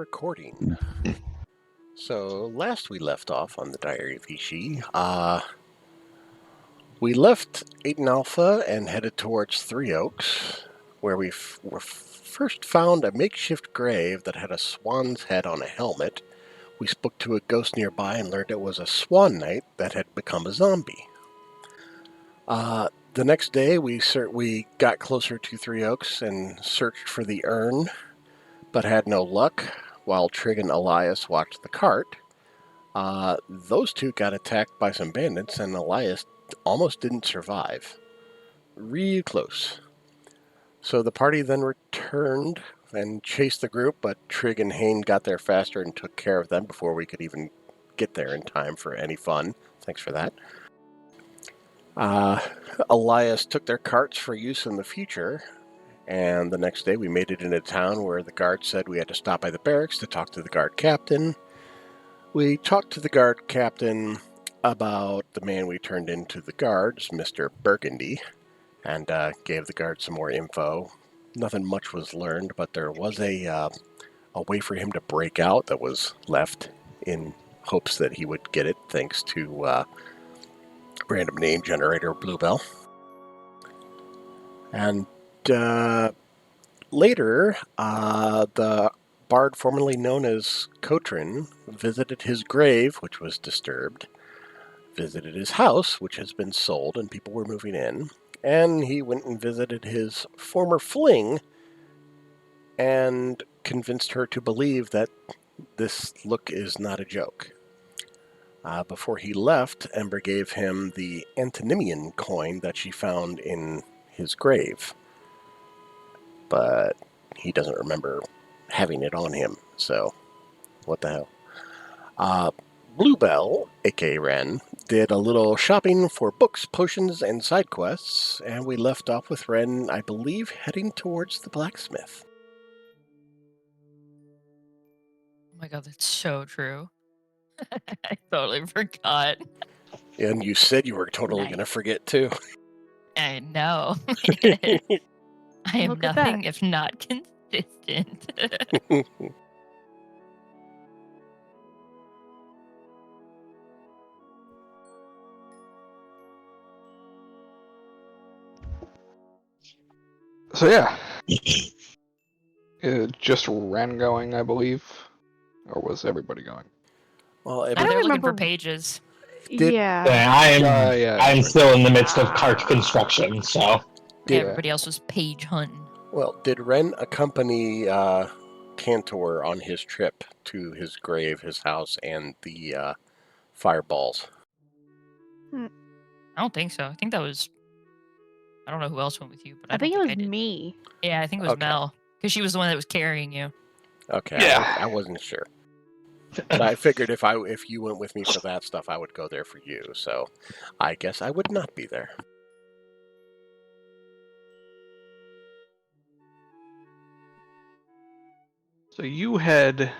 recording. So, last we left off on the Diary of Ishi, we left Aiden Alpha and headed towards Three Oaks, where we first found a makeshift grave that had a swan's head on a helmet. We spoke to a ghost nearby and learned it was a swan knight that had become a zombie. The next day, we got closer to Three Oaks and searched for the urn, but had no luck, while Trig and Elias watched the cart. Those two got attacked by some bandits, and Elias almost didn't survive. Real close. So the party then returned and chased the group, but Trig and Hain got there faster and took care of them before we could even get there in time for any fun. Thanks for that. Elias took their carts for use in the future, and the next day we made it into town where the guard said we had to stop by the barracks to talk to the guard captain. We talked to the guard captain about the man we turned into the guards, Mr. Burgundy, and gave the guard some more info. Nothing much was learned, but there was a way for him to break out that was left in hopes that he would get it thanks to random name generator Bluebell. And later, the bard formerly known as Cotrin visited his grave, which was disturbed, visited his house, which has been sold and people were moving in, and he went and visited his former fling and convinced her to believe that this look is not a joke. Before he left, Ember gave him the Antonymian coin that she found in his grave, but he doesn't remember having it on him, so what the hell. Bluebell, aka Ren, did a little shopping for books, potions, and side quests, and we left off with Ren, I believe, heading towards the blacksmith. Oh my god, that's so true. I totally forgot. And you said you were totally going to forget, too. I know. I am Look at nothing that. if not consistent. So yeah, just Ren going, I believe, or was everybody going? Well, I They're don't looking for remember. pages. Did- Yeah. Yeah, I'm right. still in the midst of cart construction, so. Did- Everybody else was page hunting. Well, did Ren accompany Cantor on his trip to his grave, his house, and the fireballs? I don't think so. I think that was. I don't know who else went with you, but I I don't think it was I did. me. Yeah, I think it was Okay. Mel, because she was the one that was carrying you. Okay, Yeah. I wasn't sure. But I figured if you went with me for that stuff, I would go there for you. So I guess I would not be there. So you head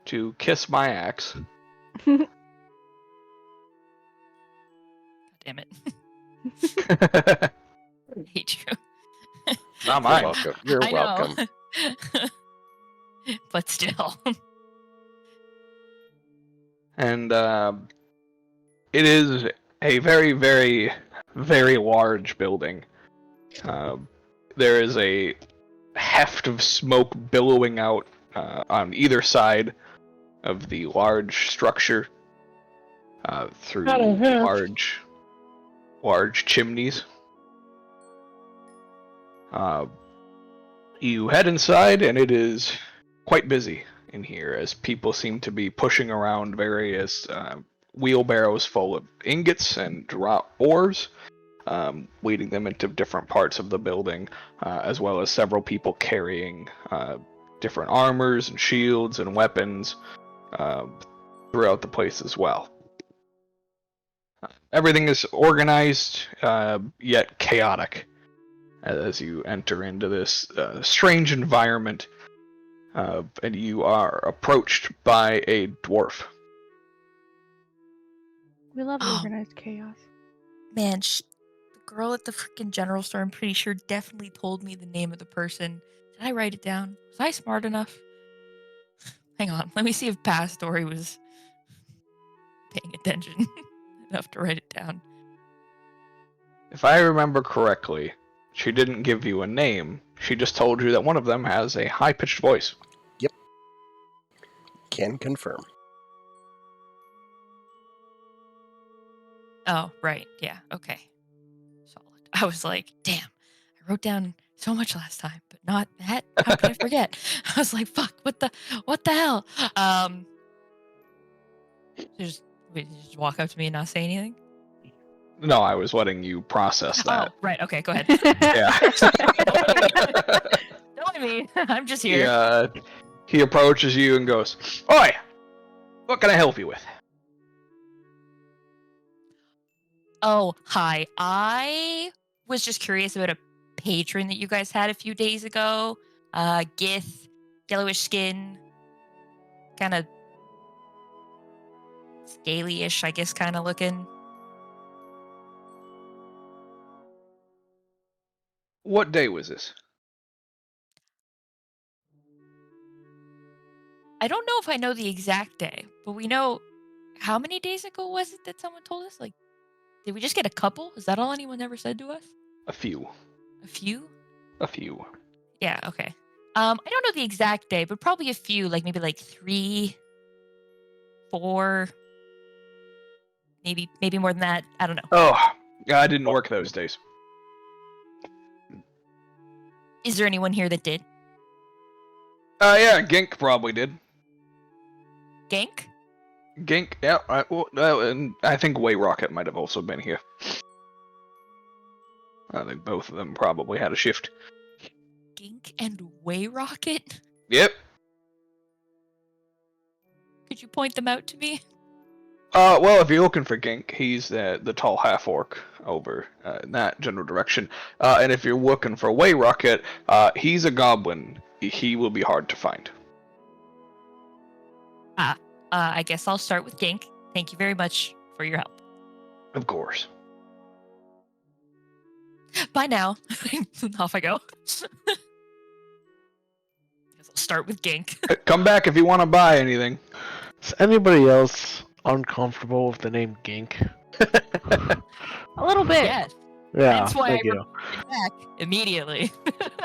to Kiss My Axe. God damn it. I hate you. Not You're mine. welcome. You're I welcome. know. But still. And it is a very, very, very large building. There is a heft of smoke billowing out on either side of the large structure through Not a heft. large chimneys. You head inside, and it is quite busy in here, as people seem to be pushing around various wheelbarrows full of ingots and drop ores, leading them into different parts of the building, as well as several people carrying different armors and shields and weapons throughout the place as well. Everything is organized, yet chaotic, as you enter into this strange environment, and you are approached by a dwarf. We love Oh. organized chaos. Man, the girl at the freaking general store, I'm pretty sure, definitely told me the name of the person. Did I write it down? Was I smart enough? Hang on. Let me see if past Dory was paying attention enough to write it down. If I remember correctly, she didn't give you a name. She just told you that one of them has a high-pitched voice. Can confirm. Oh, right. Yeah. Okay. Solid. I was like, damn, I wrote down so much last time, but not that. How could I forget? I was like, fuck, what the hell? Just walk up to me and not say anything? No, I was letting you process that. Oh, right. Okay, go ahead. Yeah. Don't mind me. I'm just here. He approaches you and goes, "Oi! What can I help you with?" Oh, hi. I was just curious about a patron that you guys had a few days ago. Gith, yellowish skin, kind of scaly-ish, I guess, kind of looking. What day was this? I don't know if I know the exact day, but we know how many days ago was it that someone told us? Like, did we just get a couple? Is that all anyone ever said to us? A few. A few? A few. Yeah, okay. I don't know the exact day, but probably a few, like maybe like 3, 4, maybe more than that. I don't know. Oh, I didn't work those days. Is there anyone here that did? Yeah, Gink probably did. Gank? Gink, yeah, and I think Way Rocket might have also been here. I think both of them probably had a shift. Gink and Way Rocket? Yep. Could you point them out to me? Well, if you're looking for Gink, he's the tall half-orc over in that general direction. And if you're looking for Way Rocket, he's a goblin. He will be hard to find. I guess I'll start with Gink. Thank you very much for your help. Of course. Bye now. Off I go. Guess I'll start with Gink. Come back if you want to buy anything. Is anybody else uncomfortable with the name Gink? A little bit. Yes. Yeah, That's why thank I you. reported back immediately.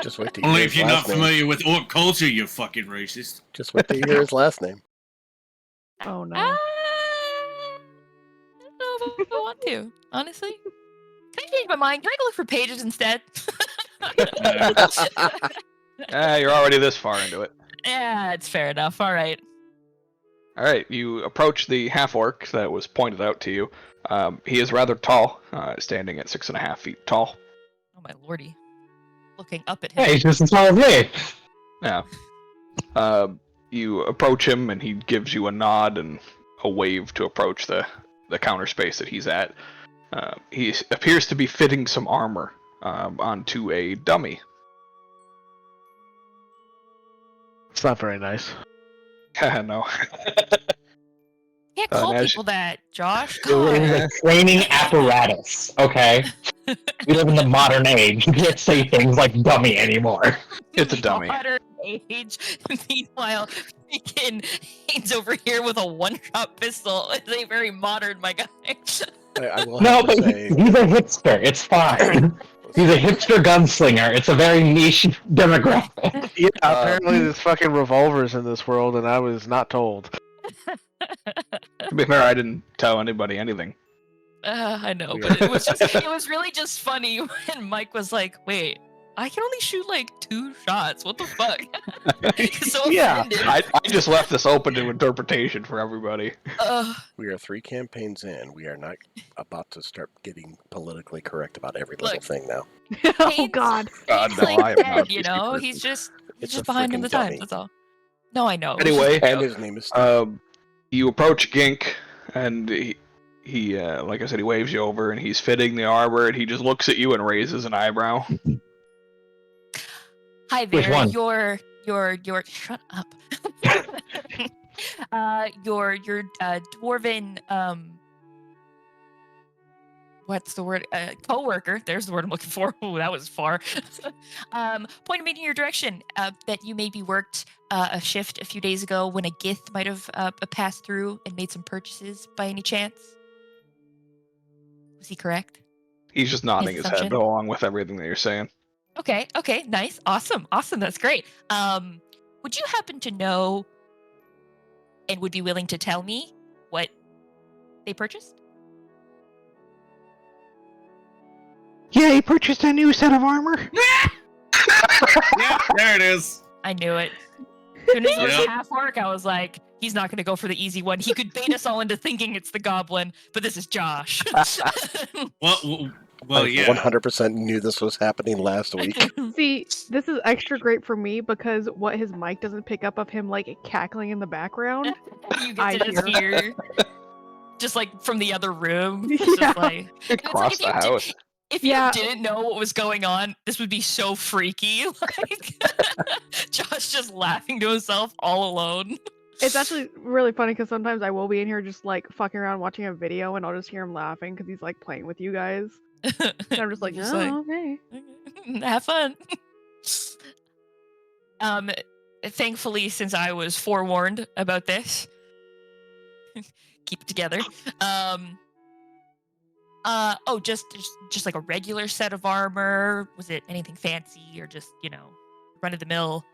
Just wait till you Only hear if his you're not last name. familiar with orc culture, you fucking racist. Just wait till you hear his last name. Oh no. I don't know if I want to, honestly. Can I change my mind? Can I go look for pages instead? You're already this far into it. Yeah, it's fair enough. All right. All right, you approach the half-orc that was pointed out to you. He is rather tall, standing at 6.5 feet tall. Oh my lordy. Looking up at him. Hey, he's just as tall as me. Yeah. You approach him, and he gives you a nod and a wave to approach the counter space that he's at. He appears to be fitting some armor onto a dummy. It's not very nice. No. Can't call now people that, Josh. You're in God. the training apparatus, okay? We live in the modern age. You can't say things like dummy anymore. It's a dummy. Modern age. Meanwhile, freaking Haynes over here with a one-shot pistol is a very modern, my guy. I will No, have but to he's say, a hipster. It's fine. He's a hipster gunslinger. It's a very niche demographic. Yeah, apparently there's fucking revolvers in this world, and I was not told. To be fair, I didn't tell anybody anything. I know, We but are- it was really just funny when Mike was like, "Wait, I can only shoot like 2 shots. What the fuck?" He's so Yeah, offended. I just left this open to interpretation for everybody. we are 3 campaigns in. We are not about to start getting politically correct about every little Look. thing now. Oh Haynes- god. He's no, like I am dead, not a you PC know. person. He's just It's a behind in freaking the times. dummy. That's all. No, I know. It was Anyway, just- And his name is Steve. You approach Gink, and he like I said, he waves you over, and he's fitting the armor, and he just looks at you and raises an eyebrow. Hi Which there. one? Your shut up. your dwarven what's the word? Co-worker. There's the word I'm looking for. Oh, that was far. Pointed me in your direction that you maybe worked a shift a few days ago when a Gith might have passed through and made some purchases by any chance. Was he correct? He's just nodding his head assumption? along with everything that you're saying. Okay, nice, awesome, that's great. Would you happen to know and would be willing to tell me what they purchased? Yeah, he purchased a new set of armor. Yeah, there it is. I knew it. As soon as it was Yep. half orc, I was like, he's not going to go for the easy one. He could bait us all into thinking it's the goblin, but this is Josh. Well, I yeah. 100% knew this was happening last week. See, this is extra great for me because what his mic doesn't pick up of him like cackling in the background. You I get to just hear. hear, just like from the other room. It's Yeah. just like, it's Across the house. If you Yeah. didn't know what was going on, this would be so freaky. Like Josh just laughing to himself all alone. It's actually really funny because sometimes I will be in here just like fucking around watching a video and I'll just hear him laughing because he's like playing with you guys. And I'm just like, Just oh, okay. have fun. Thankfully, since I was forewarned about this, keep it together. Just like a regular set of armor. Was it anything fancy or just run of the mill,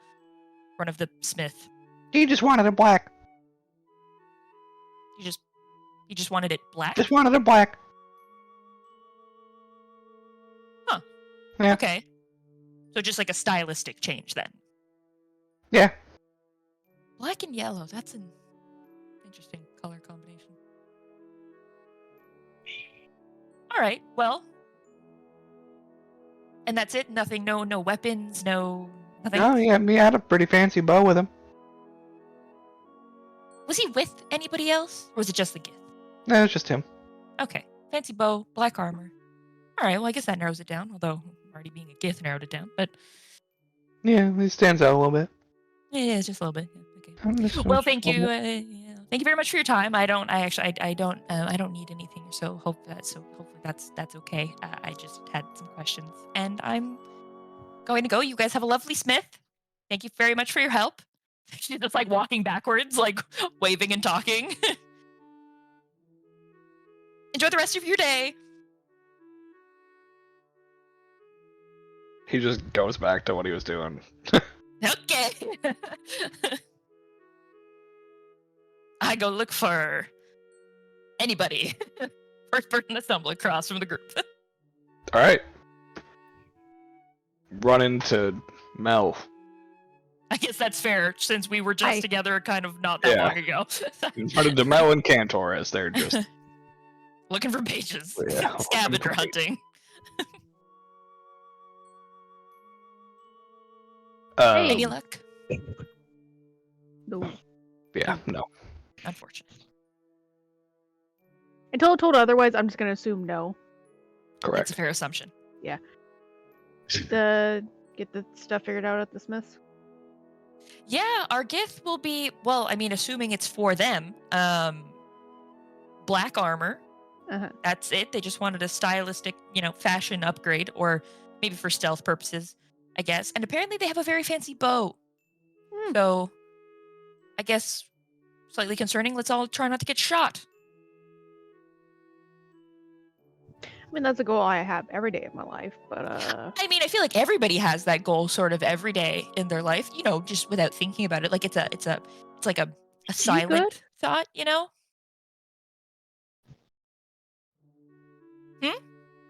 run of the smith? He just wanted it black. You just wanted it black. Just wanted it black. Huh. Yeah. Okay. So just like a stylistic change then. Yeah. Black and yellow. That's an interesting color combination. All right. Well. And that's it. Nothing. No weapons. No nothing. Oh, yeah, he had a pretty fancy bow with him. Was he with anybody else, or was it just the Gith? No, it was just him. Okay. Fancy bow, black armor. All right. Well, I guess that narrows it down. Although already being a Gith narrowed it down, but Yeah, he stands out a little bit. yeah, just a little bit. Yeah, okay. Well, thank you. Thank you very much for your time. I don't need anything. So hopefully that's okay. I just had some questions, and I'm going to go. You guys have a lovely smith. Thank you very much for your help. She's just like walking backwards, like waving and talking. Enjoy the rest of your day. He just goes back to what he was doing. Okay. I go look for anybody. First person to stumble across from the group. All right. Run into Mel. I guess that's fair, since we were just together kind of not that Yeah. long ago. Run into Mel and Cantor as they're just Looking for pages. Yeah, Scavenger looking for hunting. Any luck? No. Yeah, no. Unfortunate. Until told otherwise, I'm just gonna assume no. That's Correct. a fair assumption. Get the stuff figured out at the Smiths. Yeah, our gift will be, well, I mean, assuming it's for them, black armor. Uh-huh. That's it. They just wanted a stylistic, fashion upgrade, or maybe for stealth purposes, I guess. And apparently they have a very fancy bow. So, I guess, slightly concerning. Let's all try not to get shot. I mean, that's a goal I have every day of my life, but I mean, I feel like everybody has that goal sort of every day in their life, just without thinking about it. Like it's like a silent good? thought,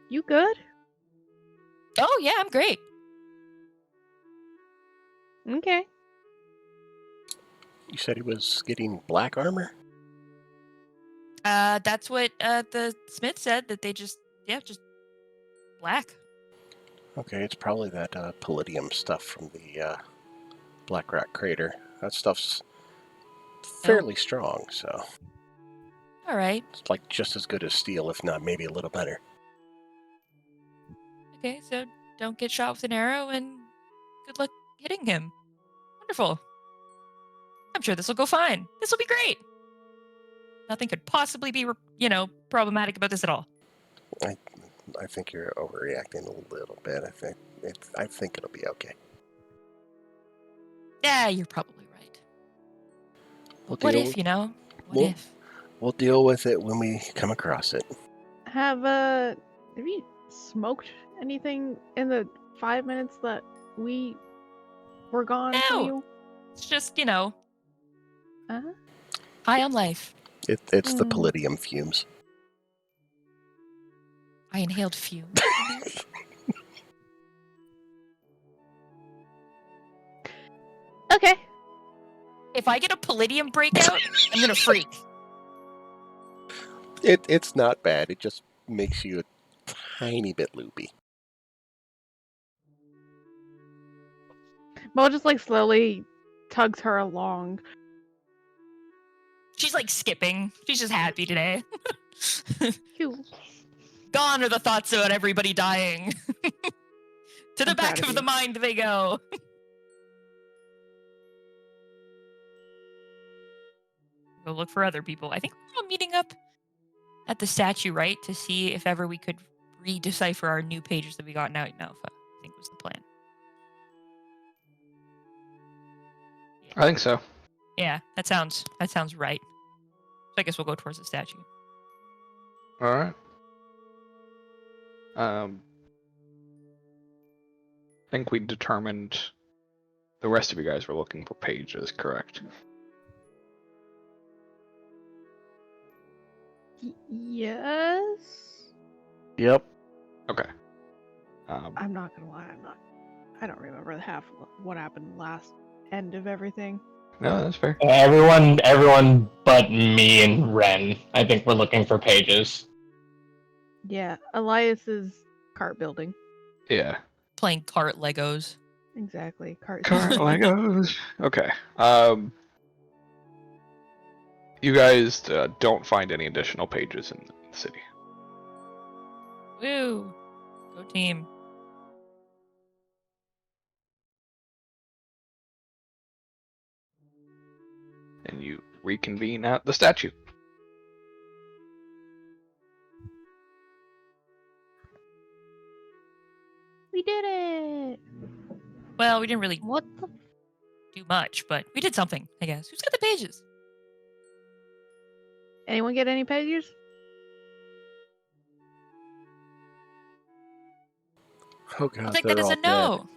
you good? Oh yeah, I'm great. Okay. You said he was getting black armor? That's what the Smith said, that they just black. Okay, it's probably that palladium stuff from the Black Rock crater. That stuff's fairly strong, so All right. it's like just as good as steel, if not maybe a little better. Okay, so don't get shot with an arrow, and good luck hitting him. Wonderful. I'm sure this will go fine. This will be great. Nothing could possibly be, problematic about this at all. I think you're overreacting a little bit. I think it'll be okay. Yeah, you're probably right. We'll What deal if, with, you know? What we'll, if? we'll deal with it when we come across it. Have you smoked anything in the 5 minutes that we were gone from No. you? It's just, you know, Uh-huh. high on life. It's the Hmm. palladium fumes. I inhaled fumes. Okay. If I get a palladium breakout, I'm gonna freak. It's not bad. It just makes you a tiny bit loopy. Mo just like slowly tugs her along. She's like skipping. She's just happy today. Phew. Gone are the thoughts about everybody dying. To the I'm back proud of of the you. mind they go. Go look for other people. I think we're all meeting up at the statue, right? To see if ever we could re-decipher our new pages that we got out in Alpha. I think was the plan. I think so. Yeah, that sounds right. So I guess we'll go towards the statue. All right. I think we determined the rest of you guys were looking for pages, correct? Yes. Yep. Okay. I'm not gonna lie. I don't remember the half of what happened last end of everything. No, that's fair. Everyone but me and Ren. I think we're looking for pages. Yeah, Elias's cart building. Yeah. Playing cart Legos. Exactly, cart. Cart Legos. Okay. You guys don't find any additional pages in the city. Woo! Go team. And you reconvene at the statue. We did it. Well, we didn't really What the? do much, but we did something, I guess. Who's got the pages? Anyone get any pages? Oh god, I'll take they're that as all a no.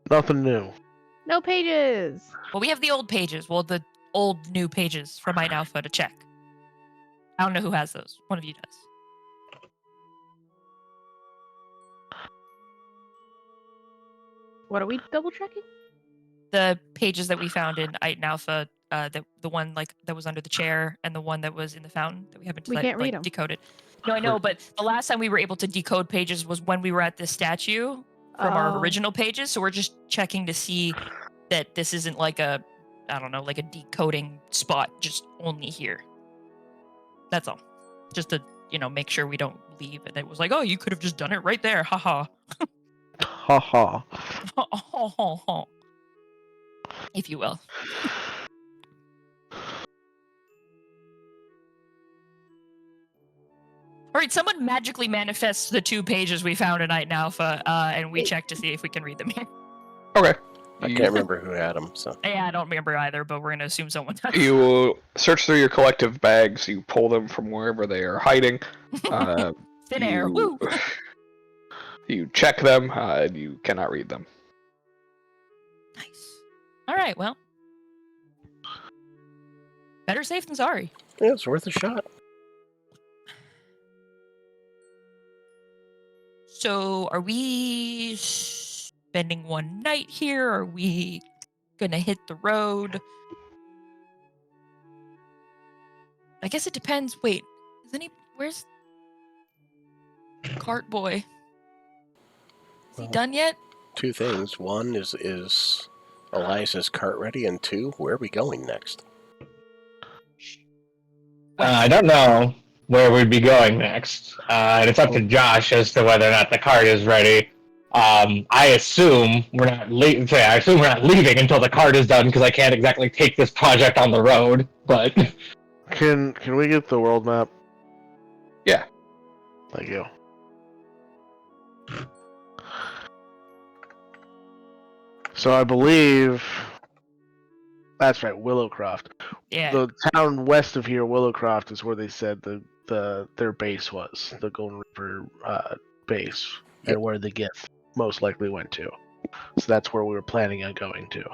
Nothing new. No pages. Well, we have the old pages. Well, the old new pages from Might Alpha to check. I don't know who has those. One of you does. What are we double checking? The pages that we found in Iten Alpha, the one like that was under the chair, and the one that was in the fountain that we haven't We can't read 'em. decoded. No, I know, but the last time we were able to decode pages was when we were at this statue from our Oh. original pages. So we're just checking to see that this isn't like a, I don't know, like a decoding spot just only here. That's all. Just to, make sure we don't leave. And it was like, oh, you could have just done it right there. Haha. Haha. If you will. All right, someone magically manifests the 2 pages we found in Iten Alpha, and we check to see if we can read them here. Okay. I can't remember who had them, so. Yeah, I don't remember either, but we're gonna assume someone does. You search through your collective bags. You pull them from wherever they are hiding. Thin air. Woo! You check them. And you cannot read them. Nice. All right, well. Better safe than sorry. Yeah, it's worth a shot. So, are we spending one night here? Are we gonna hit the road? I guess it depends. Wait, where's Cart Boy? Is he done yet? 2 things. One is Elias's cart ready, and 2, where are we going next? I don't know where we'd be going next. And it's up to Josh as to whether or not the cart is ready. I assume we're not leaving until the cart is done because I can't exactly take this project on the road. But Can we get the world map? Yeah. Thank you. So I believe that's right, Willowcroft. Yeah. The town west of here, Willowcroft, is where they said their base was, the Golden River base, Yep. and where the gift most likely went to. So that's where we were planning on going to.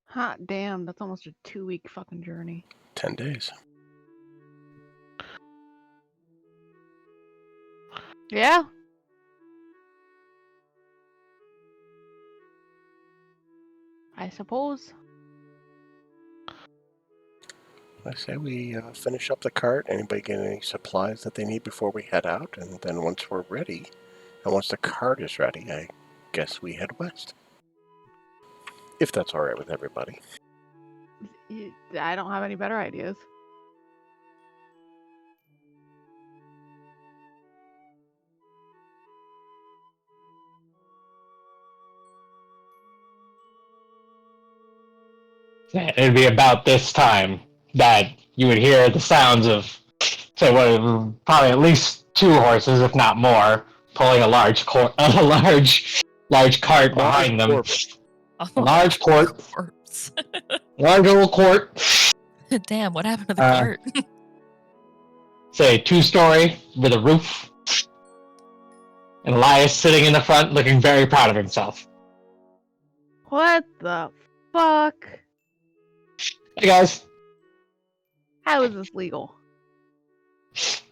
Hot damn, that's almost a 2-week fucking journey. 10 days. Yeah. I suppose. I say we finish up the cart. Anybody get any supplies that they need before we head out? And then once we're ready, and once the cart is ready, I guess we head west. If that's all right with everybody. I don't have any better ideas. It'd be about this time that you would hear the sounds of, say, probably at least 2 horses, if not more, pulling a large cart behind them. A large cart. Corpse. Large little court. Damn, what happened to the Uh, cart? Say 2-story with a roof. And Elias sitting in the front looking very proud of himself. What the fuck? Hey guys. How is this legal?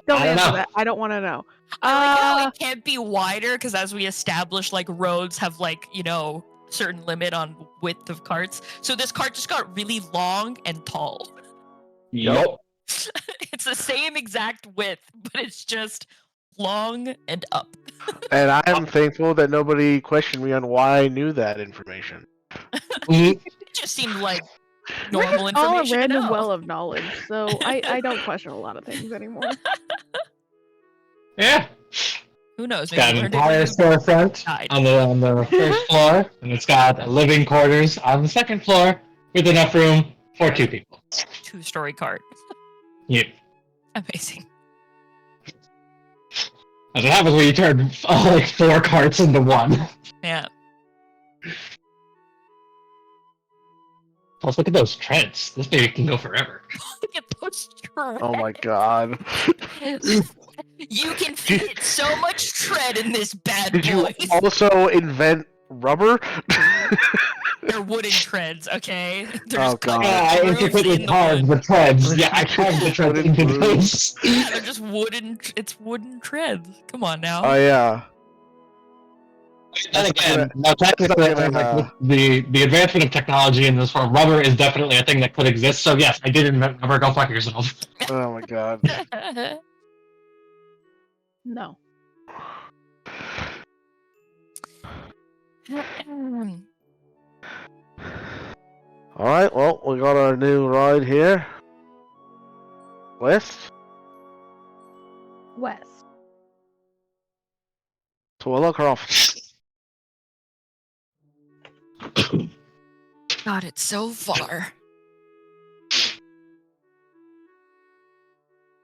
Don't I don't answer know. that. I don't want to know. I like how it can't be wider because as we established, like roads have like, you know, certain limit on width of carts. So this cart just got really long and tall. Yup. It's the same exact width, but it's just long and up. And I am thankful that nobody questioned me on why I knew that information. It just seemed like normal We're just all a information to random know. well of knowledge, so I don't question a lot of things anymore. Yeah. Who knows? It's Maybe got you an learned it when entire you storefront died. on the first floor, and it's got living quarters on the second floor with enough room for 2 people. 2-story cart. Yeah. Amazing. That's what happens when you turn like 4 carts into 1. Yeah. Plus, look at those treads. This baby can go forever. Look at those treads. Oh my god. You can fit so much tread in this bad Did you boy. also invent rubber? They're wooden treads, okay? They're Oh, just cut God. Yeah, I grooves intricately in the carved wood. the treads. Yeah, I carved the treads Wooden into grooves. place. Yeah, they're just wooden. It's wooden treads. Come on now. Oh yeah. Then That's again, not now technically, gonna- like, with the advancement of technology in this form, rubber is definitely a thing that could exist. So yes, I did invent rubber. Go fuck yourself. Oh my god. No. Alright, well, we got our new ride here. West West. to Willowcroft. God, it's so far.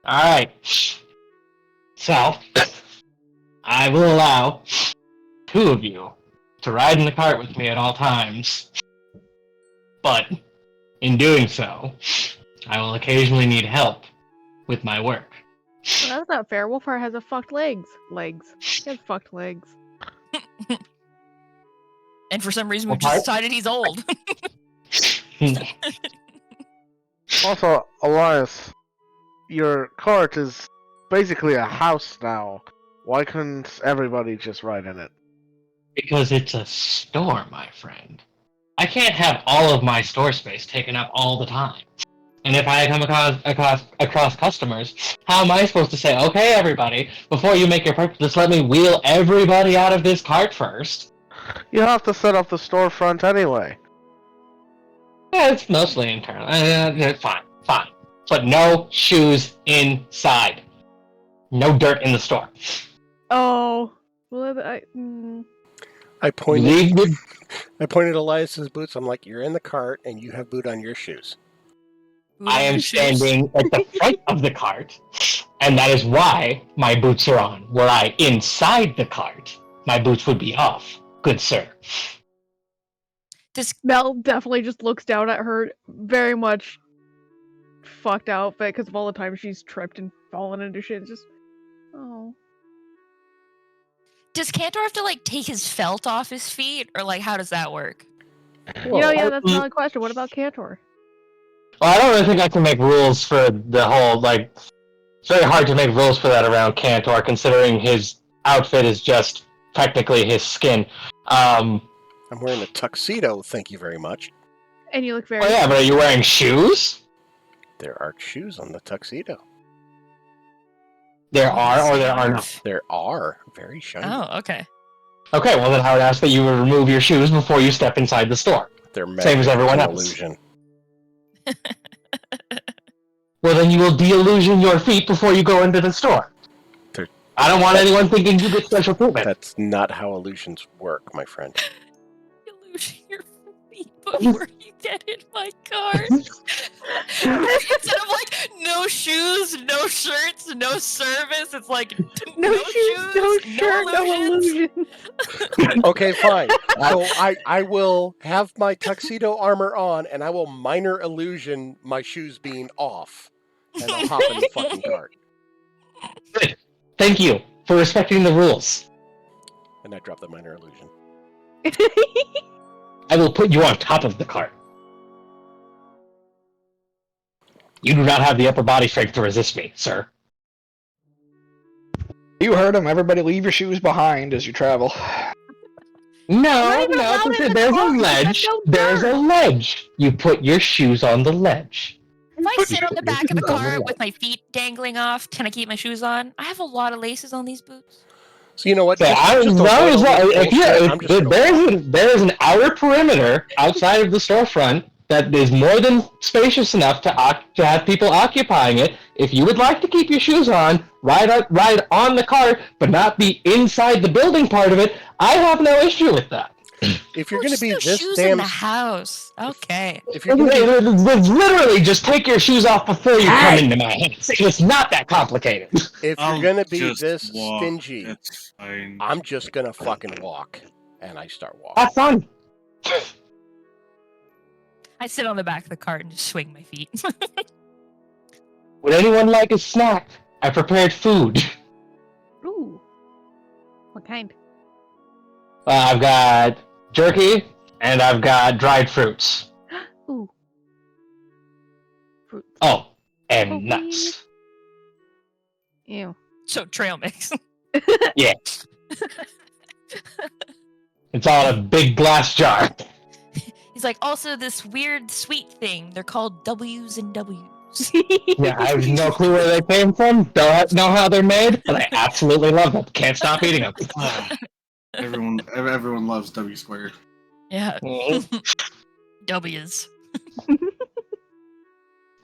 All right. So, I will allow 2 of you to ride in the cart with me at all times. But, in doing so, I will occasionally need help with my work. Well, that's not fair. Wolfheart has a fucked legs. He has fucked legs. And for some reason, we've Wolfheart? just decided he's old. Also, Elias, your cart is basically a house now. Why couldn't everybody just ride in it? Because it's a store, my friend. I can't have all of my store space taken up all the time. And if I come across customers, how am I supposed to say, okay, everybody, before you make your purchase, just let me wheel everybody out of this cart first? You have to set up the storefront anyway. Yeah, it's mostly internal. Fine. But no shoes inside. No dirt in the store. Oh. Well, I pointed Leave the I pointed Elias's boots. I'm like, you're in the cart and you have boot on your shoes. I am standing at the front of the cart, And that is why my boots are on. Were I inside the cart, my boots would be off, good sir. Mel definitely just looks down at her very much fucked outfit because of all the time she's tripped and fallen into shit. It's just, oh. Does Cantor have to like take his felt off his feet, or like how does that work? Yeah, that's another question. What about Cantor? Well, I don't really think I can make rules for the whole, like, it's very hard to make rules for that around Cantor, considering his outfit is just technically his skin. I'm wearing a tuxedo, thank you very much. And you look very... Oh yeah, but are you wearing shoes? There are shoes on the tuxedo. There are, or there are not? There are. Very shiny. Oh, okay. Okay, well then I would ask that you remove your shoes before you step inside the store. They're Same as everyone else. illusion. Well then you will de-illusion your feet before you go into the store. I don't want anyone thinking you get special treatment. That's not how illusions work, my friend. Illusion your feet before you get in my car. Instead of like no shoes, no shirts, no service, it's like no shoes, no shirt, no illusion. Okay, fine. So I will have my tuxedo armor on, and I will minor illusion my shoes being off, and I'll hop in the fucking cart. Good. Thank you for respecting the rules. And I drop the minor illusion. I will put you on top of the cart. You do not have the upper body strength to resist me, sir. You heard him. Everybody leave your shoes behind as you travel. No, there's a ledge. There's a ledge. You put your shoes on the ledge. If I sit on the back of the car with my feet dangling off, can I keep my shoes on? I have a lot of laces on these boots. So you know what? There's an outer perimeter outside of the storefront that is more than spacious enough to have people occupying it. If you would like to keep your shoes on, ride on the cart, but not be inside the building part of it, I have no issue with that. If you're going to be this shoes damn in the house, okay. If you're gonna literally just take your shoes off before you come into my house. It's not that complicated. If you're going to be this stingy, I'm just going to fucking walk. And I start walking. Have fun. I sit on the back of the cart and just swing my feet. Would anyone like a snack? I prepared food. Ooh. What kind? I've got jerky, and I've got dried fruits. Ooh. Fruits. Oh, and nuts. Ew. So trail mix. Yeah. It's all in a big glass jar. He's like, also this weird sweet thing. They're called W's and W's. Yeah, I have no clue where they came from. Don't know how they're made, but I absolutely love them. Can't stop eating them. Everyone loves W squared. Yeah. Mm-hmm. W's.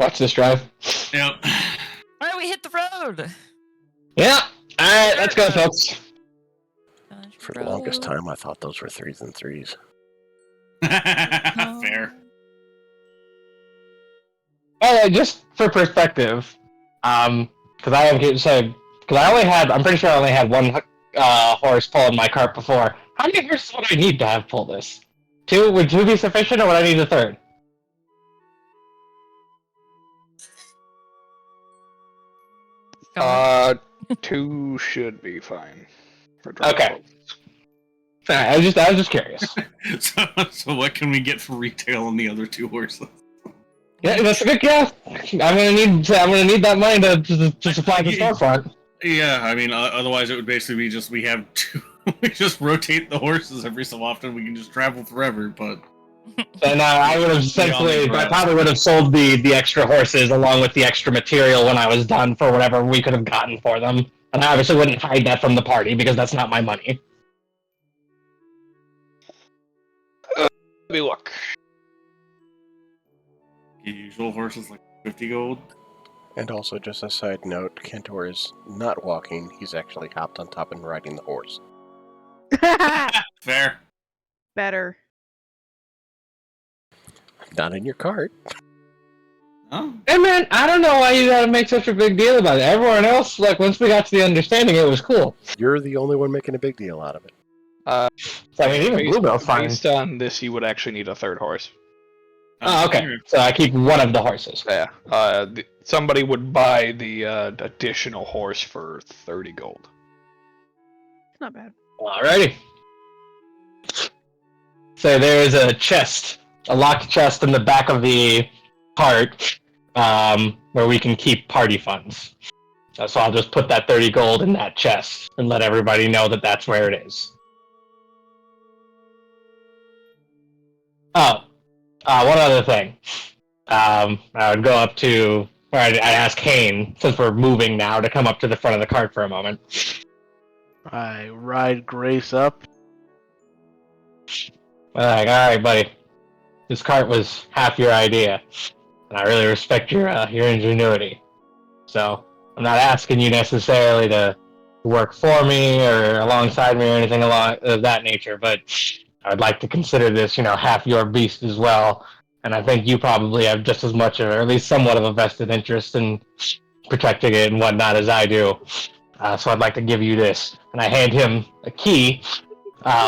Watch this drive. Yep. All right, we hit the road. Yeah. All right, let's go, folks. For the longest time, I thought those were 3s and 3s. Fair. Just for perspective, because I'm pretty sure I only had one horse pull in my cart before. How many horses would I need to have pull this? 2? Would 2 be sufficient, or would I need a 3rd? Go. 2 should be fine. Okay. Alright, I was just curious. So what can we get for retail on the other 2 horses? Yeah, that's a good guess. I'm gonna need that money to supply the storefront. Yeah, I mean, otherwise it would basically be just we have 2. We just rotate the horses every so often. We can just travel forever, but. And I would have I probably would have sold the extra horses along with the extra material when I was done for whatever we could have gotten for them. And I obviously wouldn't hide that from the party because that's not my money. Let me look. Your usual horse is like 50 gold. And also, just a side note, Cantor is not walking. He's actually hopped on top and riding the horse. Fair. Better. Not in your cart. Oh, Hey man, I don't know why you gotta make such a big deal about it. Everyone else, like, once we got to the understanding, it was cool. You're the only one making a big deal out of it. So, I mean, even Bluebell's fine. Based on this, you would actually need a third horse. Oh, okay. So I keep one of the horses. Yeah. Somebody would buy the additional horse for 30 gold. Not bad. Alrighty. So there is a chest, a locked chest in the back of the cart, where we can keep party funds. So I'll just put that 30 gold in that chest and let everybody know that that's where it is. Oh, one other thing. I would go up to, or I'd ask Hane, since we're moving now, to come up to the front of the cart for a moment. I ride Grace up. Like, alright, buddy. This cart was half your idea, and I really respect your ingenuity. So, I'm not asking you necessarily to work for me or alongside me or anything of that nature, but I would like to consider this, half your beast as well. And I think you probably have just as much, or at least somewhat of a vested interest in protecting it and whatnot as I do. So I'd like to give you this. And I hand him a key,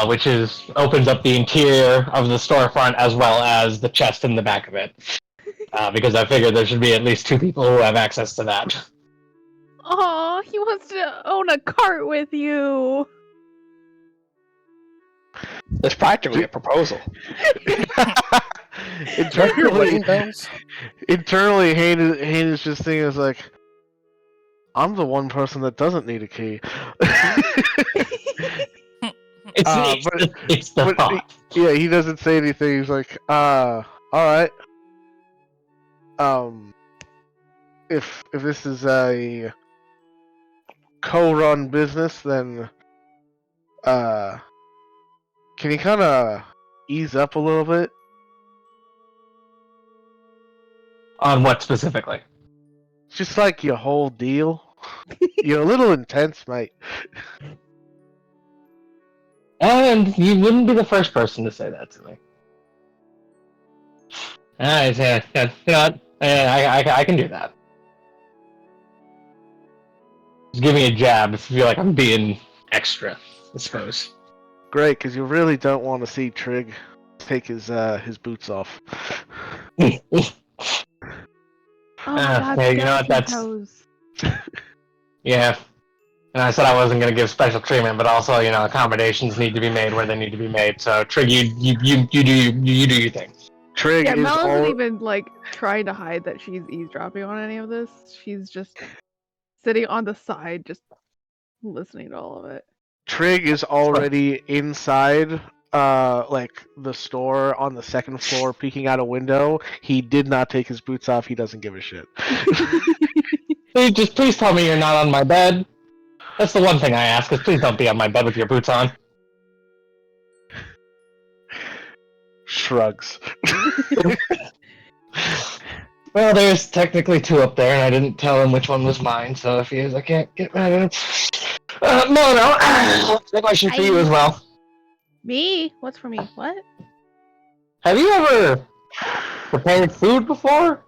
which opens up the interior of the storefront as well as the chest in the back of it. Because I figured there should be at least 2 people who have access to that. Oh, he wants to own a cart with you. It's practically a proposal. Do I hear wedding bells? Internally, Hayne is just thinking, is like, I'm the one person that doesn't need a key. It's the thought. Yeah, he doesn't say anything. He's like, alright. If this is a co-run business, then, can you kind of ease up a little bit? On what specifically? Just like your whole deal. You're a little intense, mate. And you wouldn't be the first person to say that to me. Alright, yeah, you know what? I can do that. Just give me a jab if you feel like I'm being extra, I suppose. Great, because you really don't want to see Trig take his boots off. Oh my god, yeah, you know what, skeleton toes. Yeah. And I said I wasn't going to give special treatment, but also, accommodations need to be made where they need to be made. So, Trig, you do your thing. Trig Yeah, is Mel isn't all... even trying to hide that she's eavesdropping on any of this. She's just sitting on the side, just listening to all of it. Trig is already inside, the store on the second floor, peeking out a window. He did not take his boots off. He doesn't give a shit. Please tell me you're not on my bed. That's the one thing I ask, is please don't be on my bed with your boots on. Shrugs. Well, there's technically 2 up there, and I didn't tell him which one was mine, so if he is, I can't get mad at him. No. A question for you as well. Me? What's for me? What? Have you ever prepared food before?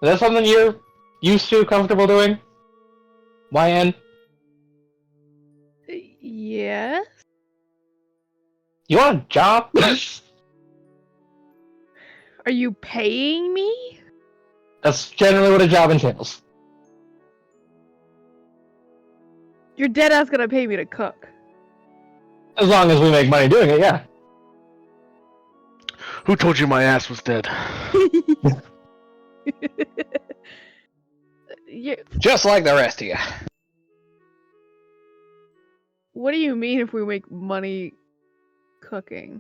Is that something you're used to, comfortable doing? YN? Yes? You want a job? Are you paying me? That's generally what a job entails. Your dead ass gonna pay me to cook. As long as we make money doing it, yeah. Who told you my ass was dead? Just like the rest of you. What do you mean if we make money cooking?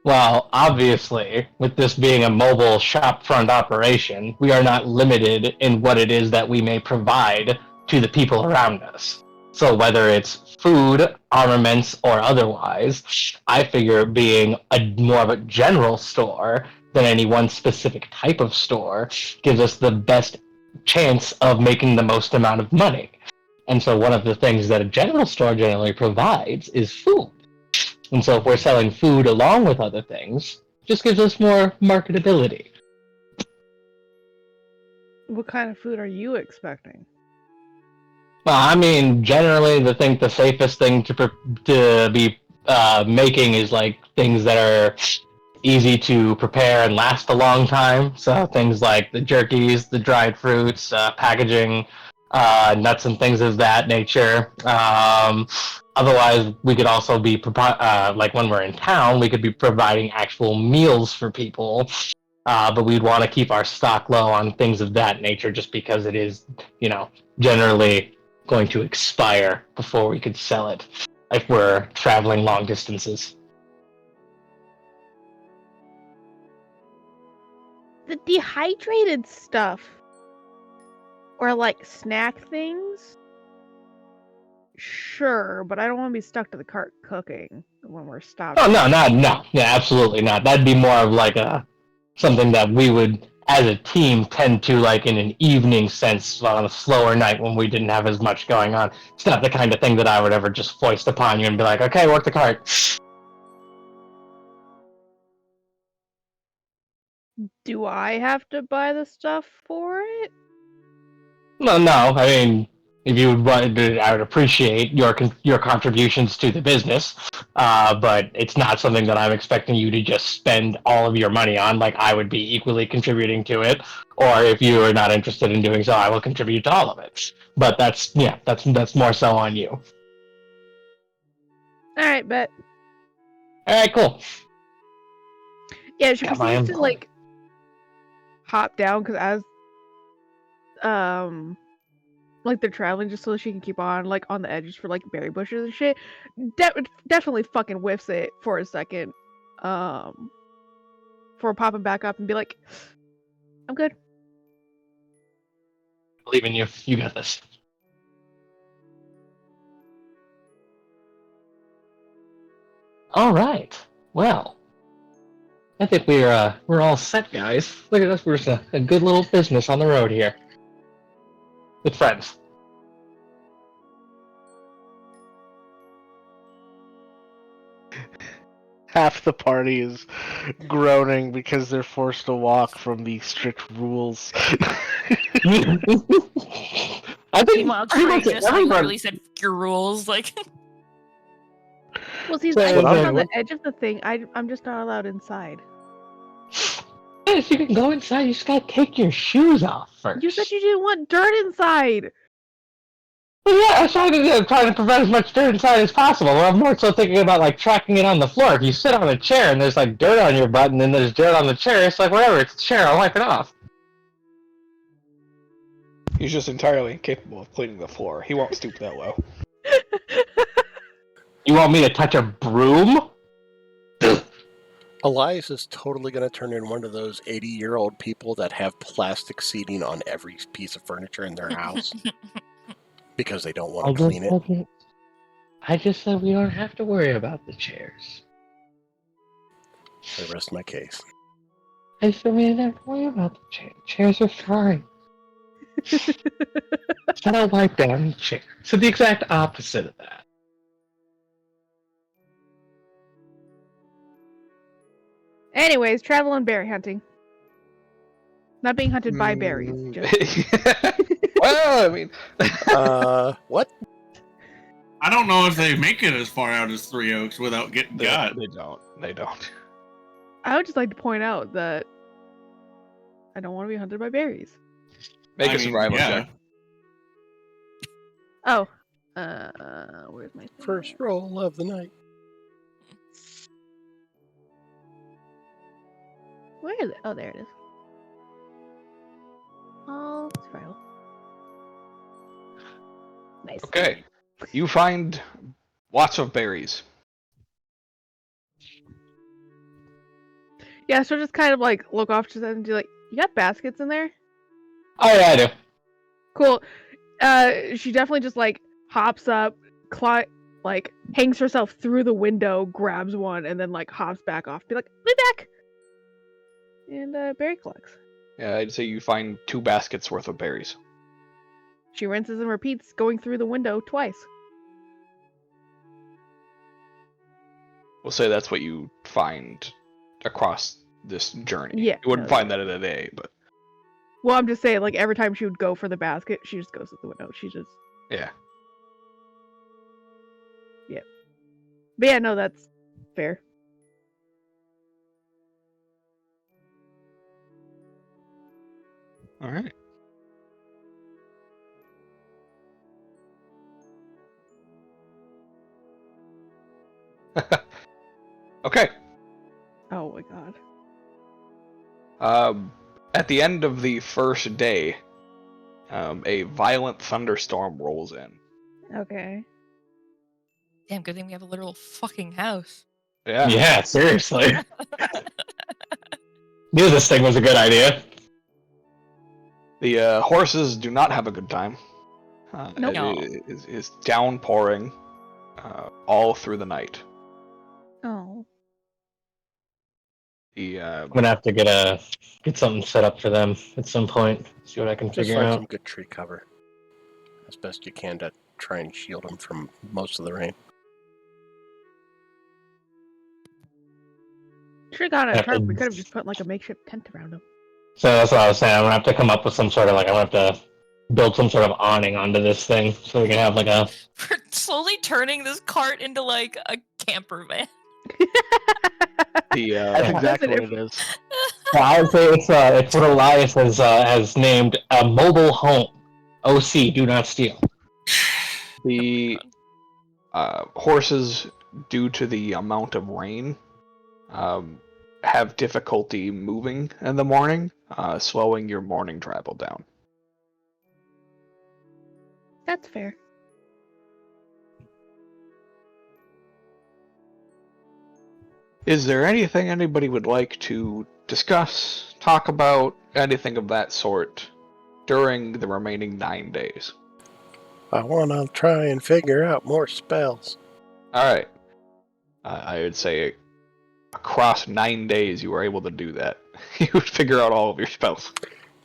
Well, obviously, with this being a mobile shopfront operation, we are not limited in what it is that we may provide to the people around us. So whether it's food, armaments, or otherwise, I figure being more of a general store than any one specific type of store gives us the best chance of making the most amount of money. And so one of the things that a general store generally provides is food. And so if we're selling food along with other things, it just gives us more marketability. What kind of food are you expecting? Well, I mean, generally, I think the safest thing to be making is like things that are easy to prepare and last a long time. So things like the jerkies, the dried fruits, packaging, nuts and things of that nature. Otherwise, we could also be like when we're in town, we could be providing actual meals for people. But we'd want to keep our stock low on things of that nature, just because it is, generally going to expire before we could sell it if we're traveling long distances. The dehydrated stuff. Or like snack things? Sure, but I don't want to be stuck to the cart cooking when we're stopped. Oh no, yeah, absolutely not. That'd be more of like something that we would, as a team, tend to like in an evening sense on a slower night when we didn't have as much going on. It's not the kind of thing that I would ever just foist upon you and be like, okay, work the cart. Do I have to buy the stuff for it? No, I mean, if you would want, I would appreciate your contributions to the business, but it's not something that I'm expecting you to just spend all of your money on. Like I would be equally contributing to it, or if you are not interested in doing so, I will contribute to all of it. But that's more so on you. All right, bet. All right, cool. Yeah, she Got my proceeds to info. like hop down because as like they're traveling just so she can keep on like on the edges for like berry bushes and shit. Definitely fucking whiffs it for a second. For popping back up and be like, I'm good. Believe in you. You got this. All right. Well, I think we're all set, guys. Look at us. We're just a good little business on the road here with friends. Half the party is groaning because they're forced to walk from the strict rules. I think Meanwhile, pretty Trey much just like everyone. literally said your rules. Like, Well, see, So I what can I'm sit on the doing. edge of the thing. I'm just not allowed inside. Yes, you can go inside. You just gotta take your shoes off first. You said you didn't want dirt inside. Well, yeah, I was trying to prevent as much dirt inside as possible. I'm more so thinking about like tracking it on the floor. If you sit on a chair and there's like dirt on your butt, and then there's dirt on the chair, it's like whatever. It's a chair. I'll wipe it off. He's just entirely incapable of cleaning the floor. He won't stoop that low. You want me to touch a broom? Elias is totally going to turn in one of those 80-year-old people that have plastic seating on every piece of furniture in their house because they don't want to clean it. I just said we don't have to worry about the chairs. I rest my case. I said we don't have to worry about the chairs. Chairs are fine. Said I'll wipe down the chair. So the exact opposite of that. Anyways, travel and berry hunting. Not being hunted by berries. Just... Well, I mean, What? I don't know if they make it as far out as Three Oaks without getting got. they don't. They don't. I would just like to point out that I don't want to be hunted by berries. Make I a mean, survival yeah. check. Oh. Where's my thing? First roll of the night. Where is it? Oh, there it is. Oh, survival. Nice. Okay. You find lots of berries. Yeah, so just kind of like look off to them and be like, you got baskets in there? Oh yeah, I do. Cool. She definitely just like hops up, like hangs herself through the window, grabs one, and then like hops back off. Be like, be back. And berry collects. Yeah, I'd say you find 2 baskets worth of berries. She rinses and repeats, going through the window twice. We'll say that's what you find across this journey. Yeah, You wouldn't no, find that in a day, but Well, I'm just saying, like, every time she would go for the basket, she just goes to the window. She just... Yeah. But yeah, no, that's fair. All right. Okay. Oh my god. At the end of the first day, a violent thunderstorm rolls in. Okay. Damn, good thing we have a literal fucking house. Yeah. Yeah, seriously. Knew this thing was a good idea. The horses do not have a good time. Nope. It is downpouring all through the night. Oh. I'm gonna have to get something set up for them at some point. See what I can Just figure find out. some good tree cover as best you can to try and shield them from most of the rain. Should have got a Have tarp. to- We could have just put like a makeshift tent around him. So that's what I was saying. I'm gonna have to come up with some sort of I'm gonna have to build some sort of awning onto this thing so we can have like a. We're slowly turning this cart into like a camper van. The That's Yeah. exactly what Listen, it is. Well, I would say it's what Elias has named a mobile home. OC, do not steal. the horses, due to the amount of rain, have difficulty moving in the morning, slowing your morning travel down. That's fair. Is there anything anybody would like to discuss, talk about, anything of that sort during the remaining 9 days? I want to try and figure out more spells. Alright. I would say across 9 days you were able to do that. You would figure out all of your spells.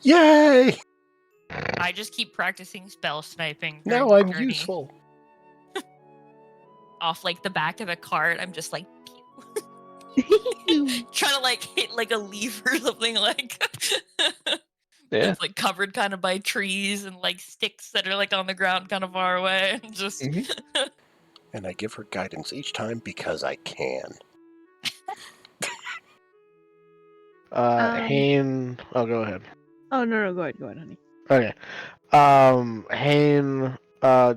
Yay! I just keep practicing spell sniping. Now during I'm the journey. useful. Off like the back of a cart, I'm just like trying to like hit like a leaf or something like. Yeah. It's like covered kind of by trees and like sticks that are like on the ground kind of far away. Just And I give her guidance each time because I can. Hane. Oh, go ahead. Oh no, go ahead, honey. Okay. Hane,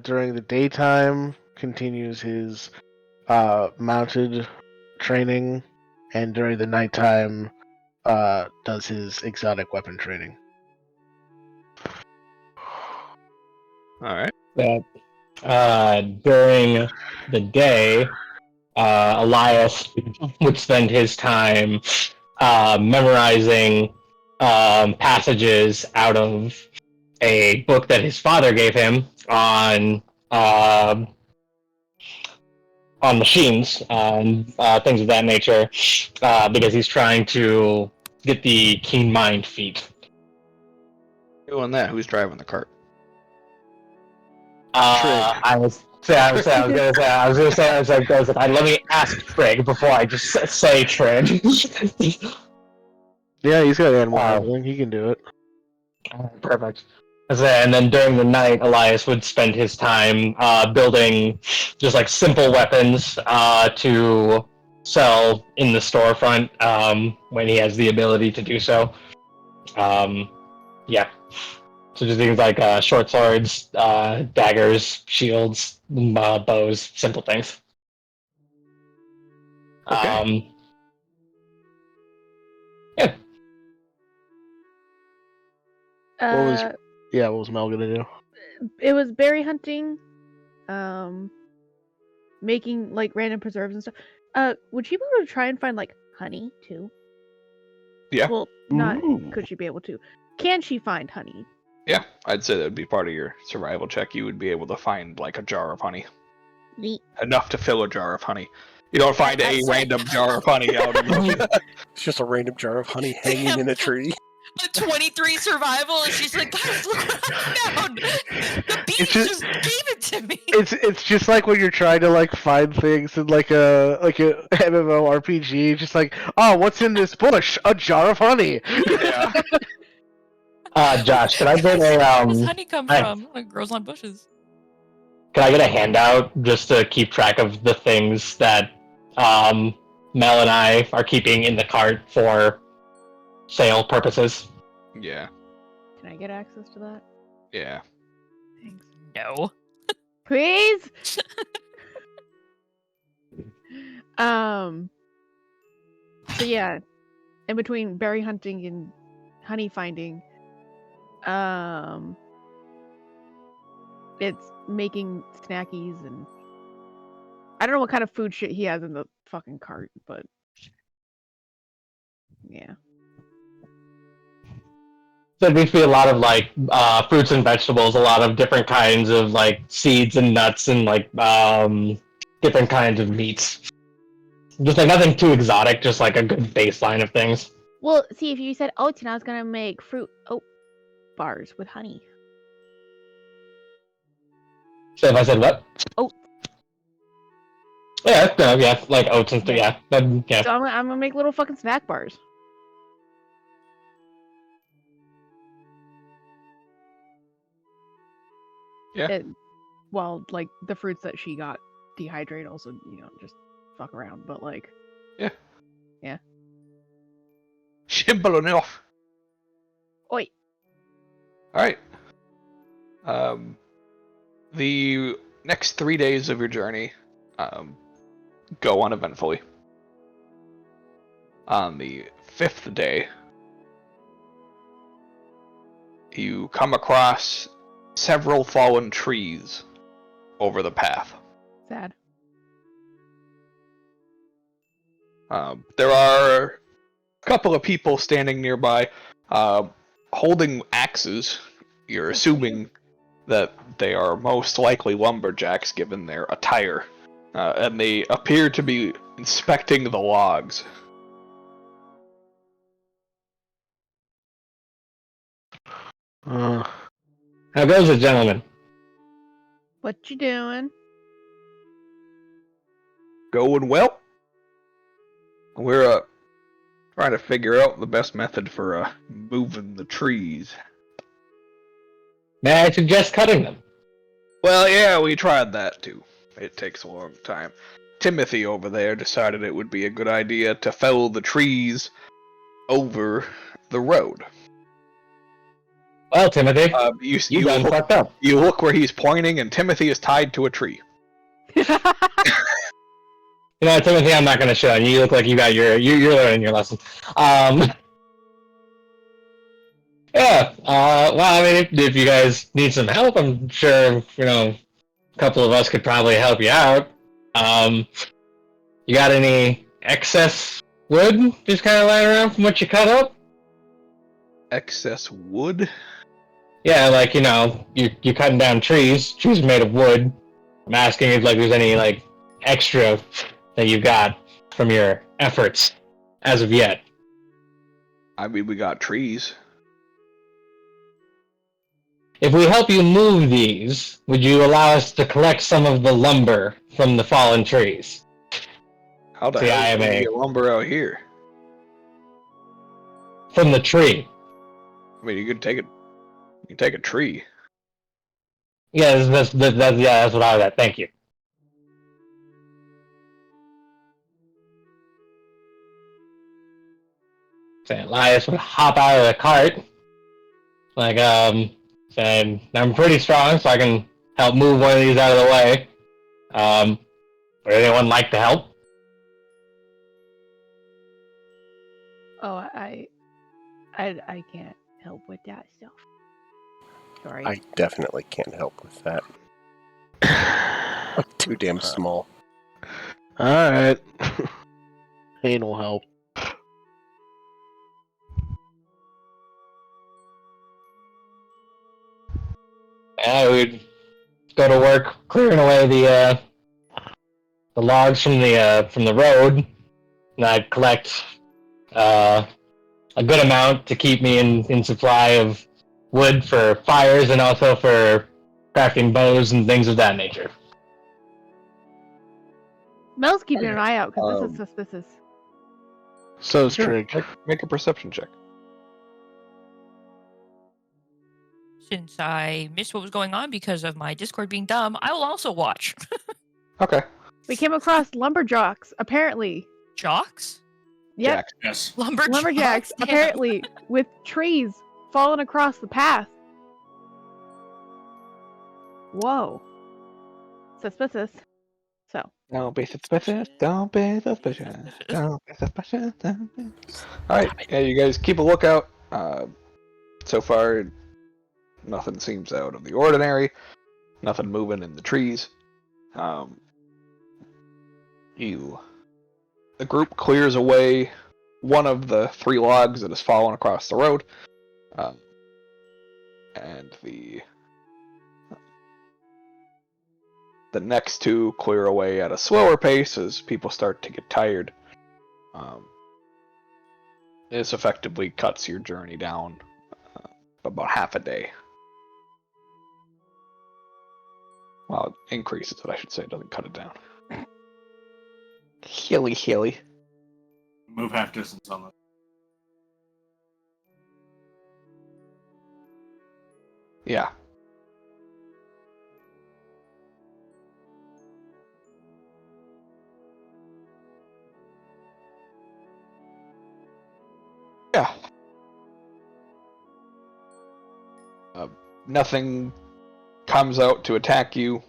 during the daytime, continues his mounted training, and during the nighttime, does his exotic weapon training. Alright. That during the day, Elias would spend his time memorizing passages out of a book that his father gave him on machines, things of that nature, because he's trying to get the keen mind feat. Doing that, who's driving the cart? I was gonna say, let me ask Trig before I just say Trig. Yeah, he's got animal Wow. handling. He can do it. Perfect. And then during the night, Elias would spend his time building just like simple weapons to sell in the storefront when he has the ability to do so. Yeah. So just things like short swords, daggers, shields, bows, simple things. Okay. Yeah. What was Mel gonna do? It was berry hunting, making like random preserves and stuff. Would she be able to try and find like honey too? Yeah. Well, not Ooh. could she be able to? Can she find honey? Yeah, I'd say that would be part of your survival check. You would be able to find like a jar of honey. Neat. Enough to fill a jar of honey. You don't find a That's like- random jar of honey out in the... It's just a random jar of honey hanging Damn. in a tree. a 23 survival, and she's like, guys, look what I found. The bees just- just gave it to me. It's just like when you're trying to like find things in like a MMORPG, just like, oh, what's in this bush? A jar of honey. Yeah. Josh, can I get Where a does honey come from? It grows on bushes. Can I get a handout just to keep track of the things that Mel and I are keeping in the cart for sale purposes? Yeah. Can I get access to that? Yeah. Thanks. No. Please. So yeah, in between berry hunting and honey finding, it's making snackies, and I don't know what kind of food shit he has in the fucking cart, but yeah. So there'd be a lot of like fruits and vegetables, a lot of different kinds of like seeds and nuts and like different kinds of meats. Just like nothing too exotic, just like a good baseline of things. Well, see, if you said oats, and I was gonna make fruit oat bars with honey. So if I said what? Oats. Yeah, yeah, like oats and stuff. Yeah. Yeah. So I'm gonna make little fucking snack bars. Yeah. Well, like the fruits that she got dehydrate also, just fuck around, but like. Yeah. Yeah. Simple enough. Oi. Alright. The next 3 days of your journey go uneventfully. On the 5th day, you come across several fallen trees over the path. Sad. There are a couple of people standing nearby holding axes. You're assuming that they are most likely lumberjacks given their attire. And they appear to be inspecting the logs. Uh, How goes it, gentlemen? What you doing? Going well. We're trying to figure out the best method for moving the trees. May I suggest cutting them? Well, yeah, we tried that too. It takes a long time. Timothy over there decided it would be a good idea to fell the trees over the road. Well, Timothy, you done look, fucked up. you look where he's pointing, and Timothy is tied to a tree. You know, Timothy, I'm not going to show you. You look like you're learning your lesson. Yeah. Well, I mean, if you guys need some help, I'm sure a couple of us could probably help you out. You got any excess wood just kind of lying around from what you cut up? Excess wood? Yeah, like you're cutting down trees. Trees are made of wood. I'm asking if there's any extra that you got from your efforts as of yet. I mean, we got trees. If we help you move these, would you allow us to collect some of the lumber from the fallen trees? How the See, hell I am do we a- get lumber out here? From the tree. I mean, you can take a tree. Yeah, that's what I was at. Thank you. So Elias would hop out of the cart, saying, "I'm pretty strong, so I can help move one of these out of the way. Would anyone like to help?" Oh, I can't help with that stuff. Sorry. I definitely can't help with that. I'm too damn small. Alright. Anal help. I would go to work clearing away the logs from the road, and I'd collect a good amount to keep me in supply of wood for fires and also for crafting bows and things of that nature. Mel's keeping an eye out because this is suspicious. So is Sure. Trig. Make a perception check. since I missed what was going on because of my Discord being dumb, I will also watch. Okay. We came across lumberjacks, apparently. Jocks? Yep, Jack. Yes. lumberjacks, Damn. apparently, with trees falling across the path. Whoa. Suspicious. So, Don't be suspicious. Don't be suspicious. Don't be suspicious. Alright, yeah, you guys keep a lookout. So far, nothing seems out of the ordinary. Nothing moving in the trees. The group clears away one of the 3 logs that has fallen across the road. And the next 2 clear away at a slower pace as people start to get tired. This effectively cuts your journey down about half a day. Well, it increases it, I should say. It doesn't cut it down. Hilly. Move half distance on that. Yeah. Yeah. Nothing comes out to attack you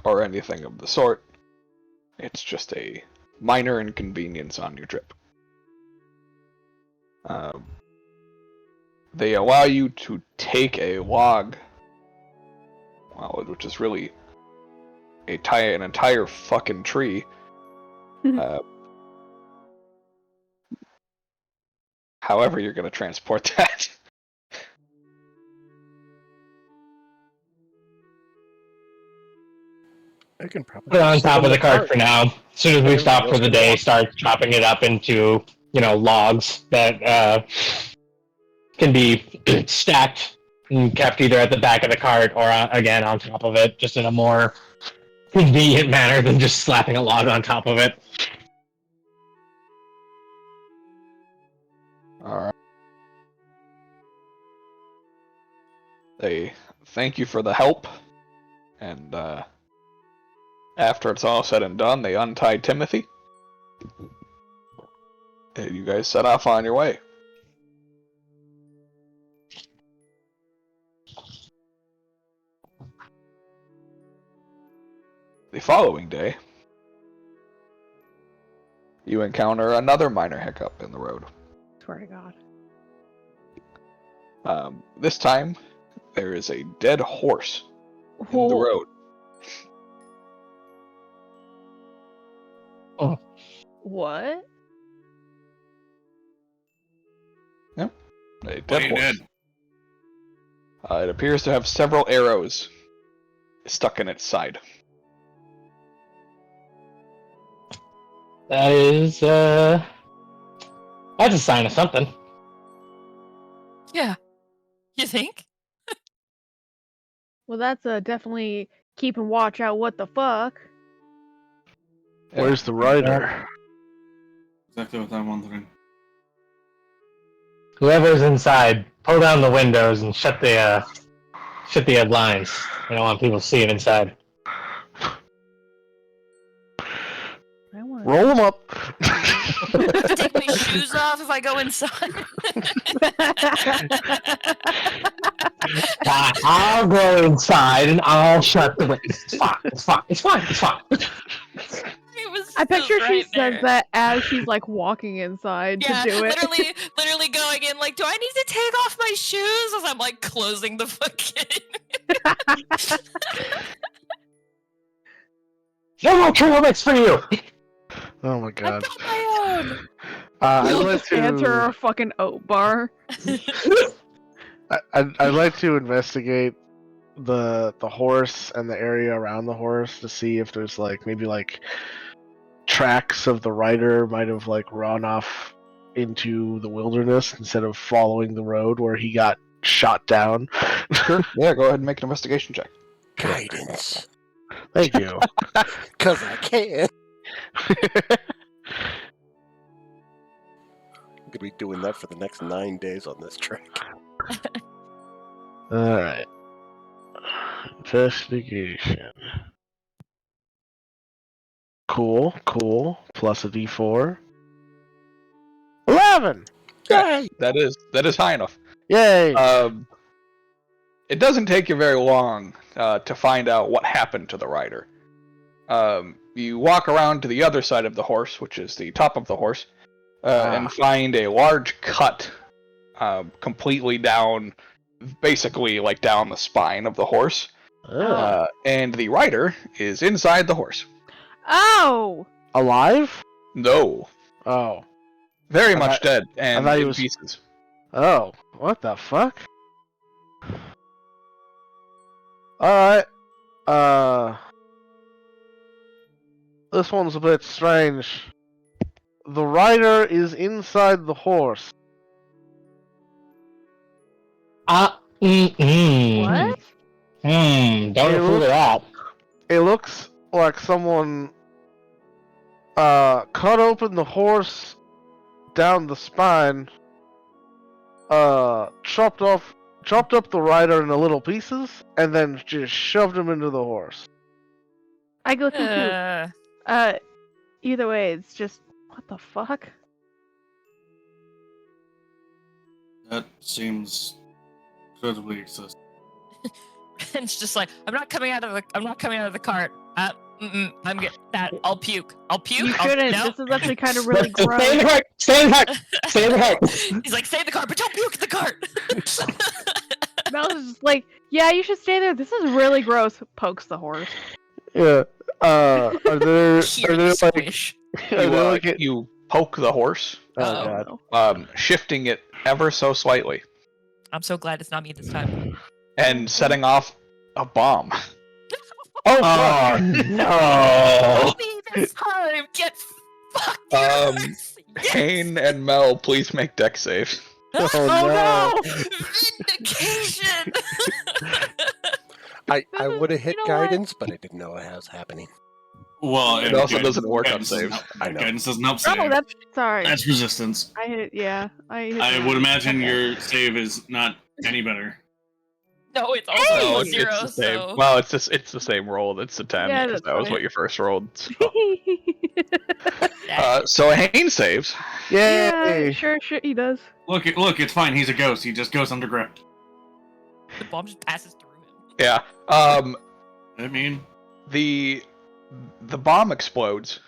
or anything of the sort. It's just a minor inconvenience on your trip. They allow you to take a log, well, which is really an entire fucking tree. However you're going to transport that. I can probably Put it on just top sit of in the cart for now. As soon as we Everybody stop else for the can day, walk. start chopping it up into, logs that can be stacked and kept either at the back of the cart or, again, on top of it, just in a more convenient manner than just slapping a log on top of it. Alright. They thank you for the help, and after it's all said and done, they untie Timothy, and you guys set off on your way. The following day, you encounter another minor hiccup in the road. swear to God. This time, there is a dead horse in the road. What? A dead Playing horse. dead. It appears to have several arrows stuck in its side. That is, that's a sign of something. Yeah. You think? Well, that's definitely keeping watch out. What the fuck? Where's the rider? Exactly what I'm wondering. Whoever's inside, pull down the windows and shut the blinds. I don't want people seeing inside. I want Roll them up. Take my shoes off if I go inside. I'll go inside and I'll shut the windows. It's fine. It was I picture right she there. says that as she's like walking inside Yeah, to do it. literally going in like, do I need to take off my shoes? As I'm like closing the fucking. No more trail mix for you. Oh my I god. got my own. I'd like Just hands her to. a fucking oat bar. I'd like to investigate the horse and the area around the horse to see if there's maybe tracks of the rider might have run off into the wilderness instead of following the road where he got shot down. Sure. Yeah, go ahead and make an investigation check. Guidance. Thank you. Because I can. I'm going to be doing that for the next 9 days on this trek. Alright. Investigation. Cool. Plus a d4. 11! Yay! That is high enough. Yay! It doesn't take you very long to find out what happened to the rider. You walk around to the other side of the horse, which is the top of the horse, and find a large cut completely down, basically like down the spine of the horse. And the rider is inside the horse. Oh! Alive? No. Oh. Very I much thought- dead and thought he in was- pieces. Oh. What the fuck? Alright. This one's a bit strange. The rider is inside the horse. What? Don't approve of that. It looks like someone cut open the horse down the spine, chopped up the rider into little pieces, and then just shoved him into the horse. I go confused. Either way, it's just what the fuck? That seems incredibly excessive. And it's just like, I'm not coming out of the cart. I'm good. That I'll puke. You shouldn't. No. This is actually kind of really Stay in gross. the cart! Stay in the cart! Stay in the cart! He's like, stay in the cart, but don't puke in the cart. Mel is just like, yeah, you should stay there. This is really gross. Pokes the horse. Yeah. Are there Hear are the there like squish. You poke the horse, oh god. shifting it ever so slightly, I'm so glad it's not me this time. and setting off a bomb. Oh, no! Me this time. Get fucked. Yes. Kane and Mel, please make deck saves. Oh, no. Vindication. I would have hit You know what? guidance, but I didn't know it was happening. Well, It and also guidance- doesn't work on guidance doesn't saves. help- I know. Guidance doesn't help save. Oh, that's sorry. That's resistance. I hit. Yeah, I. Hit I would imagine Okay. your save is not any better. No, it's also No, a it's zero. the same. So Well, it's the same roll. It's a 10 Yeah, because that's that was fine. what you first rolled. So, that- so Hayne saves. yeah, Yay! sure, he does. Look, it's fine. He's a ghost. He just goes underground. the bomb just passes through him. Yeah. I mean, The bomb explodes,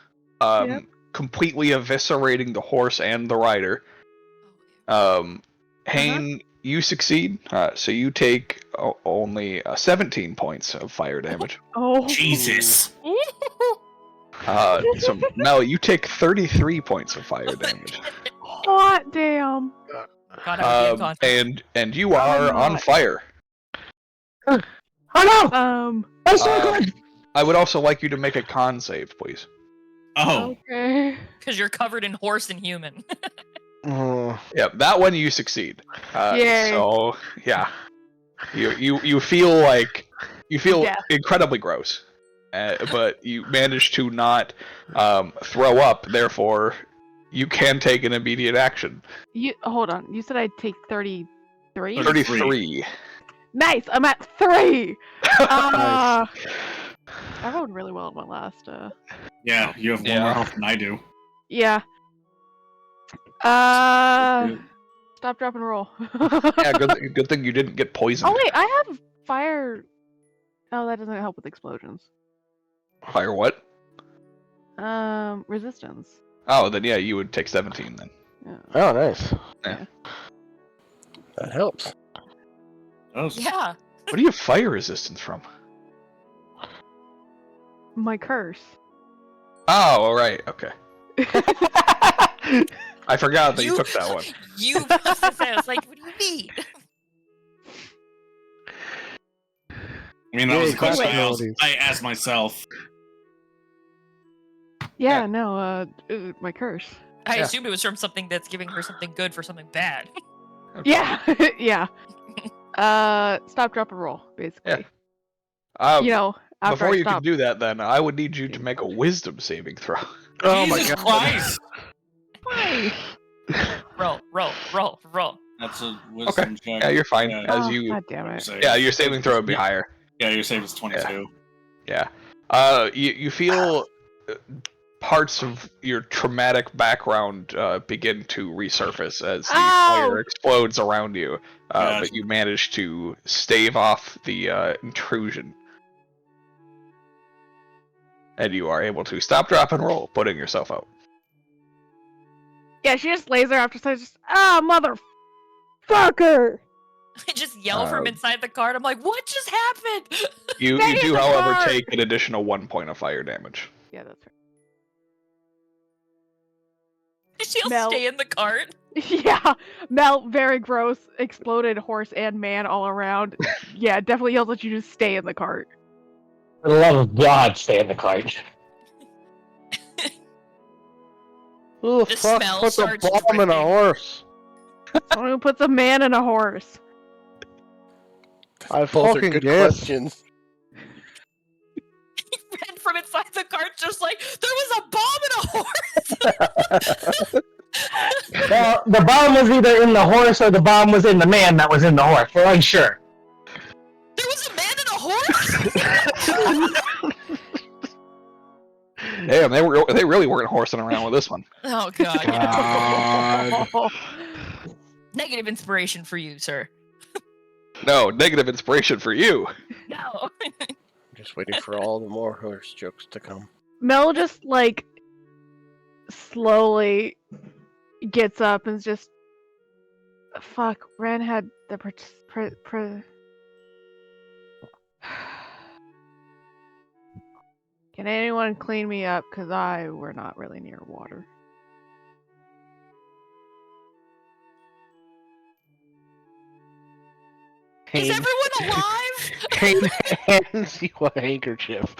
Yep. completely eviscerating the horse and the rider. Hayne, you succeed, so you take only 17 points of fire damage. Oh, Jesus. So Mel, you take 33 points of fire damage. hot damn. God, I would be unconscious. And you are on fire. Oh no! I'm so Uh, good! I would also like you to make a con save, please. Oh, Okay. Because you're covered in horse and human. Yep, that one you succeed. Yay. So yeah, you feel Yeah. incredibly gross, but you manage to not throw up. Therefore, you can take an immediate action. You hold on. You said I'd take 33. 33. Nice. I'm at 3. I rolled really well at my last. yeah. You have Yeah. more health than I do. Yeah. Stop, drop, and roll. Yeah, good thing you didn't get poisoned. Oh wait, I have fire. Oh, that doesn't help with explosions. Fire what? Resistance. Oh, then yeah, you would take 17 then. Yeah. Oh, nice. That helps. Yeah. What do you have fire resistance from? My curse. Oh, all right, okay. I forgot that you took that one. You must have said, I was like, what do you mean? I mean, that was Yay, the question class I asked myself. Yeah, no, my curse. I Yeah. assumed it was from something that's giving her something good for something bad. Yeah, yeah. Stop, drop, and roll, basically. You know, after Before I you stop. can do that, then I would need you to make a wisdom saving throw. Oh my Jesus god. Christ! Why? Roll. That's a wisdom check. Yeah, you're fine. Yeah, As Oh, you, God damn it. yeah, your saving throw would be higher. Yeah, your save is 22. Yeah. You feel parts of your traumatic background begin to resurface as the fire explodes around you, Gotcha. but you manage to stave off the intrusion. And you are able to stop, drop, and roll, putting yourself out. Yeah, she just lays there after just motherfucker. I just yell from inside the cart. I'm like, what just happened? You Stay in do, the however, cart! take an additional 1 point of fire damage. Yeah, that's She'll Mel. stay in the cart. right. Yeah, Mel, very gross, exploded horse and man all around. Yeah, definitely yells at you to stay in the cart. For the love of God, stay in the cart. Who the The fuck smell puts a starts bomb in a dripping. horse? Someone who puts a man in a horse. I Both are fucking good guess. questions. Ran from inside the cart, just like there was a bomb in a horse. Well, the bomb was either in the horse or the bomb was in the man that was in the horse. We're unsure. There was a man in a horse. Damn, they really weren't horsing around with this one. Oh god. God. Negative inspiration for you, sir. No, negative inspiration for you. No. Just waiting for all the more horse jokes to come. Mel just like slowly gets up and just fuck. Ren had the Can anyone clean me up? Cause we're not really near water. Is Kane, everyone alive? Kane hands you a handkerchief.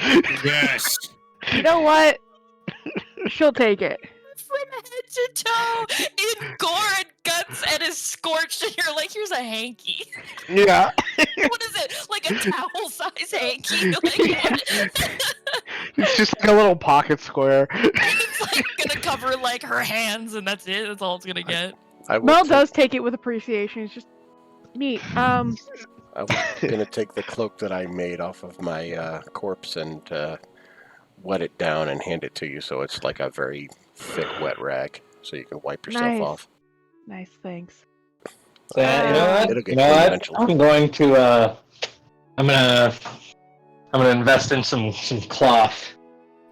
Yes. You know what? She'll take it. From head to toe, in gore and guts, and is scorched, and you're like, here's a hanky. Yeah. What is it? Like a towel-size hanky? Like, what? It's just like a little pocket square. It's like gonna cover like her hands, and that's it. That's all it's gonna get. I will Mel take- does take it with appreciation. It's just neat. I'm gonna take the cloak that I made off of my corpse and wet it down and hand it to you, so it's like a very thick, wet rag, so you can wipe yourself Nice. off. Nice, thanks. So, you know what? It'll get You know clean what? eventually. I'm going to I'm gonna invest in some cloth.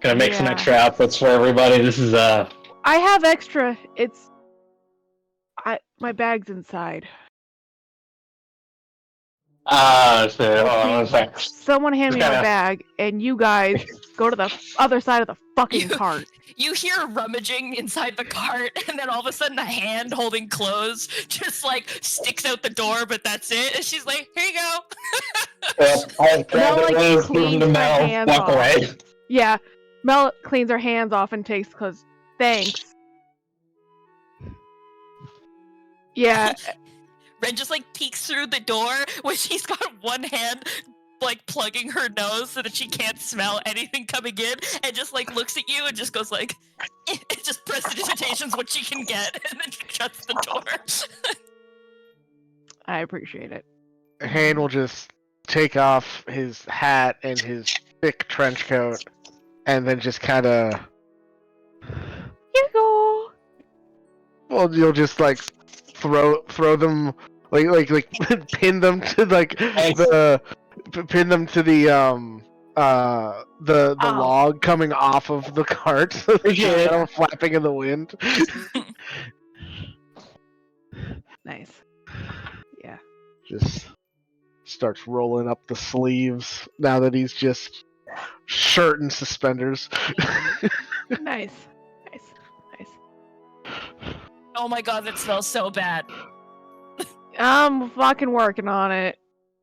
Gonna make some Yeah. extra outfits for everybody. This is I have extra. It's my bag's inside. so hold on one sec. Someone hand me Just my gotta- bag, and you guys go to the other side of the fucking cart. You hear rummaging inside the cart, and then all of a sudden a hand holding clothes just like sticks out the door, but that's it. And she's like, here you go. I'll grab Mel, it, like, Rose, give cleans them to her Mel, hands walk off. away. Yeah, Mel cleans her hands off and takes cause thanks. Yeah, Ren just like peeks through the door when she's got one hand like plugging her nose so that she can't smell anything coming in, and just like looks at you and just goes like, it just prestidigitations what she can get, and then shuts the door. I appreciate it. Hane will just take off his hat and his thick trench coat, and then just kind of. Here you go. Well, you'll just like throw them like pin them to like pin them to the log coming off of the cart, so they're just Appreciate it. kind of flapping in the wind. Nice. Yeah. Just starts rolling up the sleeves now that he's just shirt and suspenders. Nice. Nice. Nice. Oh my god, that smells so bad. I'm fucking working on it.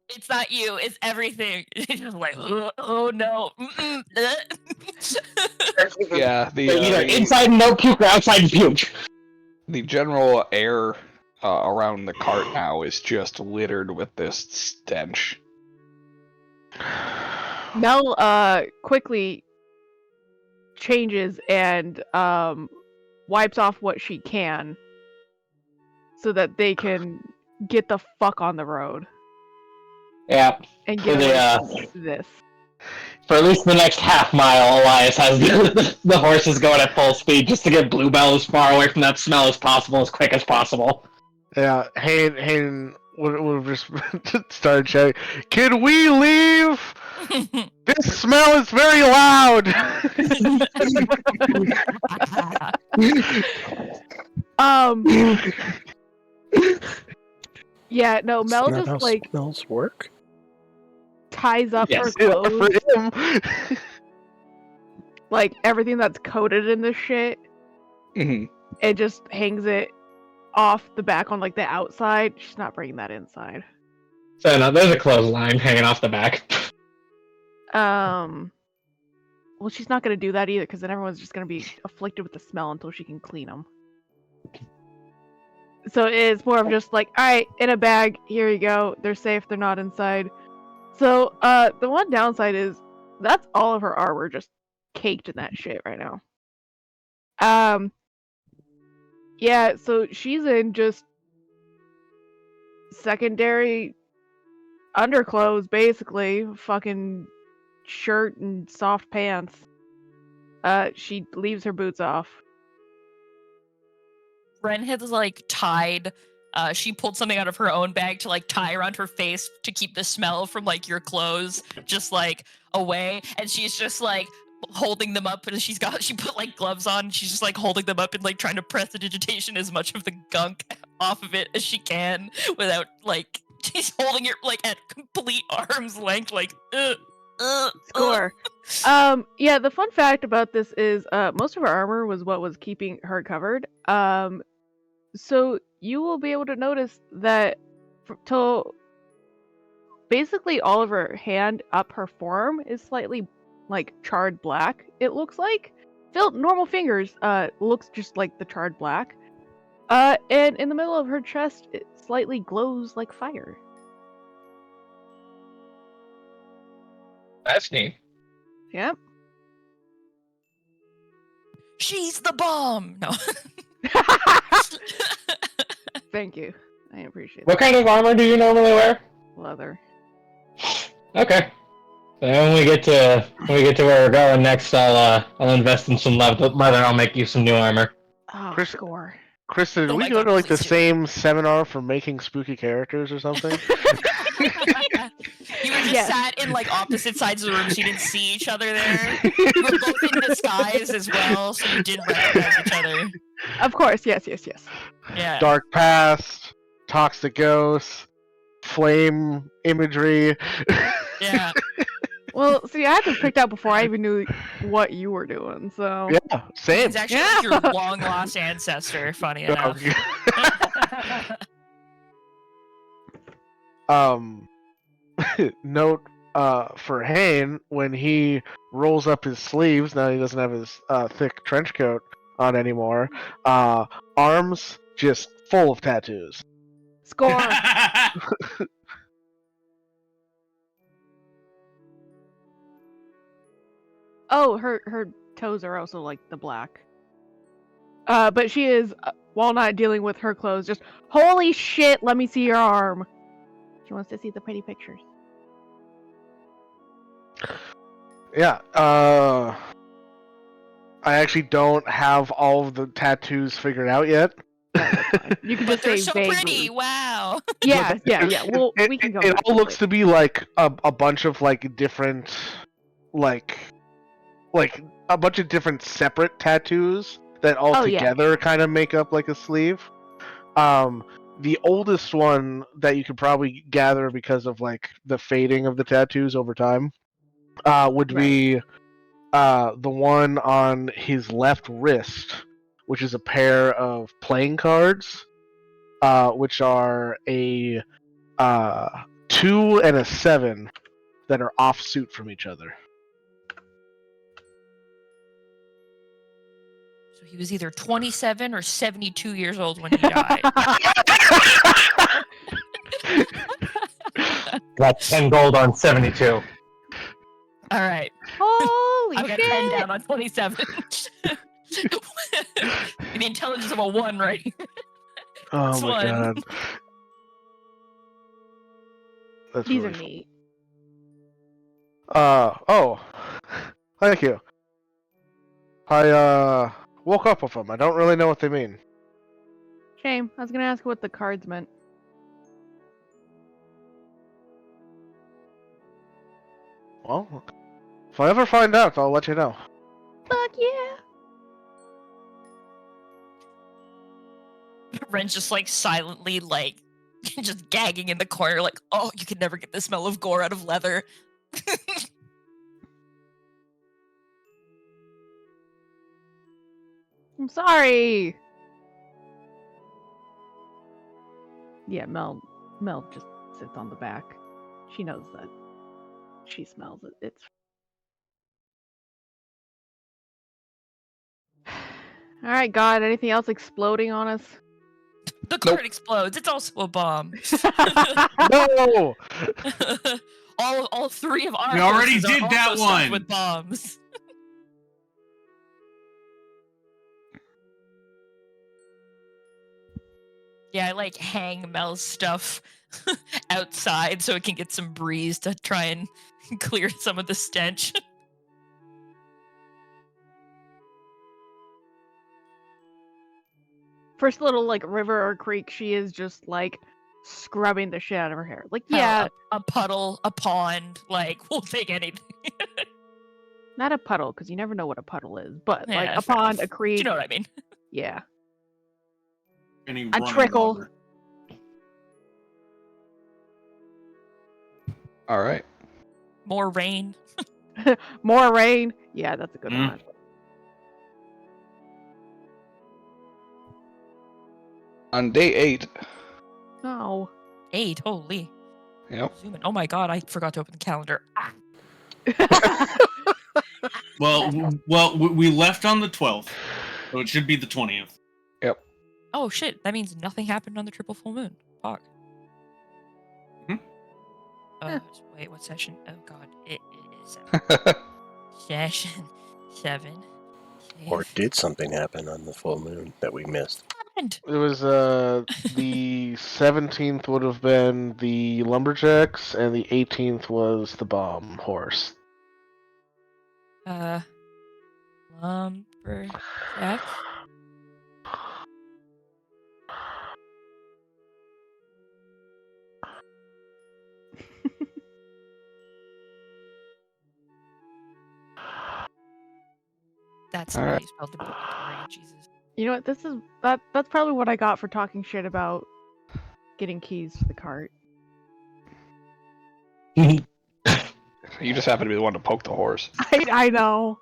It's not you, it's everything. It's just like, oh no. Yeah, Either inside no puke or outside puke. the general air around the cart now is just littered with this stench. Mel quickly changes and wipes off what she can so that they can get the fuck on the road Yeah. and For get the away from this. for at least the next half mile, Elias has the horses going at full speed just to get Bluebell as far away from that smell as possible, as quick as possible. Yeah, Hayden would just started shouting, "Can we leave? This smell is very loud." Yeah, no, Mel Isn't that how just like smells work? ties up her Yes. Yeah, for clothes, him. like everything that's coated in this shit. Mhm. It just hangs it off the back on like the outside. She's not bringing that inside. So no, there's a clothesline hanging off the back. Well, she's not gonna do that either, because then everyone's just gonna be afflicted with the smell until she can clean them. So it's more of just like, all right, in a bag, here you go. They're safe. They're not inside. So, the one downside is that's all of her armor just caked in that shit right now. Yeah. So she's in just secondary underclothes, basically, fucking shirt and soft pants. She leaves her boots off. Ren has like tied. She pulled something out of her own bag to like tie around her face to keep the smell from like your clothes just like away, and she's just like holding them up, and she put like gloves on. And she's just like holding them up and like trying to press the digitation as much of the gunk off of it as she can without like she's holding it like at complete arm's length, like Score. Yeah, the fun fact about this is most of her armor was what was keeping her covered. So you will be able to notice that till basically all of her hand up her forearm is slightly like charred black, it looks like. Normal fingers looks just like the charred black. And in the middle of her chest it slightly glows like fire. That's neat. Yep. she's the bomb. No. Thank you. I appreciate What kind of armor do you normally wear? that. Leather. Okay. So when we get to where we're going next, I'll invest in some leather. I'll make you some new armor. Oh, Chris- score. Kristen, did Oh we my go God, to like the please do. same seminar for making spooky characters or something? You were just Yes. sat in like opposite sides of the room, so you didn't see each other there. You were both in disguise as well, so you didn't recognize each other. Of course, yes. Yeah. Dark past, toxic ghosts, flame imagery. Yeah. Well, see, I had this picked out before I even knew what you were doing, so. Yeah, same. It's actually like your long lost ancestor, funny enough. Note for Hayne, when he rolls up his sleeves, now he doesn't have his thick trench coat on anymore, arms just full of tattoos. Score. Oh, her toes are also like the black. But she is, while not dealing with her clothes, just holy shit, let me see your arm. She wants to see the pretty pictures. Yeah, I actually don't have all of the tattoos figured out yet. You can But just they're say so vaguely. pretty. Wow. Yeah. Well, It, we can go. it back all to looks it. to be like a bunch of like different, like a bunch of different separate tattoos that all Oh, yeah. together kind of make up like a sleeve. The oldest one that you could probably gather because of like the fading of the tattoos over time, would be the one on his left wrist, which is a pair of playing cards, which are a 2 and a 7 that are offsuit from each other. So he was either 27 or 72 years old when he died. Got 10 gold on 72. All right. Holy I've got shit! 10 down on 27. The intelligence of a 1, right? Oh This my one. god. That's These really are fun. neat. Oh, thank you. I woke up with them. I don't really know what they mean. Shame. I was gonna ask what the cards meant. Well, if I ever find out, I'll let you know. Fuck yeah! Ren's just like silently like just gagging in the corner, like, oh, you can never get the smell of gore out of leather. I'm sorry. Yeah, Mel just sits on the back. She knows that. She smells it. It's. All right, God. Anything else exploding on us? The cart explodes. It's also a bomb. No! all three of our We already horses did are that also stuffed one. with bombs. Yeah, I like hang Mel's stuff outside so it can get some breeze to try and clear some of the stench. First little like river or creek, she is just like scrubbing the shit out of her hair. Like, Oh, yeah, a puddle, a pond, like we'll take anything. not a puddle because you never know what a puddle is, but like Yeah, a fair pond, enough. a creek. You know what I mean? Yeah, Any a running trickle. water. All right. More rain. More rain. Yeah, that's a good one. On day 8. No. 8, holy. Yep. Zoom in. Oh my god, I forgot to open the calendar. Ah. Well, we left on the 12th, so it should be the 20th. Yep. Oh shit, that means nothing happened on the triple full moon. Fuck. Wait, what session? Oh god, it is 7. Session 7. Or did something happen on the full moon that we missed? Happened. It was the 17th would have been the lumberjacks, and the 18th was the bomb horse. Lumberjacks. That's All how right. you spelled debilitatory, Jesus. You know what? That's probably what I got for talking shit about getting keys to the cart. You just happen to be the one to poke the horse. I know.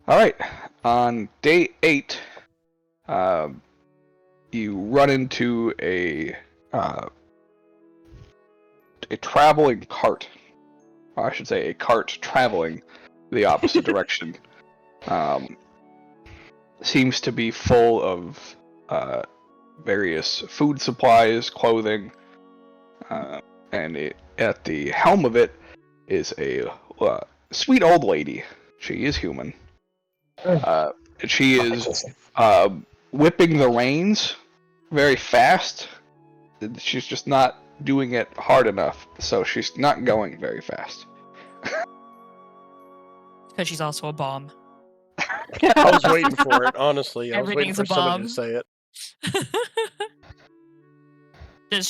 All right. On day 8, you run into a traveling cart. Or I should say a cart traveling the opposite direction. Seems to be full of various food supplies, clothing, and at the helm of it is a sweet old lady. She is human. She is whipping the reins very fast. She's just not doing it hard enough, so she's not going very fast. Because she's also a bomb. I was waiting for it, honestly. I was waiting Everything's for a somebody bomb. to say it. Does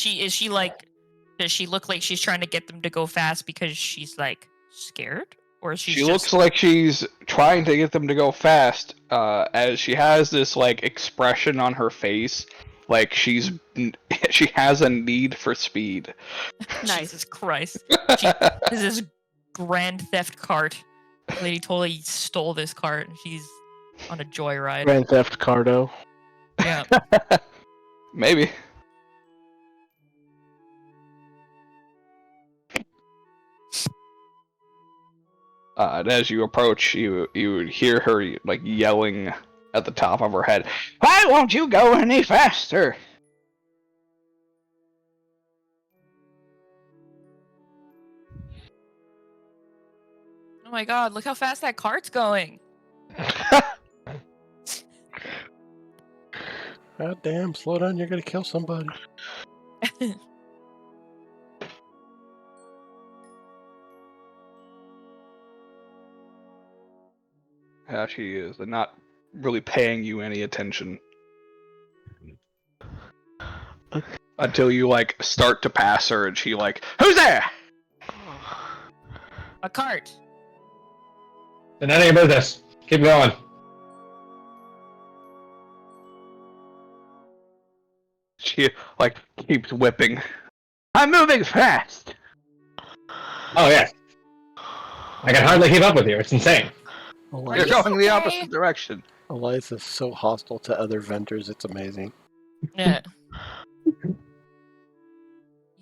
she look like she's trying to get them to go fast because she's like scared? Or is She looks like she's trying to get them to go fast, as she has this like expression on her face, like she has a need for speed. Nice. Jesus Christ. This is Grand Theft cart. The lady totally stole this cart and she's on a joyride. Grand Theft Cardo. Yeah. Maybe. And as you approach, you hear her like yelling at the top of her head, "Why won't you go any faster?" Oh my god, look how fast that cart's going. God damn, slow down, you're gonna kill somebody. Yeah, she is. They're not really paying you any attention. Until you, like, start to pass her and she, like, who's there? A cart. And none of your business. Keep going. She, like, keeps whipping. I'm moving fast! Oh, yeah. I can hardly keep up with you. It's insane. You're Are you going the okay? opposite direction. Eliza's so hostile to other vendors, it's amazing. Yeah. You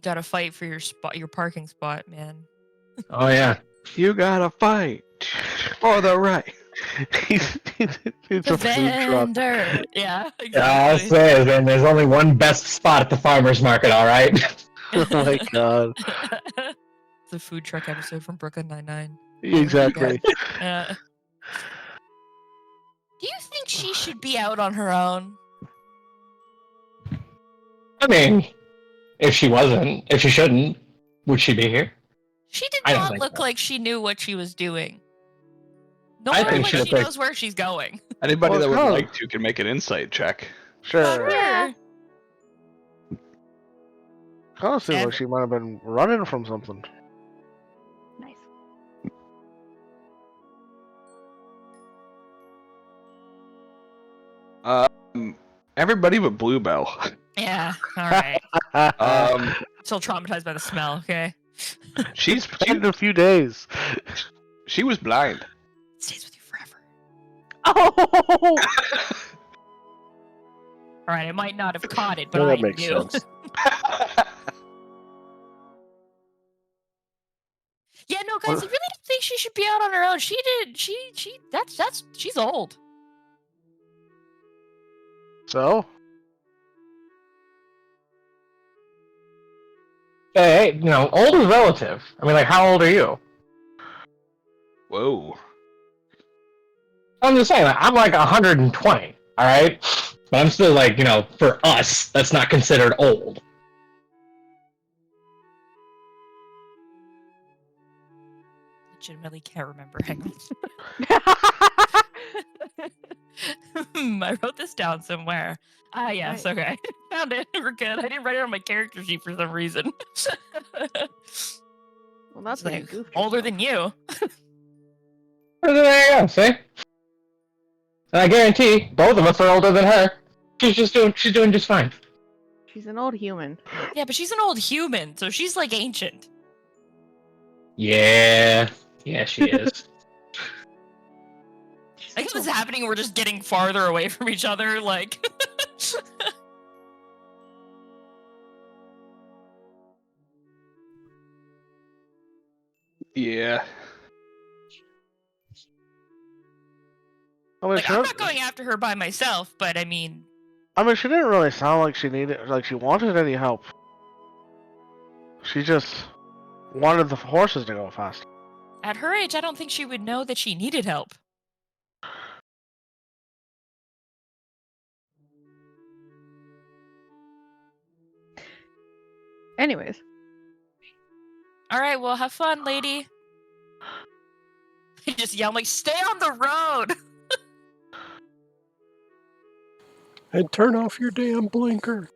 gotta fight for your spot, your parking spot, man. Oh, yeah. You gotta fight for the right. It's The a food truck. vendor. Yeah, I'll exactly. say, and there's only one best spot at the farmer's market, all right? Oh my god. It's a food truck episode from Brooklyn Nine-Nine. Exactly. Do you think she should be out on her own? I mean, if she shouldn't, would she be here? She did I don't not think look so. like she knew what she was doing. Nor I think like she she looked like- knows where she's going. Anybody Well, that would Karl. like to can make an insight check. Sure. Yeah. Kind of seems Ev- like she might have been running from something. Nice. Everybody but Bluebell. Yeah, alright. Still traumatized by the smell, okay? She's in a few days. she was blind. It stays with you forever. Oh! Alright, I might not have caught it, but No, I that makes knew. sense. Yeah, no, guys, I really don't think she should be out on her own. She did. She's old. So? Hey, old is relative. I mean, like, how old are you? Whoa. I'm just saying, like, I'm like 120, all right? But I'm still like, for us, that's not considered old. Legitimately can't remember. Hang on. I wrote this down somewhere. Ah, yes, Right. okay. Found it. We're good. I didn't write it on my character sheet for some reason. Well, that's It's when you like, goofed older yourself. than you. There you go, see? And I guarantee both of us are older than her. She's doing just fine. She's an old human. Yeah, but she's an old human, so she's like ancient. Yeah, she is. I guess what's happening, we're just getting farther away from each other, like. Yeah. I mean, Like, I'm not going after her by myself, but I mean, she didn't really sound like she wanted any help. She just wanted the horses to go fast. at her age, I don't think she would know that she needed help. Anyways. All right, well, have fun, lady. I just yell, I'm like, stay on the road. And turn off your damn blinker.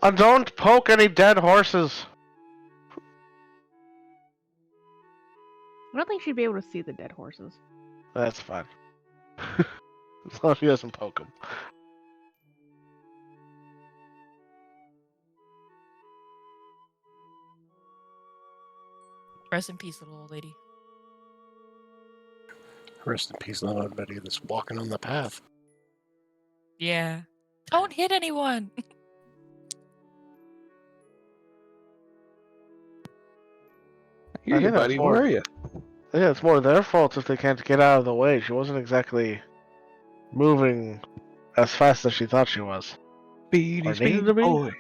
And don't poke any dead horses. I don't think she'd be able to see the dead horses. That's fine. As long as she doesn't poke them. Rest in peace, little old lady. Rest in peace, little buddy that's walking on the path. Yeah. Don't hit anyone. Here, think that's buddy. more- Where are you? Yeah, it's more their fault if they can't get out of the way. She wasn't exactly moving as fast as she thought she was. Speedy, Or needed speedy to be? boy.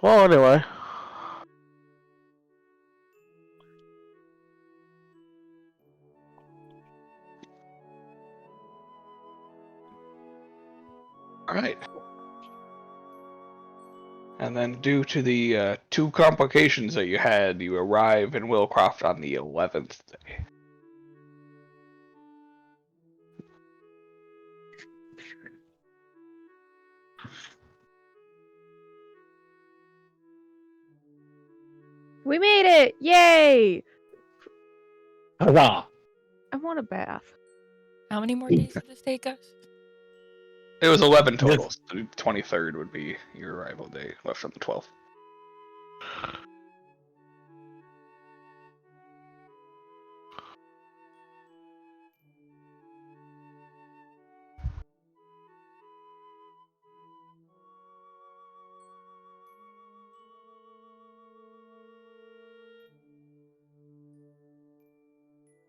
Well, anyway. All right. And then, due to the 2 complications that you had, you arrive in Willcroft on the 11th day. We made it! Yay! Huzzah! I want a bath. How many more days did this take us? It was 11 total. So the 23rd would be your arrival day, left from the 12th.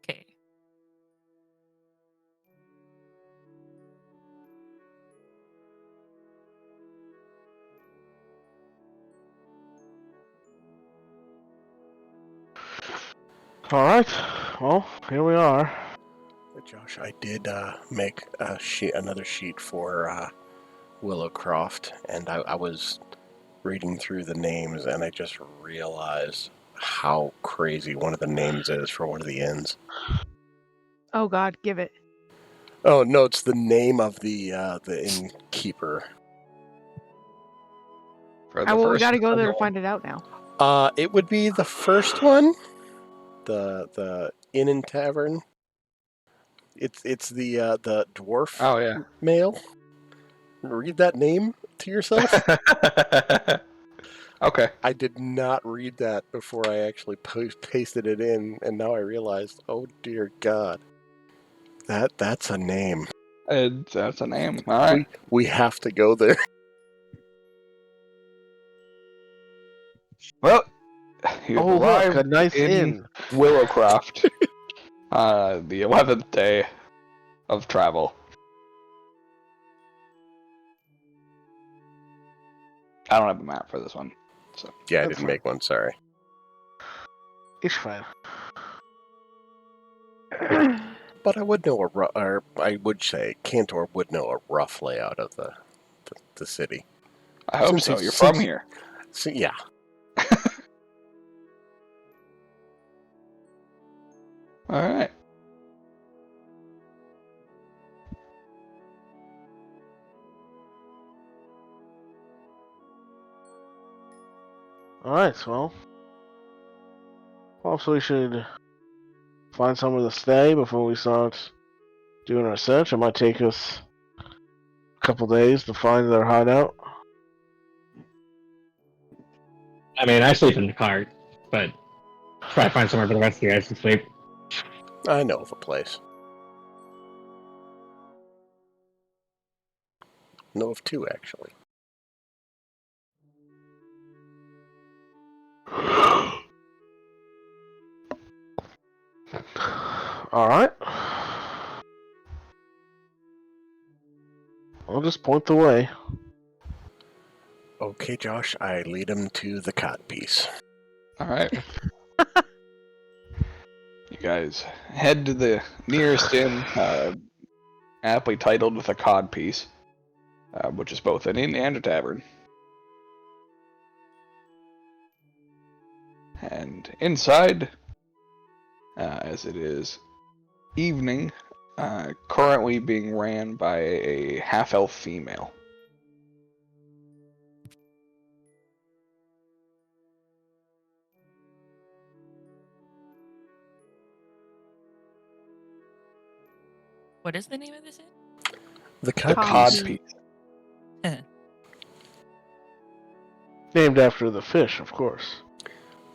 Okay. All right. Well, here we are. Josh, I did make another sheet for Willowcroft, and I was reading through the names, and I just realized how crazy one of the names is for one of the inns. Oh God, give it. Oh no, it's the name of the innkeeper. For the Well, we first gotta go there to one. find it out now. It would be the first one, the Inn and Tavern. It's the dwarf Oh, yeah. male. Read that name to yourself. Okay. I did not read that before I actually pasted it in, and now I realized, oh dear God, that's a name. That's a name. All right. We have to go there. Well, you've Oh, look, arrived a nice in inn. Willowcroft, the 11th day of travel. I don't have a map for this one, so Yeah, I That's didn't fine. make one. Sorry. It's fine. But I would know or I would say Cantor would know a rough layout of the city. I hope Since so. he's- You're since- from here. So, yeah. All right. All right. Well, also we should find somewhere to stay before we start doing our search. It might take us a couple days to find their hideout. I mean, I sleep in the car, but try to find somewhere for the rest of you guys to sleep. I know of a place. Know of two, actually. All right. I'll just point the way. Okay, Josh, I lead him to the cod piece. All right. You guys head to the nearest inn, aptly titled the Cod Piece, which is both an inn and a tavern. And inside, as it is evening, currently being ran by a half-elf female. What is the name of this inn? The The cod Cod piece. Cod Piece. Named after the fish, of course.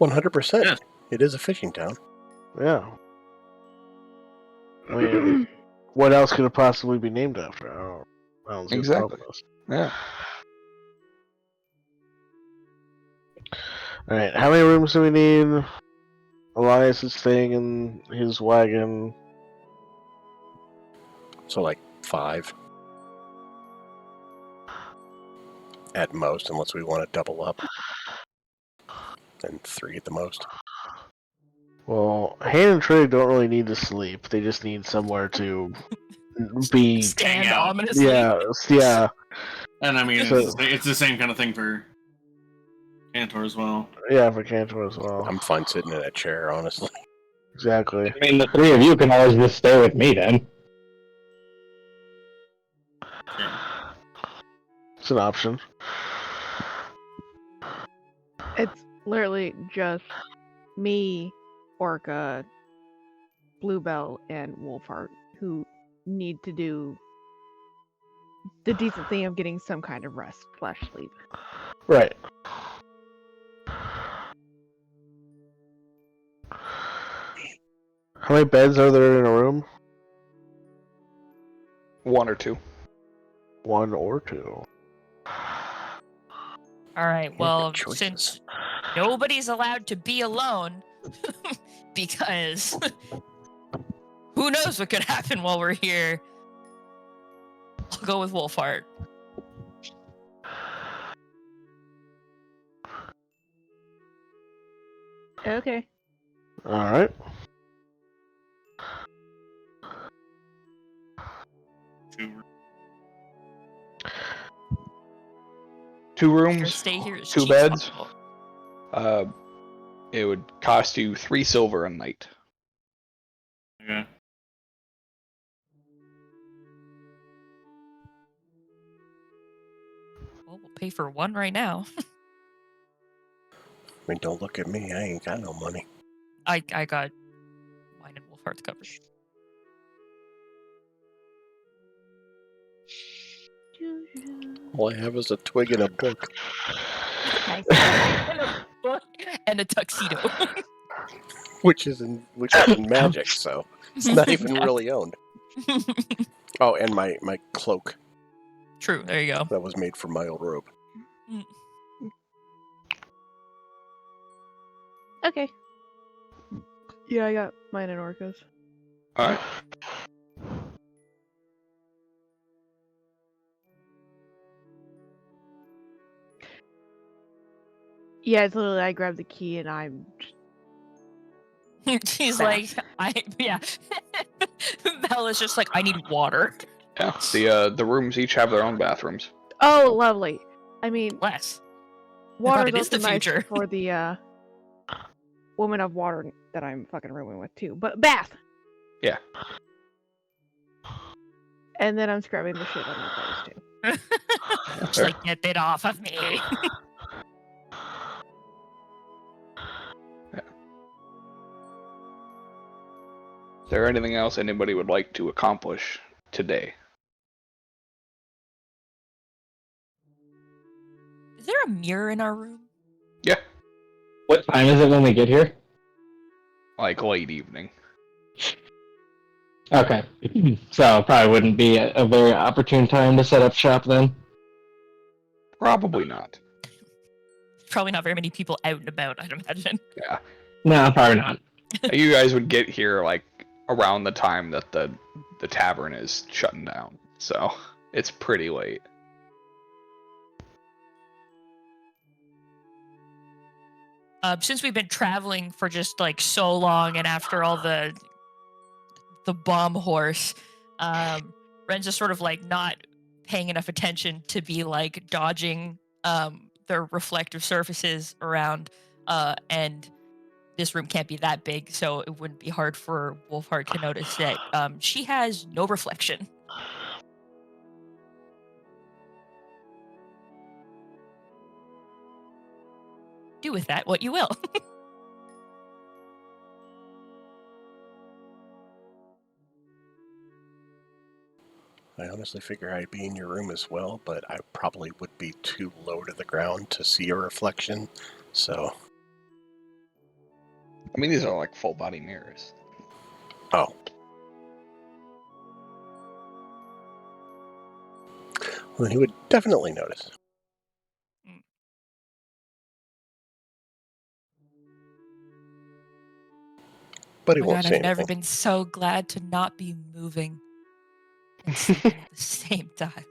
100%. Yeah. It is a fishing town. Yeah. I mean, what else could it possibly be named after? I don't see what the Exactly. problem is. Yeah. All right. How many rooms do we need? Elias is staying in his wagon. So, like, 5. At most, unless we want to double up. And 3 at the most. Well, Han and Trig don't really need to sleep. They just need somewhere to be Stand out. ominously. yeah. And I mean, So- it's the same kind of thing for Cantor as well. Yeah, for Cantor as well. I'm fine sitting in a chair, honestly. Exactly. I mean, the three of you can always just stay with me then. It's an option. It's literally just me, Orca, Bluebell, and Wolfheart who need to do the decent thing of getting some kind of rest / sleep. Right. How many beds are there in a room? 1 or 2. 1 or 2. All right. Good Well, choices. since nobody's allowed to be alone, because who knows what could happen while we're here, I'll go with Wolfheart. Okay. Alright. Two Better rooms, stay here as 2 cheap as beds. possible. It would cost you 3 silver a night. Yeah. Well, we'll pay for one right now. I mean, don't look at me. I ain't got no money. I got mine and Wolfheart's covered. All I have is a twig and a book, Nice. And a book and a tuxedo. which is in magic, so it's not even really owned. Oh, and my cloak True. There you go. that was made from my old robe. Okay. Yeah, I got mine and Orca's. Alright. Yeah, it's literally I grabbed the key and I'm just She's Fast. like, yeah. Bella's just like, I need water. Yeah, the rooms each have their own bathrooms. Oh, lovely. I mean, Less. water's it is also the nice future. for the woman of water that I'm fucking rooming with too. But bath. Yeah. And then I'm scrubbing the shit on my clothes too. She's like, get it off of me. Is there anything else anybody would like to accomplish today? Is there a mirror in our room? Yeah, What time is it when we get here? like late evening. Okay. So probably wouldn't be a very opportune time to set up shop then. Probably not. Probably not very many people out and about, I'd imagine. Yeah. No, probably not. You guys would get here like around the time that the tavern is shutting down. So it's pretty late. Since we've been traveling for just like so long, and after all the bomb horse, Ren's just sort of like not paying enough attention to be like dodging the reflective surfaces around, and this room can't be that big, so it wouldn't be hard for Wolfheart to notice that she has no reflection. Do with that what you will. I honestly figure I'd be in your room as well, but I probably would be too low to the ground to see a reflection, so... I mean, these are like full body mirrors. Oh. Well, he would definitely notice. But he Oh my won't God, say I've never anything. been so glad to not be moving and sleeping at the same time.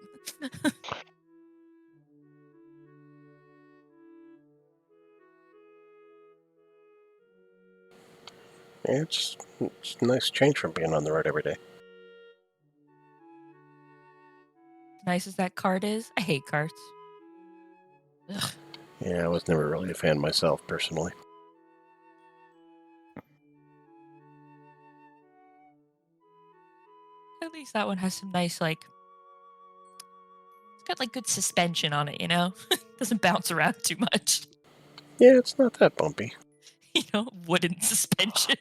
Yeah, it's a nice change from being on the road every day. nice as that cart is, I hate carts. Ugh. Yeah, I was never really a fan myself, personally. At least that one has some nice, like, it's got like good suspension on it, you know? Doesn't bounce around too much. Yeah, it's not that bumpy. You know, wooden suspension.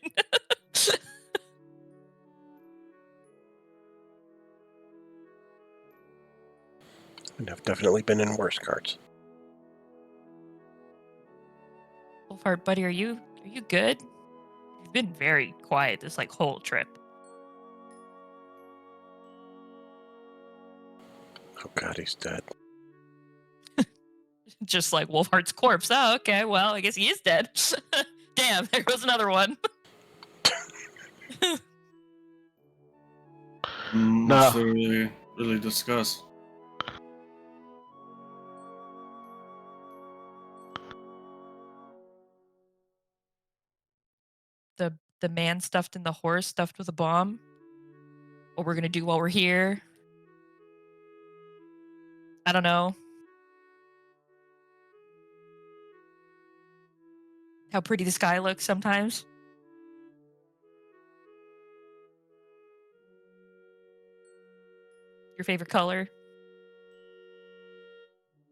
And I've definitely been in worse carts. Wolfhard, buddy, are you good? You've been very quiet this like whole trip. Oh god, he's dead. Just like Wolfhard's corpse. Oh, okay, well, I guess he is dead. Damn, there goes another one. Much to really discuss. The man stuffed in the horse stuffed with a bomb. What we're gonna do while we're here. I don't know. How pretty the sky looks sometimes. Your favorite color?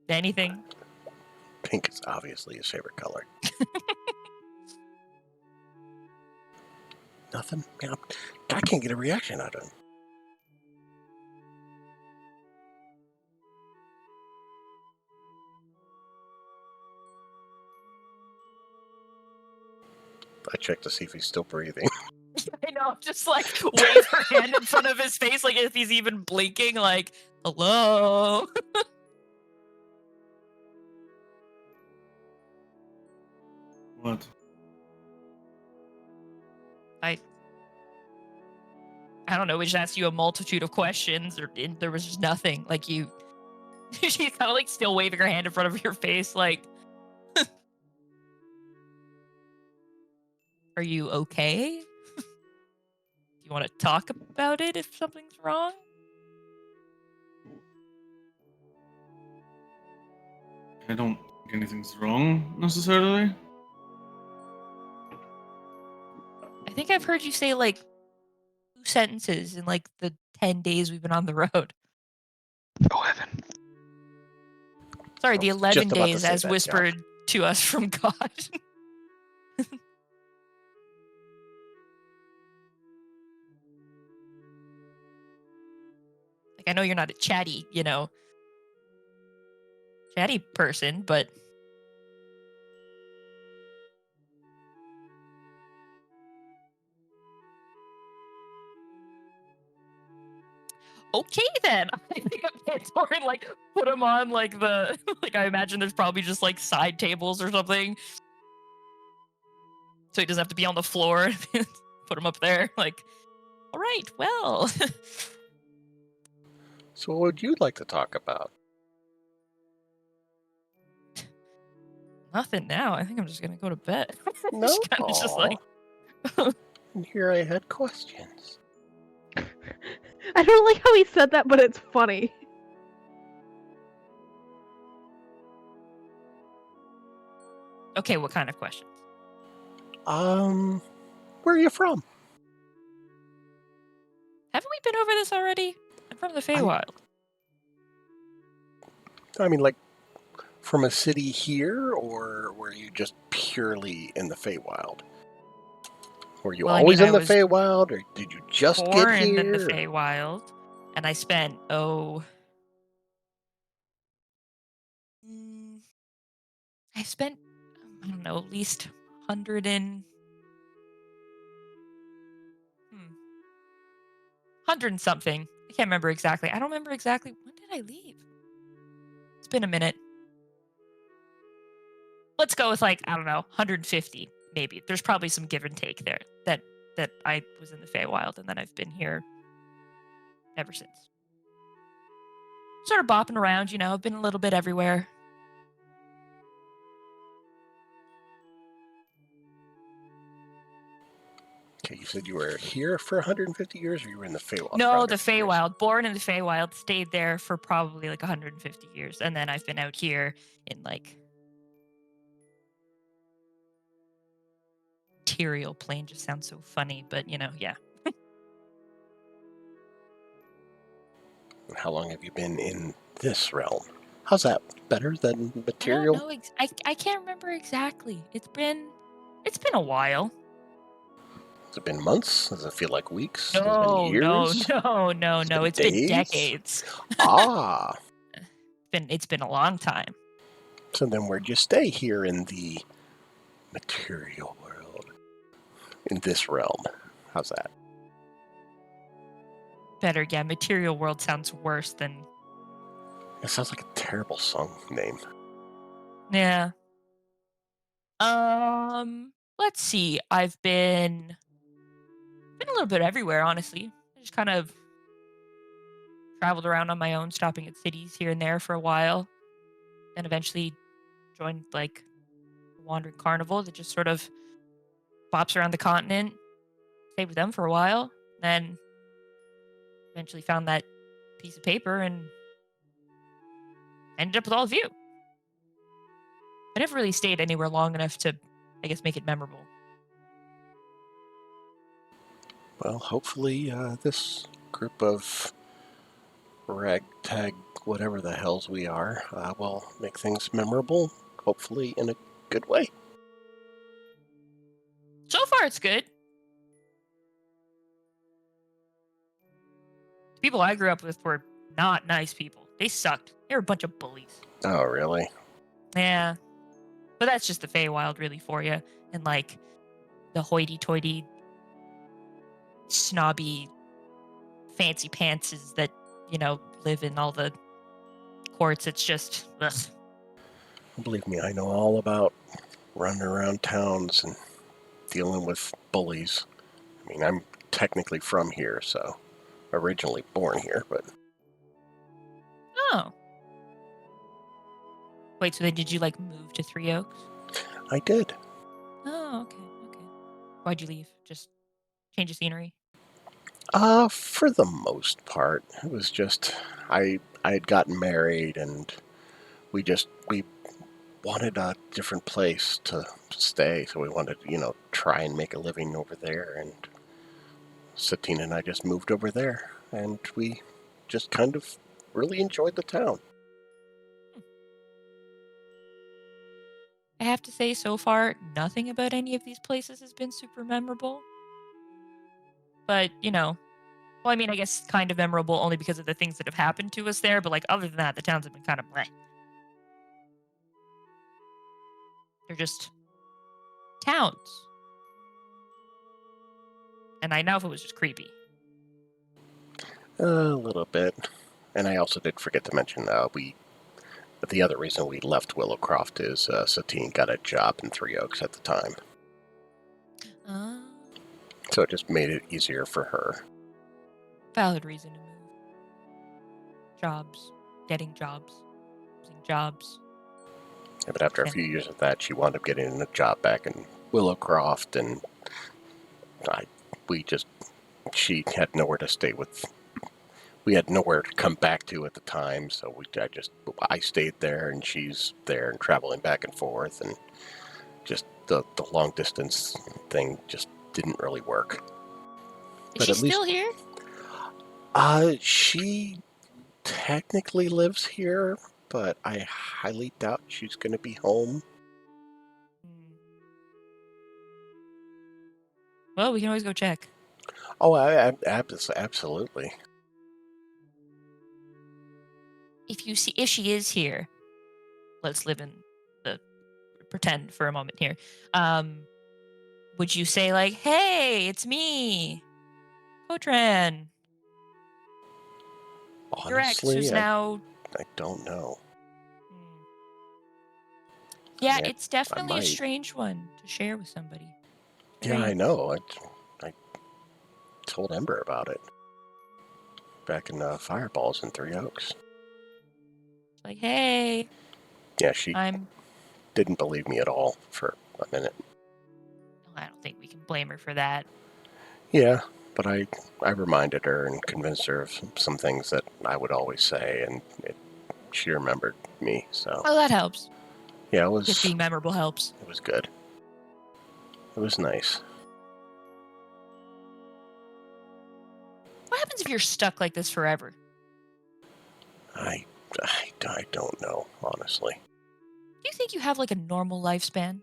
Anything? Pink is obviously his favorite color. Nothing? Man, I can't get a reaction out of him. I checked to see if he's still breathing. I know, just like wave her hand in front of his face, like if he's even blinking, like, hello. What? I don't know, we just asked you a multitude of questions, and there was just nothing. Like you, she's kind of like still waving her hand in front of your face, like, are you okay? Do you want to talk about it if something's wrong? I don't think anything's wrong necessarily. I think I've heard you say like 2 sentences in like the 10 days we've been on the road. 11. Sorry, I the was 11 just about to days say as that, whispered to us from God. Like, I know you're not a chatty, chatty person, but okay then. I think Torin like put him on like the like I imagine there's probably just like side tables or something. So he doesn't have to be on the floor. Put him up there. Like, all right, well. So what would you like to talk about? Nothing now. I think I'm just gonna go to bed. No? Just kind of just like And here I had questions. I don't like how he said that, but it's funny. okay, what kind of questions? Where are you from? Haven't we been over this already? I'm from the Feywild. I mean, like, from a city here, or were you just purely in the Feywild? Were you Well, I always mean, in I the was Feywild, or did you just get born in the here? Feywild, and I spent I spent I don't know at least 100 and something. I can't remember exactly. I don't remember exactly when did I leave. It's been a minute. Let's go with like I don't know 150 maybe. There's probably some give and take there that I was in the Feywild and then I've been here ever since. Sort of bopping around, I've been a little bit everywhere. Okay, you said you were here for 150 years, or you were in the Feywild for No, the 150 years? Feywild. Born in the Feywild, stayed there for probably like 150 years, and then I've been out here in like material plane. Just sounds so funny, but yeah. And how long have you been in this realm? How's that? Better than I don't material? know. I can't remember exactly. It's been a while. Has it been months? Does it feel like weeks? Has it been No, years? Has it no. been It's been days? decades. Ah, It's been a long time. so then where'd you stay here in the material world? In this realm? How's that? Better, yeah. Material world sounds worse than It sounds like a terrible song name. yeah. Let's see. I've been a little bit everywhere, honestly. I just kind of traveled around on my own, stopping at cities here and there for a while. Then eventually joined like a wandering carnival that just sort of bops around the continent. Stayed with them for a while. Then eventually found that piece of paper and ended up with all of you. I never really stayed anywhere long enough to, I guess, make it memorable. Well, hopefully this group of ragtag, whatever the hells we are, will make things memorable, hopefully in a good way. So far, it's good. The people I grew up with were not nice people. They sucked. They were a bunch of bullies. Oh, really? Yeah. But that's just the Feywild, really, for you. And, like, the hoity-toity, snobby, fancy pantses that, live in all the courts. It's just, ugh. Believe me, I know all about running around towns and dealing with bullies. I mean, I'm technically from here, so originally born here, but Oh. Wait, so then did you, like, move to Three Oaks? I did. Oh, okay. Why'd you leave? Just change of scenery? For the most part, it was just I had gotten married, and we wanted a different place to stay, so we wanted to, try and make a living over there, and Satine and I just moved over there, and we just kind of really enjoyed the town. I have to say, so far, nothing about any of these places has been super memorable. But, well, I mean, I guess kind of memorable only because of the things that have happened to us there. But, like, other than that, the towns have been kind of bleh. They're just towns. And I know if it was just creepy. A little bit. And I also did forget to mention, the other reason we left Willowcroft is Satine got a job in Three Oaks at the time. So it just made it easier for her. Valid reason to move. Jobs. Getting jobs. Losing jobs. Yeah, but after a few years of that, she wound up getting a job back in Willowcroft, and she had nowhere to stay with. We had nowhere to come back to at the time, so I stayed there, and she's there, and traveling back and forth, and just the long distance thing just didn't really work. Is she still here? She technically lives here, but I highly doubt she's going to be home. Well, we can always go check. Oh, absolutely. If she is here, let's live in the pretend for a moment here. Would you say like, "Hey, it's me, Kotran, your ex, Honestly, who's now..." I don't know. Yeah, Yeah, it's definitely a might. strange one to share with somebody. Yeah, Right. I know. I told Ember about it back in Fireballs in Three Oaks. Like, hey, Yeah, she I'm... didn't believe me at all for a minute. I don't think we can blame her for that. Yeah, but I reminded her and convinced her of some things that I would always say, and she remembered me. So Oh, that helps. yeah, Just being memorable helps. it was good. It was nice. What happens if you're stuck like this forever? I don't know, honestly. Do you think you have like a normal lifespan?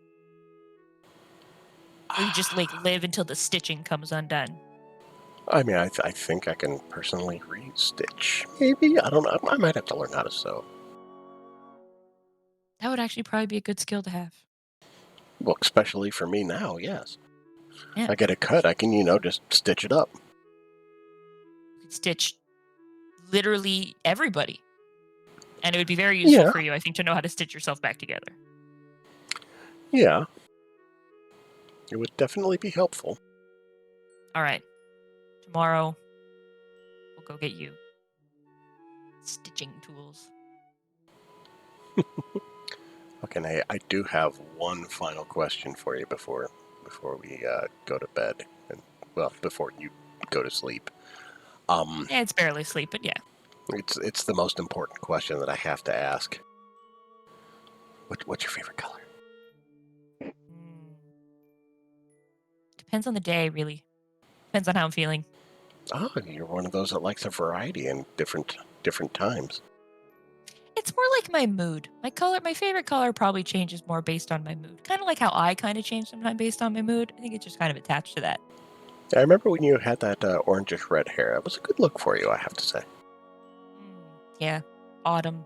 Or you just like live until the stitching comes undone? I mean, I think I can personally re-stitch. Maybe, I don't know. I might have to learn how to sew. That would actually probably be a good skill to have. Well, especially for me now, yes. Yeah. If I get a cut, I can, just stitch it up. You could stitch literally everybody. And it would be very useful Yeah. for you, I think, to know how to stitch yourself back together. Yeah. It would definitely be helpful. All right. Tomorrow, we'll go get you stitching tools. Okay, Neigh, I do have one final question for you before we go to bed, and before you go to sleep. Yeah, it's barely sleep, but yeah. It's the most important question that I have to ask. What's your favorite color? Depends on the day, really. Depends on how I'm feeling. Oh, you're one of those that likes a variety in different times. It's more like my mood. My favorite color probably changes more based on my mood. Kind of like how I kind of change sometimes based on my mood. I think it's just kind of attached to that. I remember when you had that orangish red hair. It was a good look for you, I have to say. Yeah, autumn.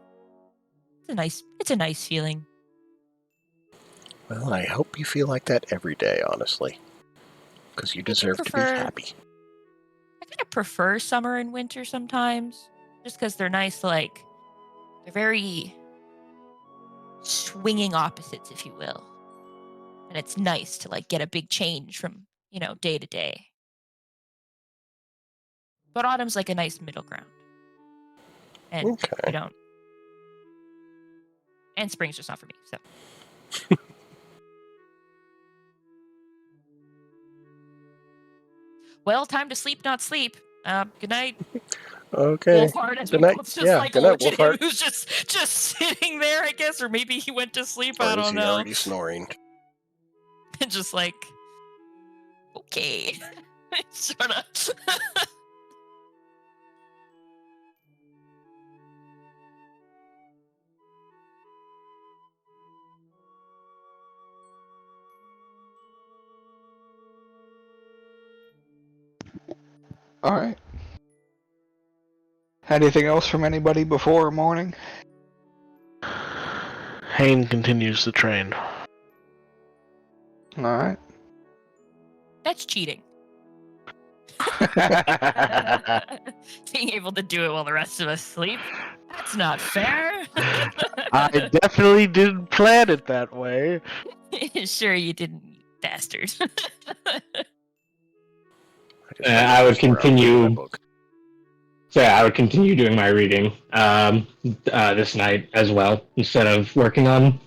It's a nice feeling. Well, I hope you feel like that every day, honestly, because you deserve to be happy. I kind of prefer summer and winter sometimes, just because they're nice. They're very swinging opposites, if you will, and it's nice to get a big change from day to day. But autumn's like a nice middle ground, and Okay. you don't. And spring's just not for me. So. Well, time to sleep, not sleep. Good night. Okay. Wolfhard, as Good we night. both just Yeah, good night, look at him, Wolfhard. who's just sitting there, I guess, or maybe he went to sleep. Or I is don't he know. already snoring? Just okay, sort of. All right. Anything else from anybody before morning? Hayne continues the train. All right. That's cheating. Being able to do it while the rest of us sleep. That's not fair. I definitely didn't plan it that way. Sure you didn't, you bastard. I would continue. Book. So yeah, I would continue doing my reading this night as well, instead of working on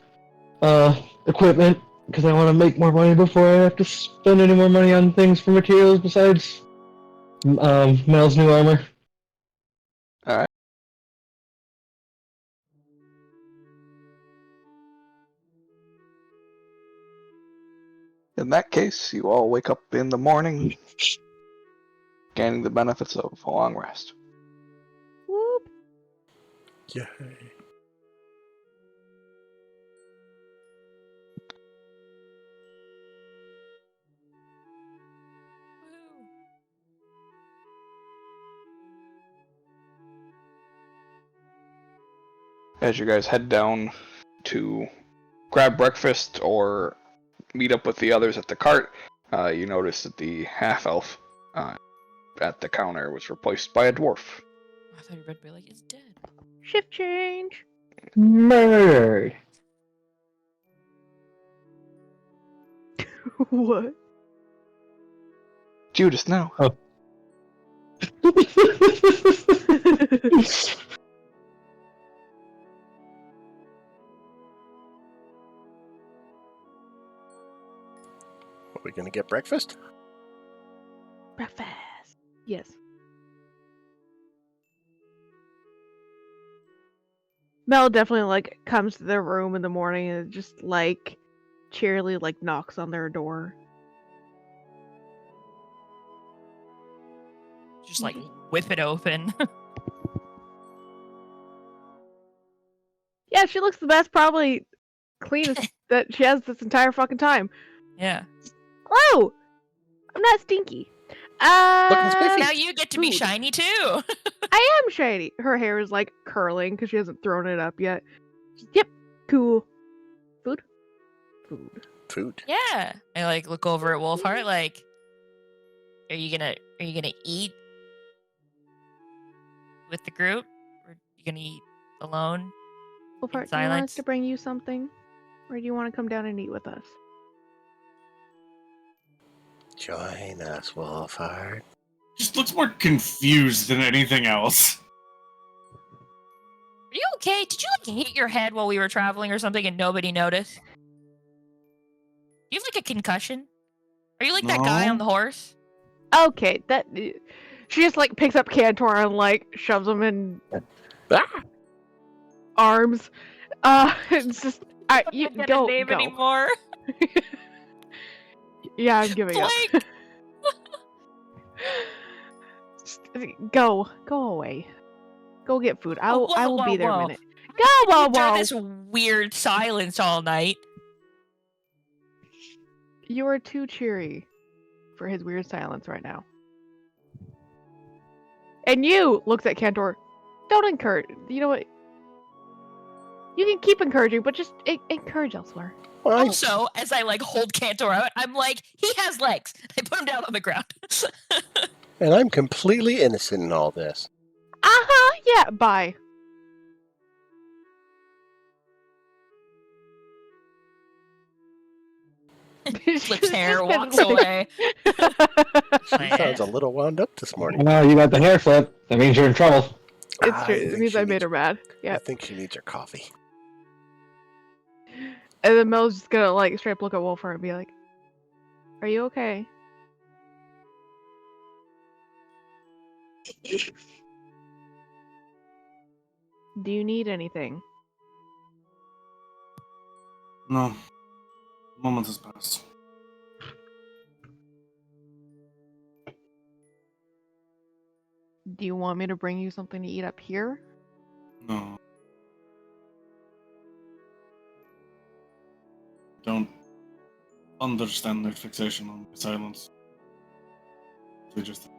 equipment, because I want to make more money before I have to spend any more money on things for materials besides Mel's new armor. All right. In that case, you all wake up in the morning, gaining the benefits of a long rest. Whoop. Yay. As you guys head down to grab breakfast or meet up with the others at the cart, you notice that the half-elf at the counter was replaced by a dwarf. I thought you were be like, it's dead. Shift change. Murdered. What? Judas, no. Oh. Are we gonna get breakfast? Breakfast. Yes. Mel definitely like comes to their room in the morning and just like cheerily like knocks on their door. Just like whip it open. Yeah, she looks the best, probably cleanest that she has this entire fucking time. Yeah. Hello! I'm not stinky. Looking spiffy. Now you get to be food. shiny too. I am shiny. Her hair is like curling because she hasn't thrown it up yet. Yep, cool. Food? Food. Yeah. I like look over at Wolfheart like, are you gonna eat with the group? Or are you gonna eat alone? Wolfheart, do you want us silence. to bring you something? Or do you want to come down and eat with us? Join us, Wolfhard. Just looks more confused than anything else. Are you okay? Did you like hit your head while we were traveling or something and nobody noticed? Do you have like a concussion? Are you like that guy on No. the horse? Okay, that she just like picks up Cantor and like shoves him in Ah! arms. It's just you Can't get go a name go. anymore. Yeah, I'm giving up. Blank. Just, go away. Go get food. I will Whoa, be there whoa. a minute. Go, whoa, You've done whoa. this weird silence all night. You are too cheery for his weird silence right now. And you looks at Cantor. Don't encourage. You know what? You can keep encouraging, but just encourage elsewhere. Well, Also, as I like hold Cantor out, I'm like, he has legs. I put him down on the ground. and I'm completely innocent in all this. Yeah, bye. Flips hair, Just been, walks like- away. She sounds a little wound up this morning. No, you got the hair flip. That means you're in trouble. It's true. I It think means she I made needs- her mad. Yeah. I think she needs her coffee. And then Mel's just gonna like straight up look at Wolfheart and be like, "Are you okay?" Do you need anything? No. Moment has passed. Do you want me to bring you something to eat up here? No. Don't understand their fixation on my silence. They just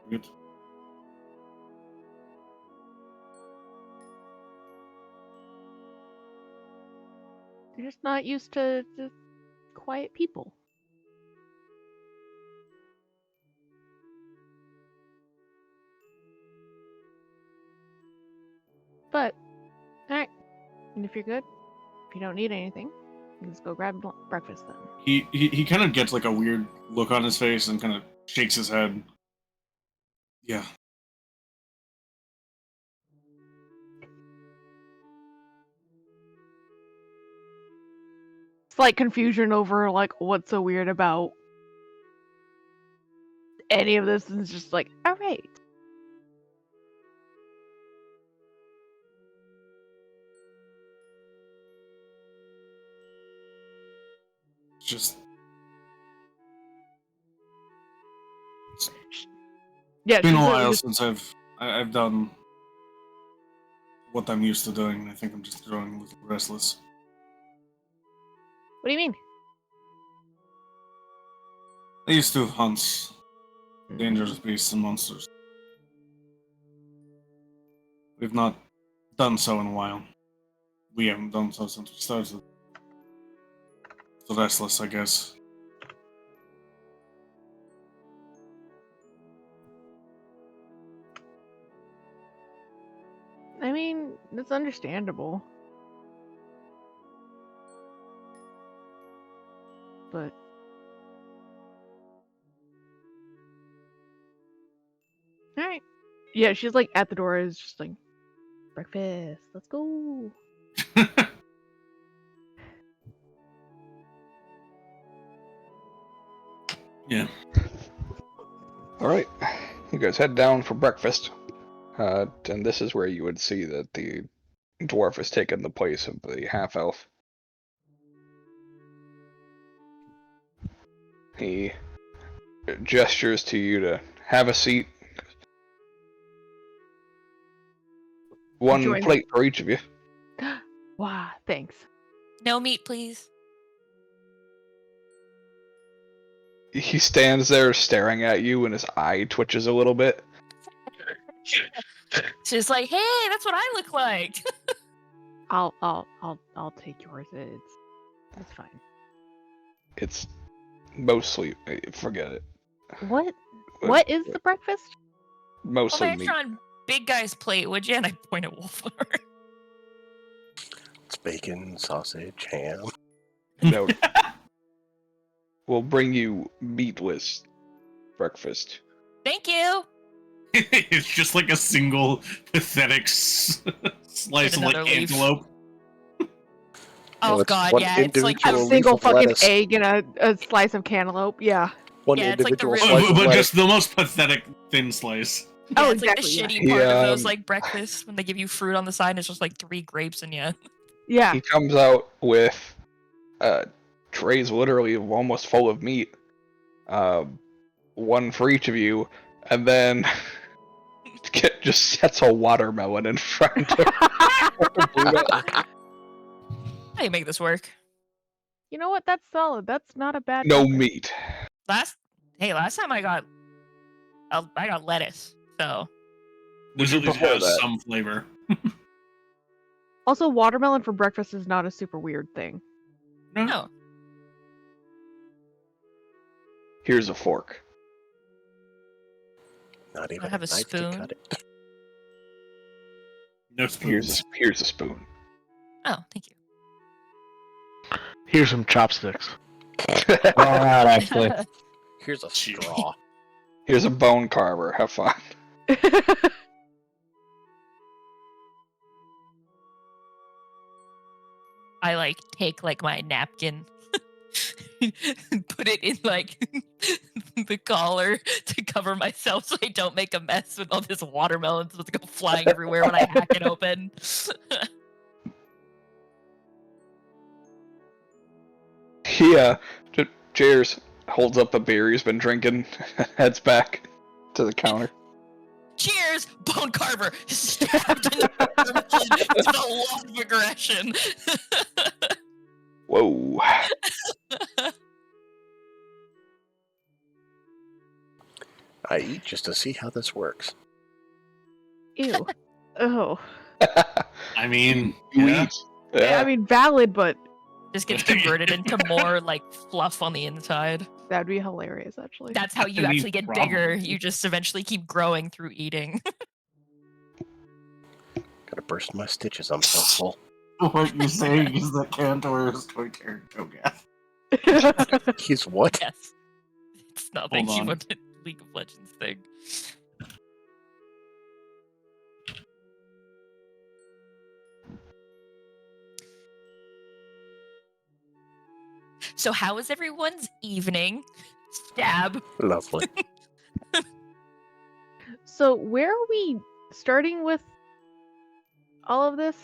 good. You're just not used to quiet people. But, alright. And if you're good, if you don't need anything, you can just go grab breakfast then. He kind of gets like a weird look on his face and kind of shakes his head. Yeah. Slight confusion over like what's so weird about any of this, and it's just like, alright. It's just Yeah, been a she's really while just- since I've done what I'm used to doing, and I think I'm just growing a little restless. What do you mean? I used to hunt dangerous beasts and monsters. We've not done so in a while. We haven't done so since we started. So restless, I guess. I mean, that's understandable. But alright. Yeah, she's like at the door, is just like, breakfast, let's go. Yeah. All right, you guys head down for breakfast, and this is where you would see that the dwarf has taken the place of the half elf. He gestures to you to have a seat. One Join. plate for each of you. Wow, thanks. No meat, please. He stands there staring at you, and his eye twitches a little bit. She's like, hey, that's what I look like. I'll take yours. It's fine. It's mostly forget it. What is the breakfast? Put Mostly my meat. extra on big guy's plate, would you? And I point at Wolf. It's bacon, sausage, ham. No. We'll bring you meatless breakfast. Thank you. It's just like a single pathetic slice of like another leaf. antelope. Oh it's god, one yeah, it's like individual A leaf single of fucking lettuce. egg and a slice of cantaloupe. Yeah. One Yeah, it's like the individual really- slice of But lettuce. just the most pathetic thin slice. yeah, Oh, it's like the exactly, shitty part of those Yeah. like breakfasts when they give you fruit on the side and it's just like 3 grapes in you. Yeah. He comes out with trays literally almost full of meat. One for each of you, and then just sets a watermelon in front of How do you make this work? You know what? That's solid. That's not a bad. no breakfast. meat. Last time I got lettuce. So Which at least Before has that. some flavor. Also, watermelon for breakfast is not a super weird thing. no. Here's a fork. Not even have a knife to spoon? cut it. No spoons. Here's a spoon. Oh, thank you. Here's some chopsticks. Well, not actually. Here's a Cheap. straw. Here's a bone carver. Have fun. I like take like my napkin put it in like the collar to cover myself so I don't make a mess with all this watermelon supposed to go flying everywhere when I hack it open. He cheers. Holds up a beer he's been drinking. Heads back to the counter. Cheers, bone carver. Stabbed in the watermelon with a lot of aggression. Whoa. I eat just to see how this works. Ew. Oh. I mean, You yeah. eat. Yeah, I mean, valid, but Just gets converted into more like fluff on the inside. that'd be hilarious, actually. That's how you I mean, actually get probably. bigger. You just eventually keep growing through eating. Gotta burst my stitches, I'm so full. What you're saying is that Cantor is going to go gas. He's what? Yes. It's nothing. Hold You on. want a League of Legends thing. So how was everyone's evening? Stab. Lovely. So, where are we starting with all of this?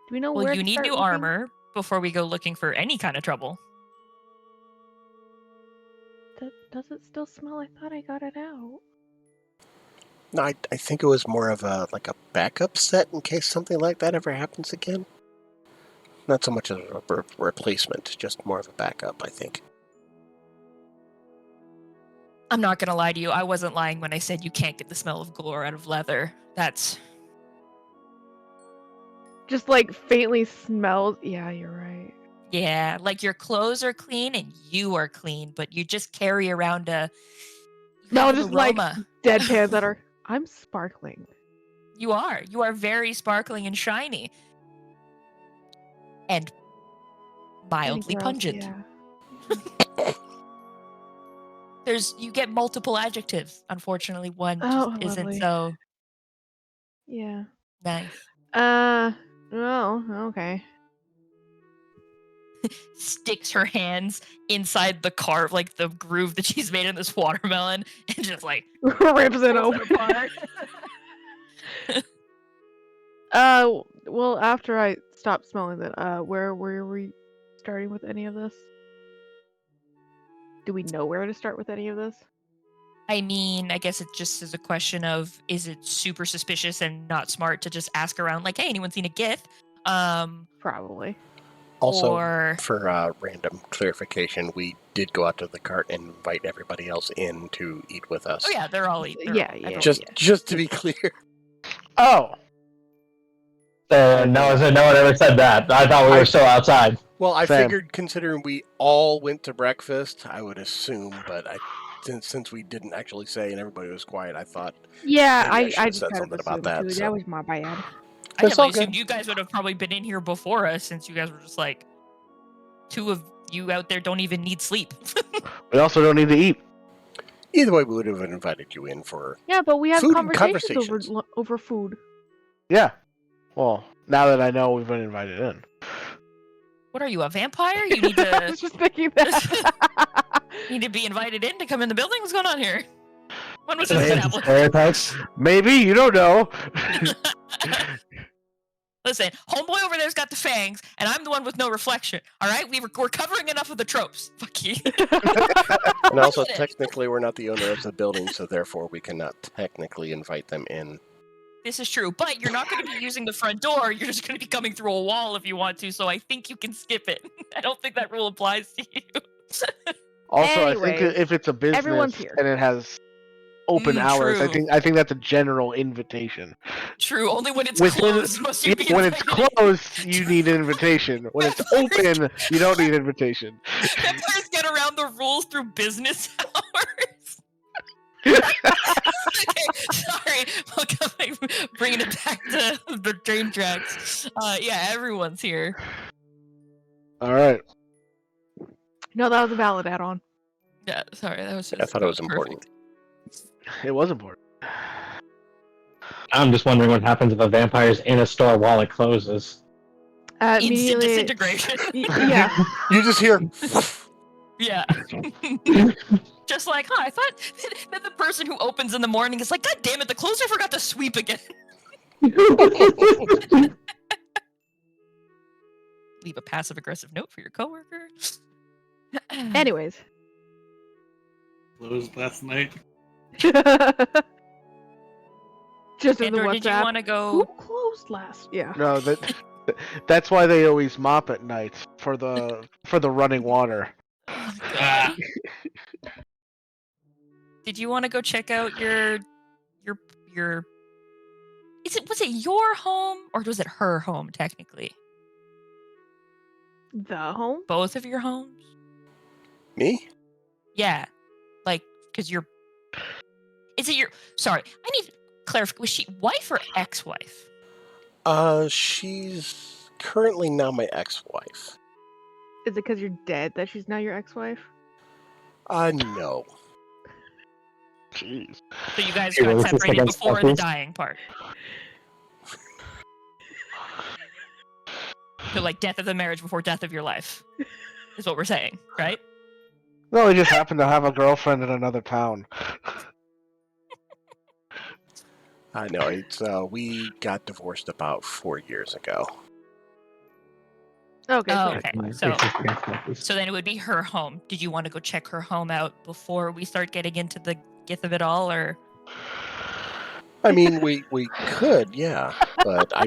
Do we know Well, where you to need start new looking? armor before we go looking for any kind of trouble. Does it still smell? I thought I got it out. No, I think it was more of a backup set in case something like that ever happens again. Not so much as a replacement, just more of a backup, I think. I'm not gonna lie to you. I wasn't lying when I said you can't get the smell of gore out of leather. That's Just like faintly smells. Yeah, you're right. yeah. Like your clothes are clean and you are clean, but you just carry around a you No, have an just like aroma. deadpans that are. I'm sparkling. You are. You are very sparkling and shiny. And mildly Gross, pungent. Yeah. You get multiple adjectives. Unfortunately, one Oh, just isn't lovely. so Yeah. nice. Oh, okay. sticks her hands inside the carve, like the groove that she's made in this watermelon, and just like Rips it pulls open. apart. Well, after I stopped smelling that, where were we starting with any of this? Do we know where to start with any of this? I mean, I guess it just is a question of, is it super suspicious and not smart to just ask around, like, hey, anyone seen a Gith? Probably. Also, Or for random clarification, we did go out to the cart and invite everybody else in to eat with us. oh yeah, they're all eating. Yeah. Just to be clear. Oh, No one ever said that. I thought we were still outside. Well, I Same. figured considering we all went to breakfast, I would assume, but since we didn't actually say and everybody was quiet, I thought Yeah, maybe I should I have just said kind of something about assumed that. too. So. That was my bad. I It's all definitely good. assumed you guys would have probably been in here before us, since you guys were just like, two of you out there don't even need sleep. we also don't need to eat. Either way, we would have invited you in for. Yeah, but we had Food and conversations conversations. over food. Yeah. Well, now that I know we've been invited in. What are you, a vampire? You need I to was just thinking that. need to be invited in to come in the building? What's going on here? When was Is this it established? stereotypes? Maybe, you don't know. Listen, homeboy over there's got the fangs, and I'm the one with no reflection. All right, we're covering enough of the tropes. Fuck you. And also, Listen. technically, we're not the owner of the building, so therefore we cannot technically invite them in. This is true, but you're not going to be using the front door. You're just going to be coming through a wall if you want to. So I think you can skip it. I don't think that rule applies to you. Also, I think Anyways, if it's a business everyone's here. and it has open hours, I true. think that's a general invitation. True. Only when it's Within- closed must you be When it's invited. closed, you need an invitation. When it's open, you don't need invitation. Vampires get around the rules through business hours. Okay, sorry. Bringing it back to the train tracks. Yeah, everyone's here. All right. No, that was a valid add-on. Yeah, sorry. That was just. I thought it was perfect. important. It was important. I'm just wondering what happens if a vampire's in a store while it closes. Instant Immediately. disintegration. Yeah. You just hear. Yeah. Just like, I thought that the person who opens in the morning is like, God damn it, the closer forgot to sweep again. Leave a passive aggressive note for your coworker. Anyways. Closed last night. Just in the Andor, did you WhatsApp. want to Who go? closed last? Yeah. No, that's why they always mop at night for the running water. Oh, God. Did you want to go check out your? Was it your home or was it her home technically? The home? Both of your homes? Me? Yeah, like because you're. Is it your? Sorry, I need to clarify. Was she wife or ex-wife? She's currently now my ex-wife. Is it because you're dead that she's now your ex-wife? No. Jeez. So you guys Yeah, got this is separated against before the couples. dying part. So like death of the marriage before death of your life, is what we're saying, right? No, we just happened to have a girlfriend in another town. I know. It's we got divorced about 4 years ago. Okay. Oh, so okay. it's So, fine. so then it would be her home. Did you want to go check her home out before we start getting into the gith of it all, or? I mean, we could, yeah, but I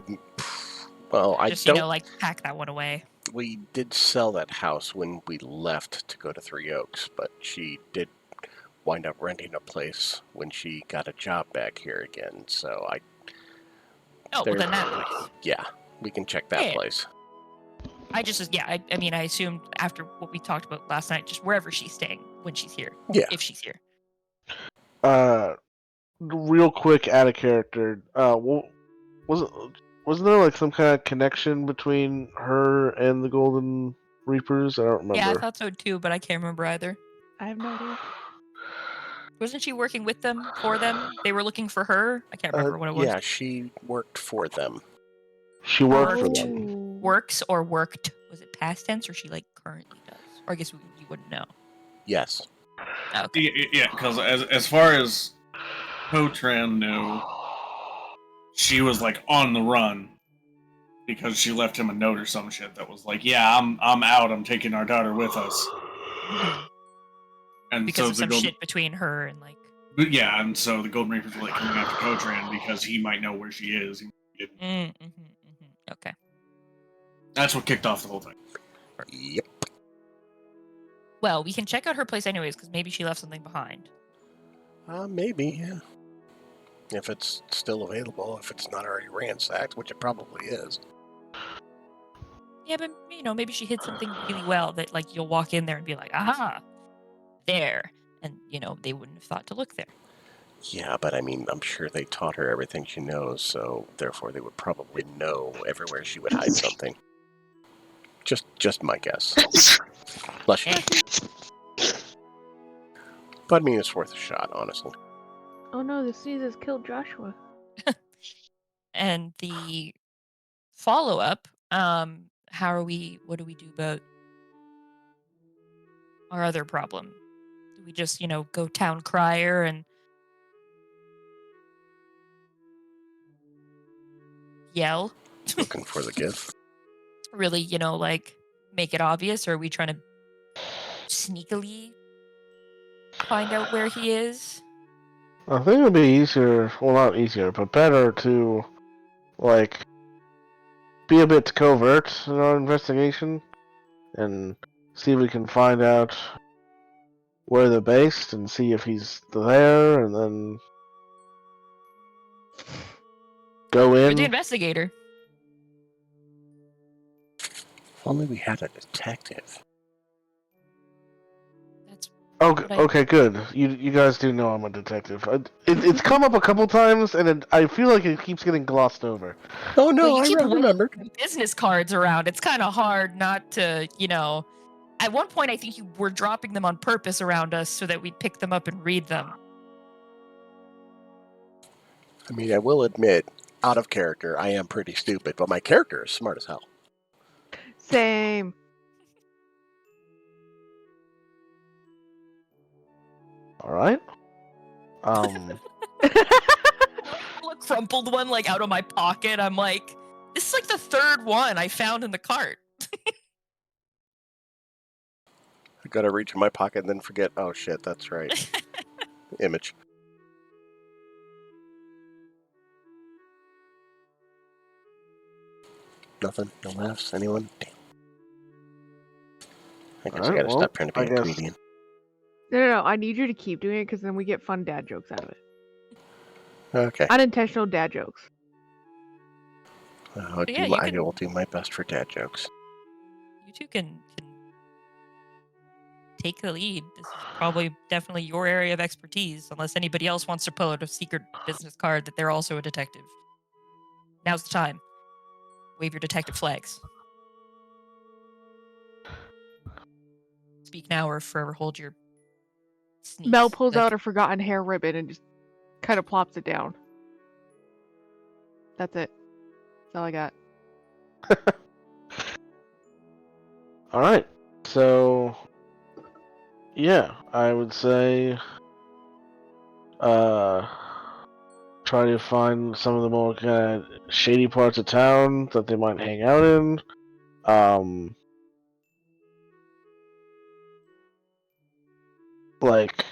Just don't. like pack that one away. We did sell that house when we left to go to Three Oaks, but she did wind up renting a place when she got a job back here again. So Oh, well then that place. yeah, we can check that Yeah. place. I mean, I assumed after what we talked about last night, just wherever she's staying when she's here. Yeah. If she's here. Real quick, out of character. Wasn't there like some kind of connection between her and the Golden Reapers? I don't remember. Yeah, I thought so too, but I can't remember either. I have no idea. Wasn't she working with them, for them? They were looking for her? I can't remember what it was. Yeah, she worked for them. She worked for Worked. them. Works or worked was it past tense or she like currently does? Or I guess you wouldn't know. Yes. Okay. Yeah, because as far as Potran knew, she was like on the run because she left him a note or some shit that was like, "Yeah, I'm out. I'm taking our daughter with us." Mhm. And Because so of some shit between her and like. and so the Golden Reapers were like coming after Potran because he might know where she is. Okay. That's what kicked off the whole thing. Yep. Well, we can check out her place anyways because maybe she left something behind. Maybe, yeah. If it's still available, if it's not already ransacked, which it probably is. Yeah, but maybe she hid something really well that like you'll walk in there and be like, aha, there, and they wouldn't have thought to look there. Yeah, but I mean, I'm sure they taught her everything she knows, so therefore they would probably know everywhere she would hide something. Just my guess. Bless you. But I mean, it's worth a shot, honestly. Oh no, the sneezes killed Joshua. And the follow-up, what do we do about our other problem? Do we just, go town crier and yell? Looking for the gift. Really, like make it obvious, or are we trying to sneakily find out where he is? I think it would be easier, well, not easier, but better to, like, be a bit covert in our investigation and see if we can find out where they're based and see if he's there, and then go You're in. the investigator. If only we had a detective. That's Okay, good. You guys do know I'm a detective. It's come up a couple times, and I feel like it keeps getting glossed over. Oh no, Well, you keep remembered. business cards around. It's kind of hard not to, At one point, I think you were dropping them on purpose around us so that we'd pick them up and read them. I mean, I will admit, out of character, I am pretty stupid, but my character is smart as hell. Same. All right. Pull a crumpled one like out of my pocket. I'm like, this is like the third one I found in the cart. I gotta reach in my pocket and then forget. Oh shit, that's right. Image. Nothing. No laughs. Anyone? Damn. I guess I Alright, gotta well, stop trying to be I a guess- comedian. No. I need you to keep doing it because then we get fun dad jokes out of it. Okay. Unintentional dad jokes. I you will do my best for dad jokes. You two can take the lead. This is probably definitely your area of expertise, unless anybody else wants to pull out a secret business card that they're also a detective. Now's the time. Wave your detective flags. Speak now or forever hold your sneeze. Mel pulls out a forgotten hair ribbon and just kind of plops it down. That's it. That's all I got. Alright, so yeah, I would say try to find some of the more kind of shady parts of town that they might hang out in. Like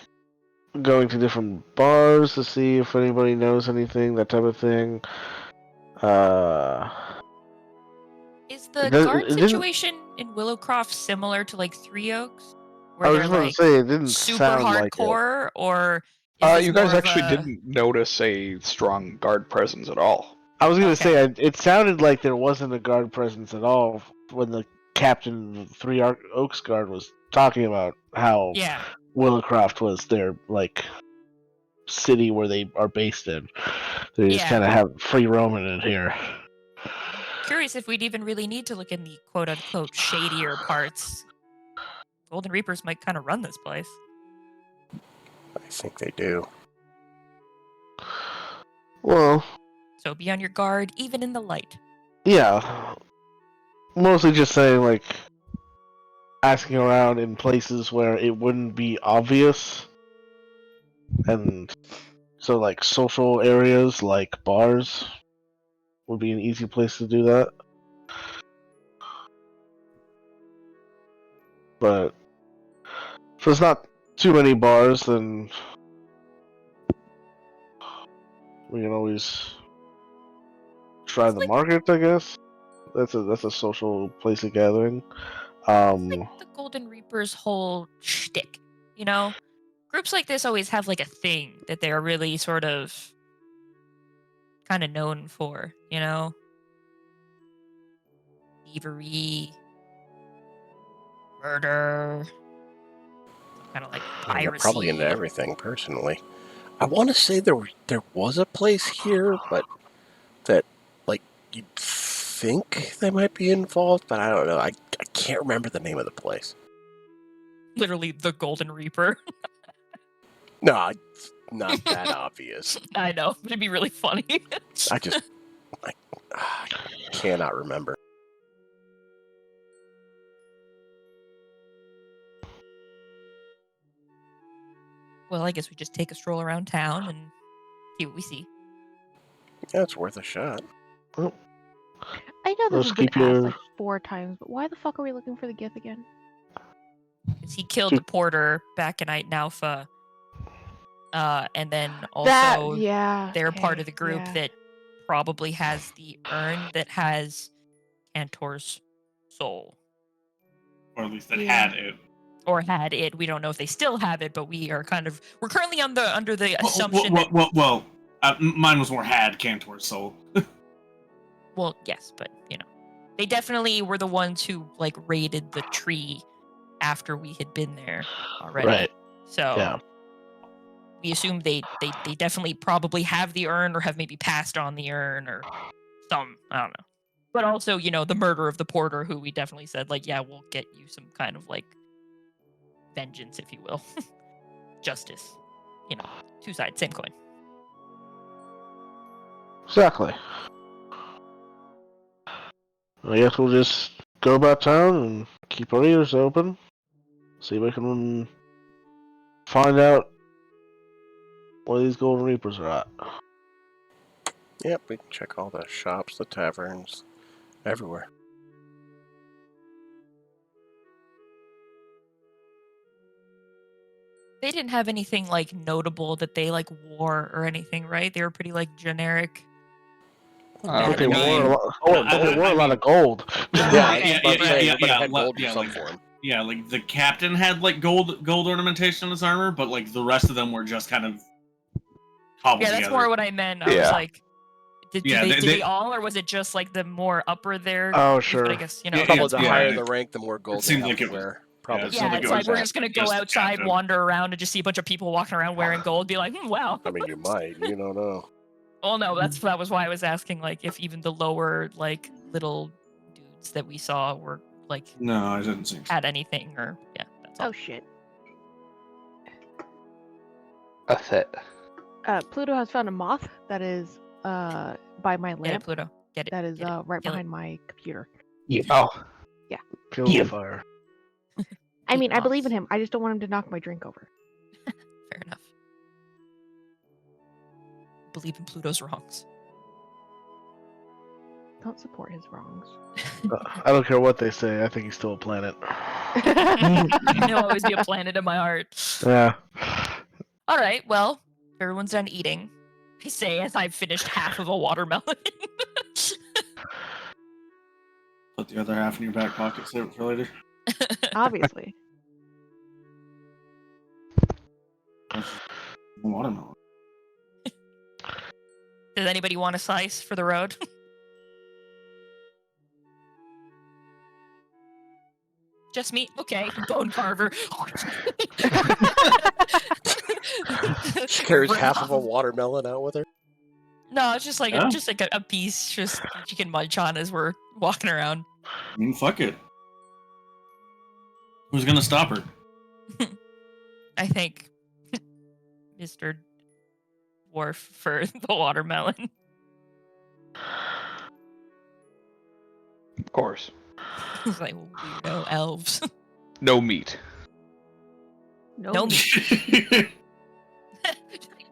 going to different bars to see if anybody knows anything, that type of thing. Is the It guard didn't- situation in Willowcroft similar to like Three Oaks? I Where was they're just about like to say it didn't super sound like it. hardcore, or is this You guys more of actually a... didn't notice a strong guard presence at all. I was gonna Okay. say it sounded like there wasn't a guard presence at all when the captain of the Three Oaks Guard was talking about how Yeah. Willowcroft was their like city where they are based in. They just Yeah. kind of have free roaming in here. Curious if we'd even really need to look in the quote-unquote shadier parts. Golden Reapers might kind of run this place. I think they do. Well, So be on your guard, even in the light. yeah. mostly just saying, like, asking around in places where it wouldn't be obvious. And so, like, social areas like bars would be an easy place to do that. But if there's not too many bars, then we can always try It's the like market, I guess. That's a social place of gathering. the Golden Reaper's whole shtick, you know? Groups like this always have like a thing that they're really sort of kind of known for, you know? Thievery, murder, some kind of like I mean, they're probably into piracy. everything. Personally, I want to say there was a place here, but that like you'd think they might be involved, but I don't know. I can't remember the name of the place. Literally the Golden Reaper. No, it's not that obvious. I know, but it'd be really funny. I cannot remember. Well, I guess we just take a stroll around town and see what we see. Yeah, it's worth a shot. I know this Let's has been keep asked your- like 4 times, but why the fuck are we looking for the Gith again? Because he killed the porter back in Alpha. And then That also yeah, they're part okay, of the group yeah. that probably has the urn that has Cantor's soul. Or at least it Yeah. had it. Or had it. We don't know if they still have it, but we're currently under the assumption that Well, mine was more had Cantor's soul. well, yes, but you know. They definitely were the ones who like raided the tree after we had been there already. Right. So Yeah. we assume they definitely probably have the urn or have maybe passed on the urn or some, I don't know. But also, you know, the murder of the porter who we definitely said like, yeah, we'll get you some kind of like vengeance, if you will. Justice. You know, 2 sides, same coin. Exactly. I guess we'll just go about town and keep our ears open. See if we can find out where these Golden Reapers are at. Yep, we can check all the shops, the taverns, everywhere. They didn't have anything like notable that they like wore or anything, right? They were pretty like generic. But they I mean, wore a lot of gold. Yeah, Yeah, but I'm yeah, saying yeah, everybody yeah, had gold in yeah, some like- form. Yeah, like the captain had like gold ornamentation on his armor, but like the rest of them were just kind of cobbled yeah, that's together. more what I meant. I was Yeah. like, did Yeah, they they- all, or was it just like the more upper there? Oh, But sure. I guess, you know. Yeah, Probably the yeah, higher yeah. the rank, the more gold It they seemed have like to it was- wear. Probably. it Yeah, seemed like it's it like was we're just- just gonna go just the outside, captain. wander around, and just see a bunch of people walking around wearing gold. Be like, wow. I mean, you might. You don't know. Well, no, that was why I was asking, like, if even the lower, like, little dudes that we saw were like No, I didn't see. had anything, or yeah, that's all. Oh shit. That's it. Pluto has found a moth that is by my Get it, lamp. Pluto. Get it. That is get it, right kill it. behind my computer. Oh, Kill the fire. I Eat mean, I believe in moths. him. I just don't want him to knock my drink over. Fair enough. Believe in Pluto's wrongs. Don't support his wrongs. I don't care what they say. I think he's still a planet. He'll always be a planet in my heart. Yeah. All right, well, everyone's done eating. I say as I've finished half of a watermelon. Put the other half in your back pocket, save it for later. Obviously. Watermelon. Does anybody want a slice for the road? Just me? Okay, bone carver. She carries Rip half of a off. watermelon out with her. No, it's just like Yeah. a piece just you can munch on as we're walking around. I mean, fuck it. Who's gonna stop her? I think Mr. Dwarf for the watermelon. of course. It's like weirdo elves. No meat. No meat.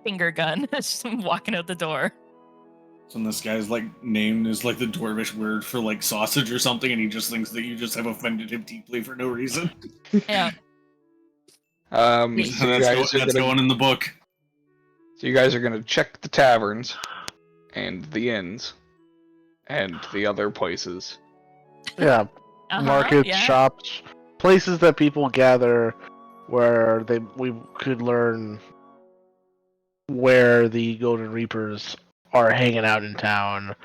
Finger gun. Just walking out the door. So this guy's like name is like the dwarvish word for like sausage or something, and he just thinks that you just have offended him deeply for no reason. Yeah. So you That's guys are going in the book. So you guys are gonna check the taverns and the inns and the other places. Yeah, markets, yeah. shops, places that people gather, where we could learn where the Golden Reapers are hanging out in town.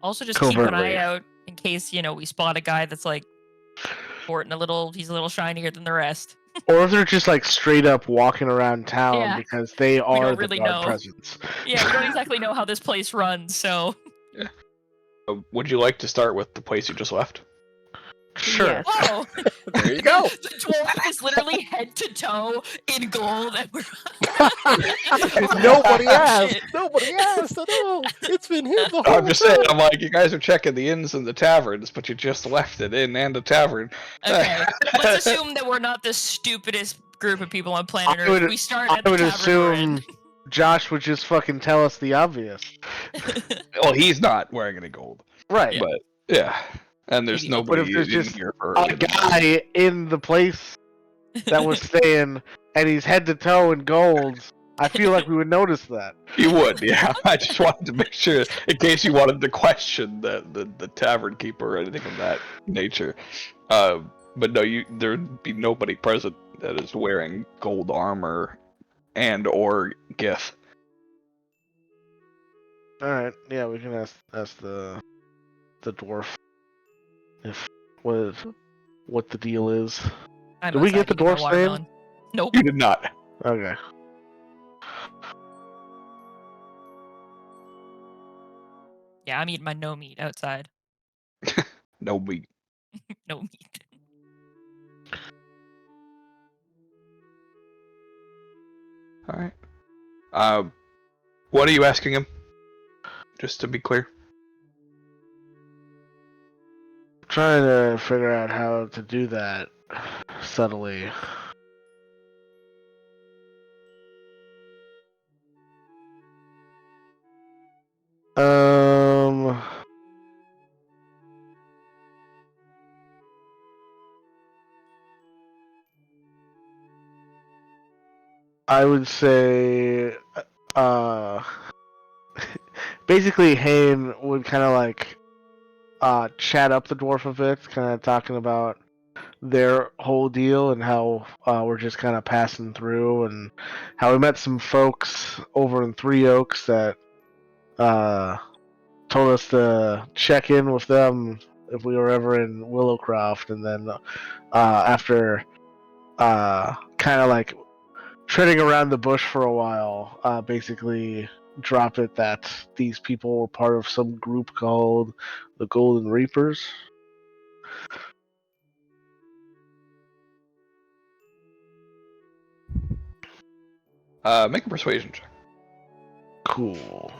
Also, just keep an Covertly. eye out in case we spot a guy that's like sporting he's a little shinier than the rest. Or if they're just like straight up walking around town Yeah. because they are don't the really guard know. presence. Yeah, we don't exactly know how this place runs, so. Would you like to start with the place you just left? Sure. Yes. Whoa! There you go. The dwarf is literally head to toe in gold, and we're. Nobody Oh, asked. shit. Nobody asked at all. It's been here the whole I'm just saying, time. I'm like, you guys are checking the inns and the taverns, but you just left an inn and a tavern. Okay, let's assume that we're not the stupidest group of people on planet I would- Earth. We start at I the would tavern we're in. assume Josh would just fucking tell us the obvious. Well, he's not wearing any gold. Right. Yeah. But, yeah. And there's Maybe not. But nobody if there's in just here for a guy in the place that was staying and he's head to toe in golds, I feel like we would notice that. You would, yeah. I just wanted to make sure, in case you wanted to question the tavern keeper or anything of that nature. But no, there'd be nobody present that is wearing gold armor and or gith. Alright, yeah, we can ask the dwarf if what the deal is. I'm Did we get outside the eating my dwarf's name? watermelon. Nope. You did not. Okay. Yeah, I'm eating my no meat outside. No meat. No meat. Alright. What are you asking him? Just to be clear. Trying to figure out how to do that subtly. I would say, basically, Hayne would kind of like, chat up the dwarf a bit, kind of talking about their whole deal and how we're just kind of passing through, and how we met some folks over in Three Oaks that told us to check in with them if we were ever in Willowcroft, and then after kind of like treading around the bush for a while, basically drop it that these people were part of some group called the Golden Reapers. Make a persuasion check. Cool.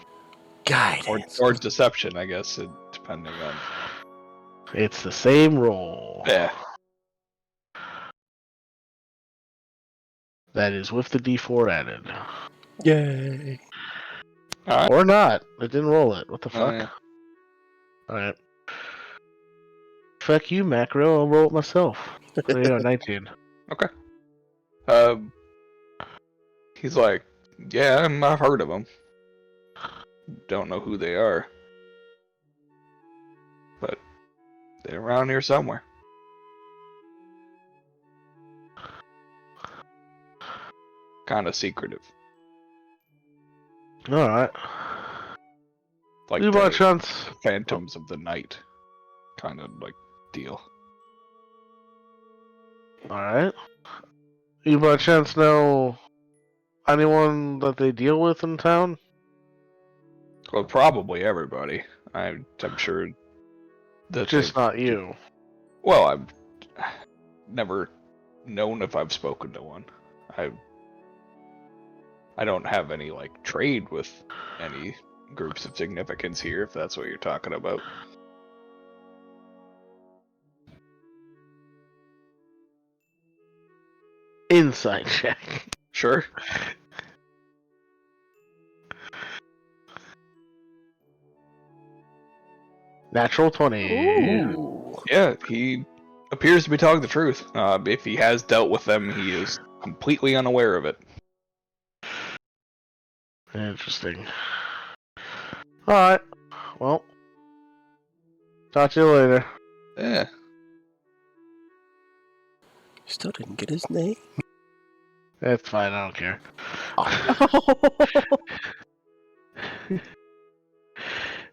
Guidance. Or deception, I guess, depending on. It's the same roll. Yeah. That is with the D4 added. Yay. Alright. Or not. It didn't roll it. What the fuck? Yeah. Alright. Fuck you, Macro. I'll roll it myself. 19. He's like, yeah, I've heard of them. Don't know who they are. But they're around here somewhere. Kind of secretive. Alright. Like You by the chance? Phantoms of the Night kind of like deal. Alright. You by chance know anyone that they deal with in town? Well, probably everybody. I'm sure that Just they've- not you. Well, I've never known if I've spoken to one. I don't have any like trade with any groups of significance here, if that's what you're talking about. Insight check. Sure. Natural 20. Ooh. Yeah, he appears to be telling the truth. If he has dealt with them, he is completely unaware of it. Interesting. Alright. Well, talk to you later. Yeah. Still didn't get his name. That's fine, I don't care.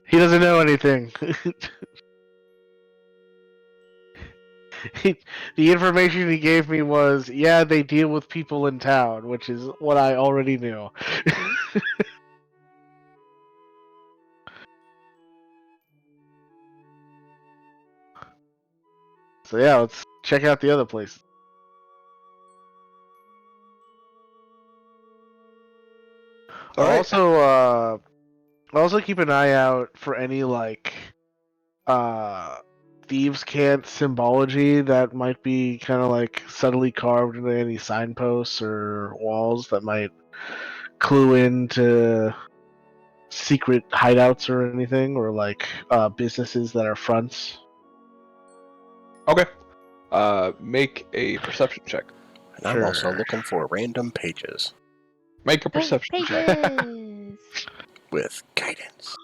He doesn't know anything. The information he gave me was, yeah, they deal with people in town, which is what I already knew. So yeah, let's check out the other places. All right. Also keep an eye out for any like uh thieves' cant symbology that might be kind of like subtly carved into any signposts or walls that might clue into secret hideouts or anything, or like businesses that are fronts. Okay. Make a perception check. And I'm also Sure. looking for random pages Make a perception check. Pages. with guidance.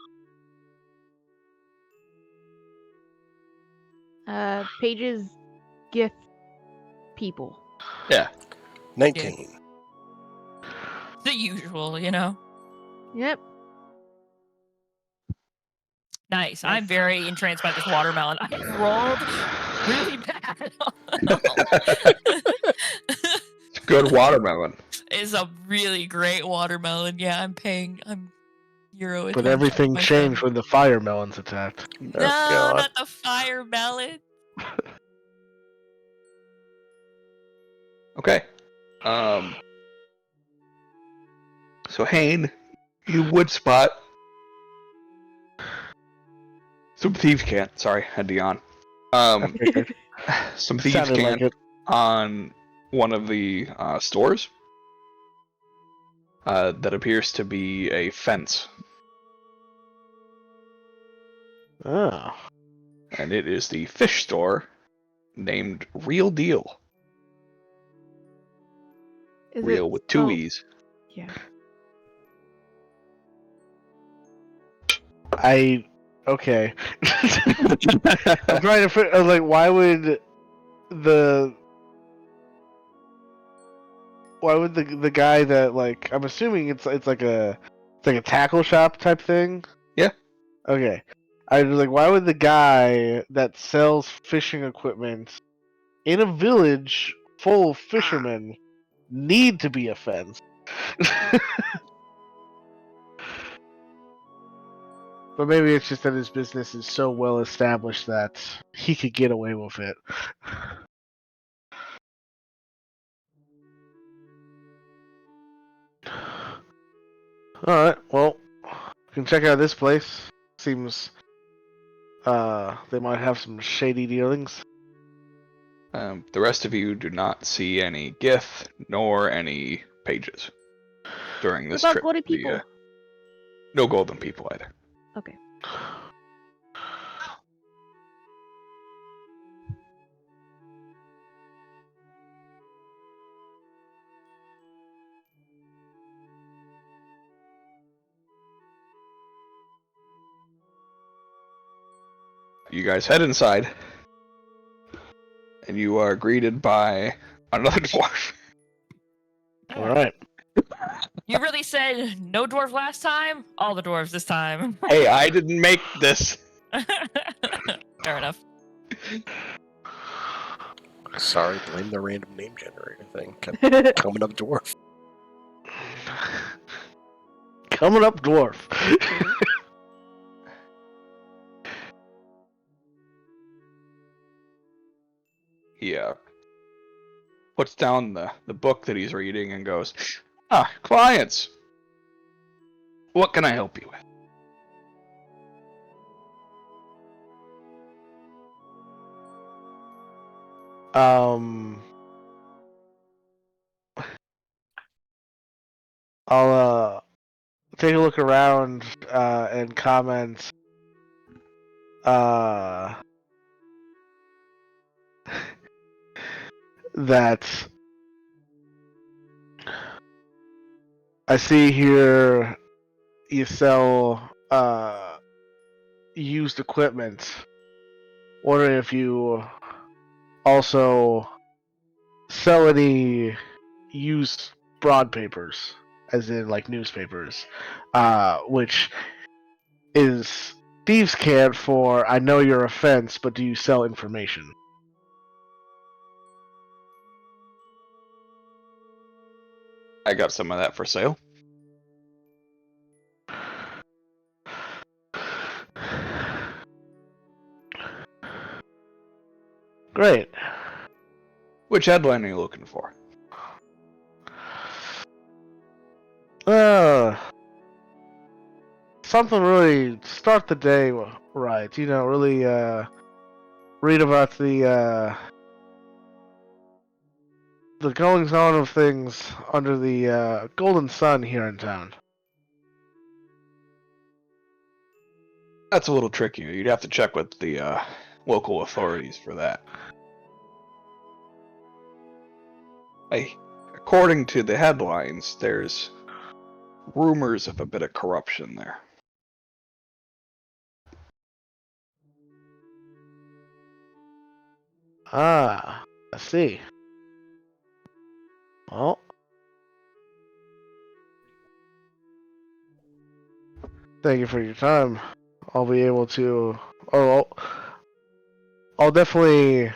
Pages gift people. Yeah. 19. The usual, you know. Yep. Nice. I'm very entranced by this watermelon. I rolled really bad. It's a good watermelon. It's a really great watermelon. Yeah, I'm euro But attention. everything my changed friend. when the fire melons attacked. No, God. not the fire melon. Okay. So Hane, you would spot some thieves can't. Sorry, had to yawn. Some thieves Sounded like can't it. on one of the stores. That appears to be a fence, Oh. and it is the fish store named Real Deal. Is Real it with two spelled- E's. Yeah. Okay. I'm trying to figure like why would the guy that like I'm assuming it's like a tackle shop type thing? Yeah. Okay. I was like, why would the guy that sells fishing equipment in a village full of fishermen need to be a fence? But maybe it's just that his business is so well established that he could get away with it. Alright, well, you can check out this place. Seems they might have some shady dealings. The rest of you do not see any Gith nor any pages during What this about trip. golden people? No golden people either. Okay. You guys head inside, and you are greeted by another dwarf. Alright. You really said no dwarf last time? All the dwarves this time. Hey, I didn't make this. Fair enough. Sorry, blame the random name generator thing. Kept coming up dwarf. Coming up, dwarf. He puts down the book that he's reading and goes, clients. What can I help you with? Um, I'll take a look around and comment. That I see here you sell used equipment. Wondering if you also sell any used broad papers, as in like newspapers, which is thieves' cant for I know your offense, but do you sell information? I got some of that for sale. Great. Which headline are you looking for? Something really start the day right. Really read about the goings on of things under the golden sun here in town. That's a little trickier. You'd have to check with the local authorities for that. According to the headlines, there's rumors of a bit of corruption there. Ah, I see. Well, thank you for your time. I'll be able to. Oh, I'll definitely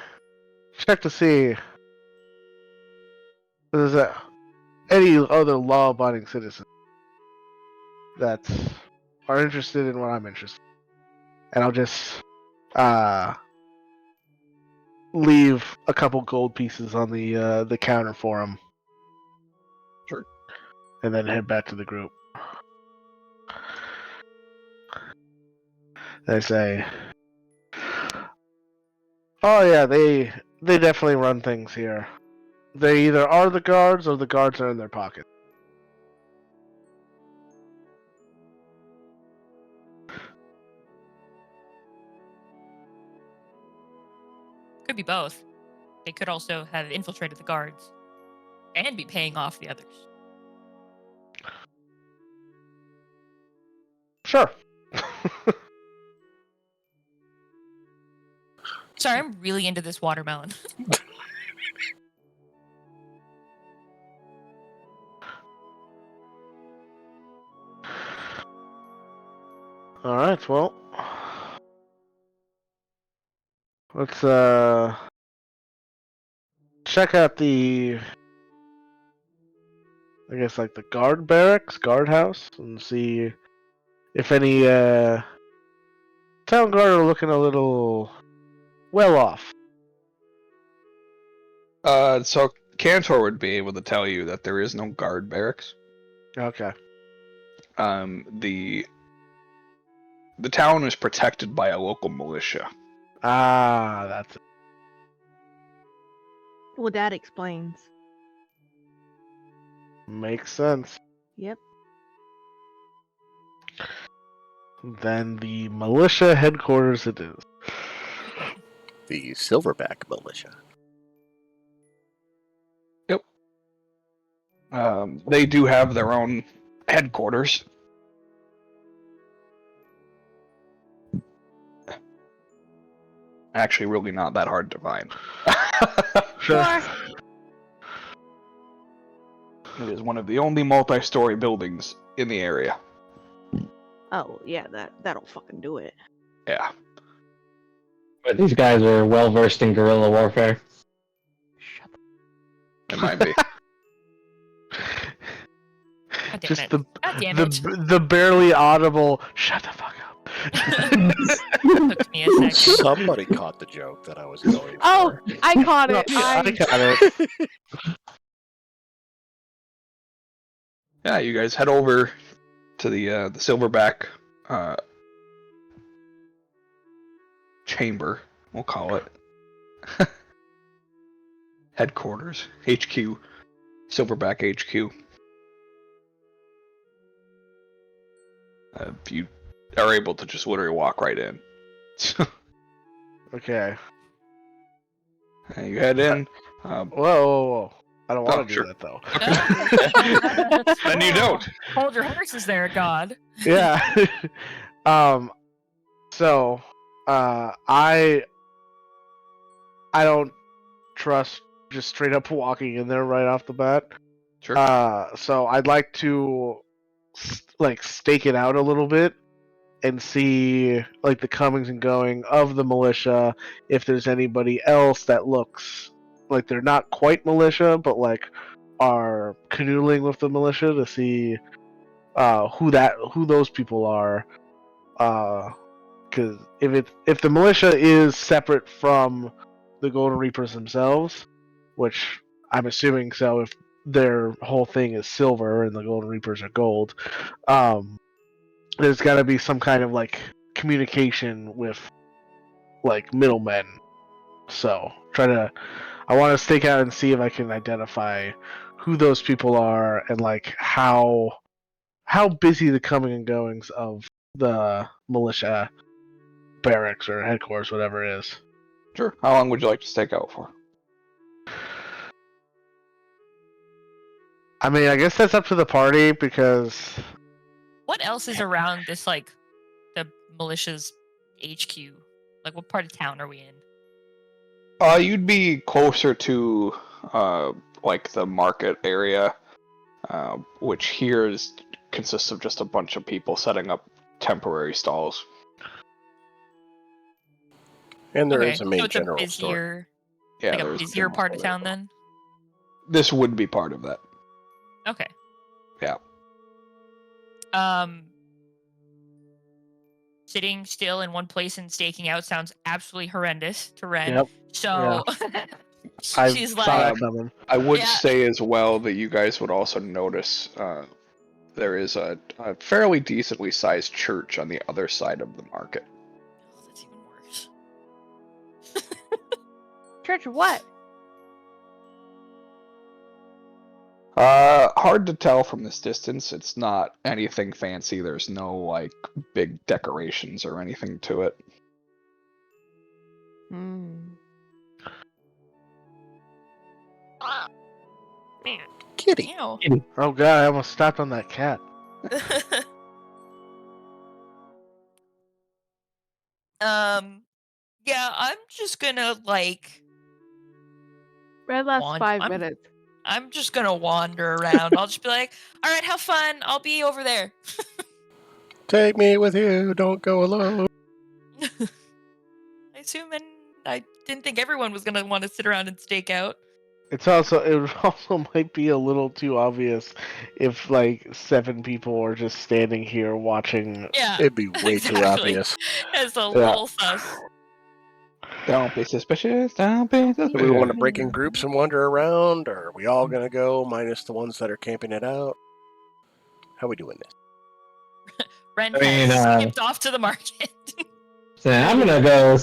check to see if there's any other law-abiding citizens that are interested in what I'm interested in. And I'll just leave a couple gold pieces on the counter for him. Sure. And then head back to the group. They say, "Oh yeah, they definitely run things here. They either are the guards or the guards are in their pocket." Could be both. They could also have infiltrated the guards and be paying off the others. Sure. Sorry, I'm really into this watermelon. All right. Well, let's check out the, I guess, like the guard barracks, guardhouse, and see if any town guard are looking a little well off. So Cantor would be able to tell you that there is no guard barracks. Okay. The town is protected by a local militia. Ah, that's it. Well, that explains. Makes sense. Yep. Then the militia headquarters it is. The Silverback Militia. Yep. They do have their own headquarters. Actually, really not that hard to find. Sure. It is one of the only multi-story buildings in the area. Oh yeah, that'll fucking do it. Yeah. But these guys are well versed in guerrilla warfare. Shut It might be. God damn Just it. God damn it. the barely audible "shut the fuck up." Took me a second. Somebody caught the joke that I was going Oh, for. I caught No, it. I got it. Yeah, you guys head over to the Silverback chamber, we'll call it. Headquarters, HQ, Silverback HQ. You are able to just literally walk right in. Okay. And you head in. Whoa. I don't want to do sure. that though. Then you don't. Hold your horses there, God. Yeah. So, I don't trust just straight up walking in there right off the bat. Sure. So I'd like to like stake it out a little bit and see like the comings and going of the militia. If there's anybody else that looks like they're not quite militia, but like are canoodling with the militia to see who those people are. Because if the militia is separate from the Golden Reapers themselves, which I'm assuming so, if their whole thing is silver and the Golden Reapers are gold, there's got to be some kind of like communication with like middlemen. So I want to stake out and see if I can identify who those people are and like how busy the coming and goings of the militia barracks or headquarters, whatever it is. Sure. How long would you like to stake out for? I mean, I guess that's up to the party because What else is around this, like, the militia's HQ? Like, what part of town are we in? You'd be closer to like the market area, which here consists of just a bunch of people setting up temporary stalls. And there Okay, is a main so it's a general store. busier, Yeah, like a there's busier general part of store town there. then? This would be part of that. Okay. Yeah. Sitting still in one place and staking out sounds absolutely horrendous to Ren. Yep. So I she's saw like, that coming. I would Yeah. say as well that you guys would also notice there is a fairly decently sized church on the other side of the market. oh, that's even worse. Church of what? Hard to tell from this distance. It's not anything fancy. There's no like big decorations or anything to it. Hmm. Man. Kitty. Ew. Oh god, I almost stepped on that cat. Yeah, I'm just gonna like Red lasts Wand- 5 I'm- minutes. I'm just gonna wander around. I'll just be like, all right, have fun. I'll be over there. Take me with you. Don't go alone. I assume, and I didn't think everyone was gonna want to sit around and stake out. It also might be a little too obvious if like 7 people are just standing here watching. Yeah, It'd be way too exactly. obvious. It's a Yeah. little sus. Don't be suspicious. Don't be Do we want to suspicious. break in groups and wander around, or are we all going to go, minus the ones that are camping it out? How we doing this? Ren I mean, has skipped off to the market. So I'm gonna go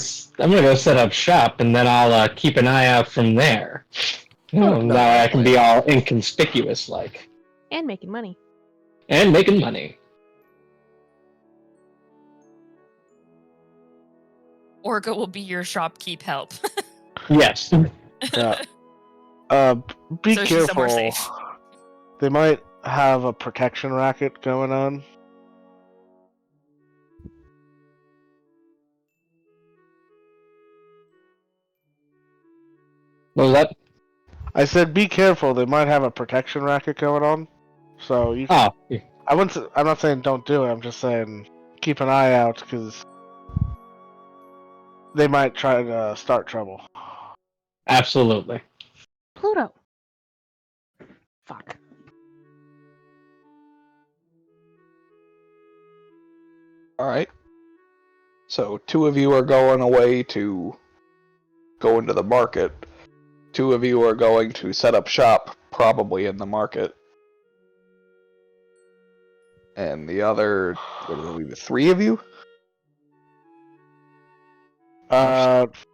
set up shop, and then I'll keep an eye out from there. That way I can be all inconspicuous like, And making money. and making money. Orga will be your shopkeep help. Yes. Yeah. Be So she's somewhere careful. safe. They might have a protection racket going on. What was that? I said be careful. They might have a protection racket going on. So you. Oh, I'm not saying don't do it. I'm just saying keep an eye out because they might try to start trouble. absolutely. Pluto. Fuck. All right. So 2 of you are going away to go into the market. 2 of you are going to set up shop, probably in the market. And the other, what do we leave? 3 of you?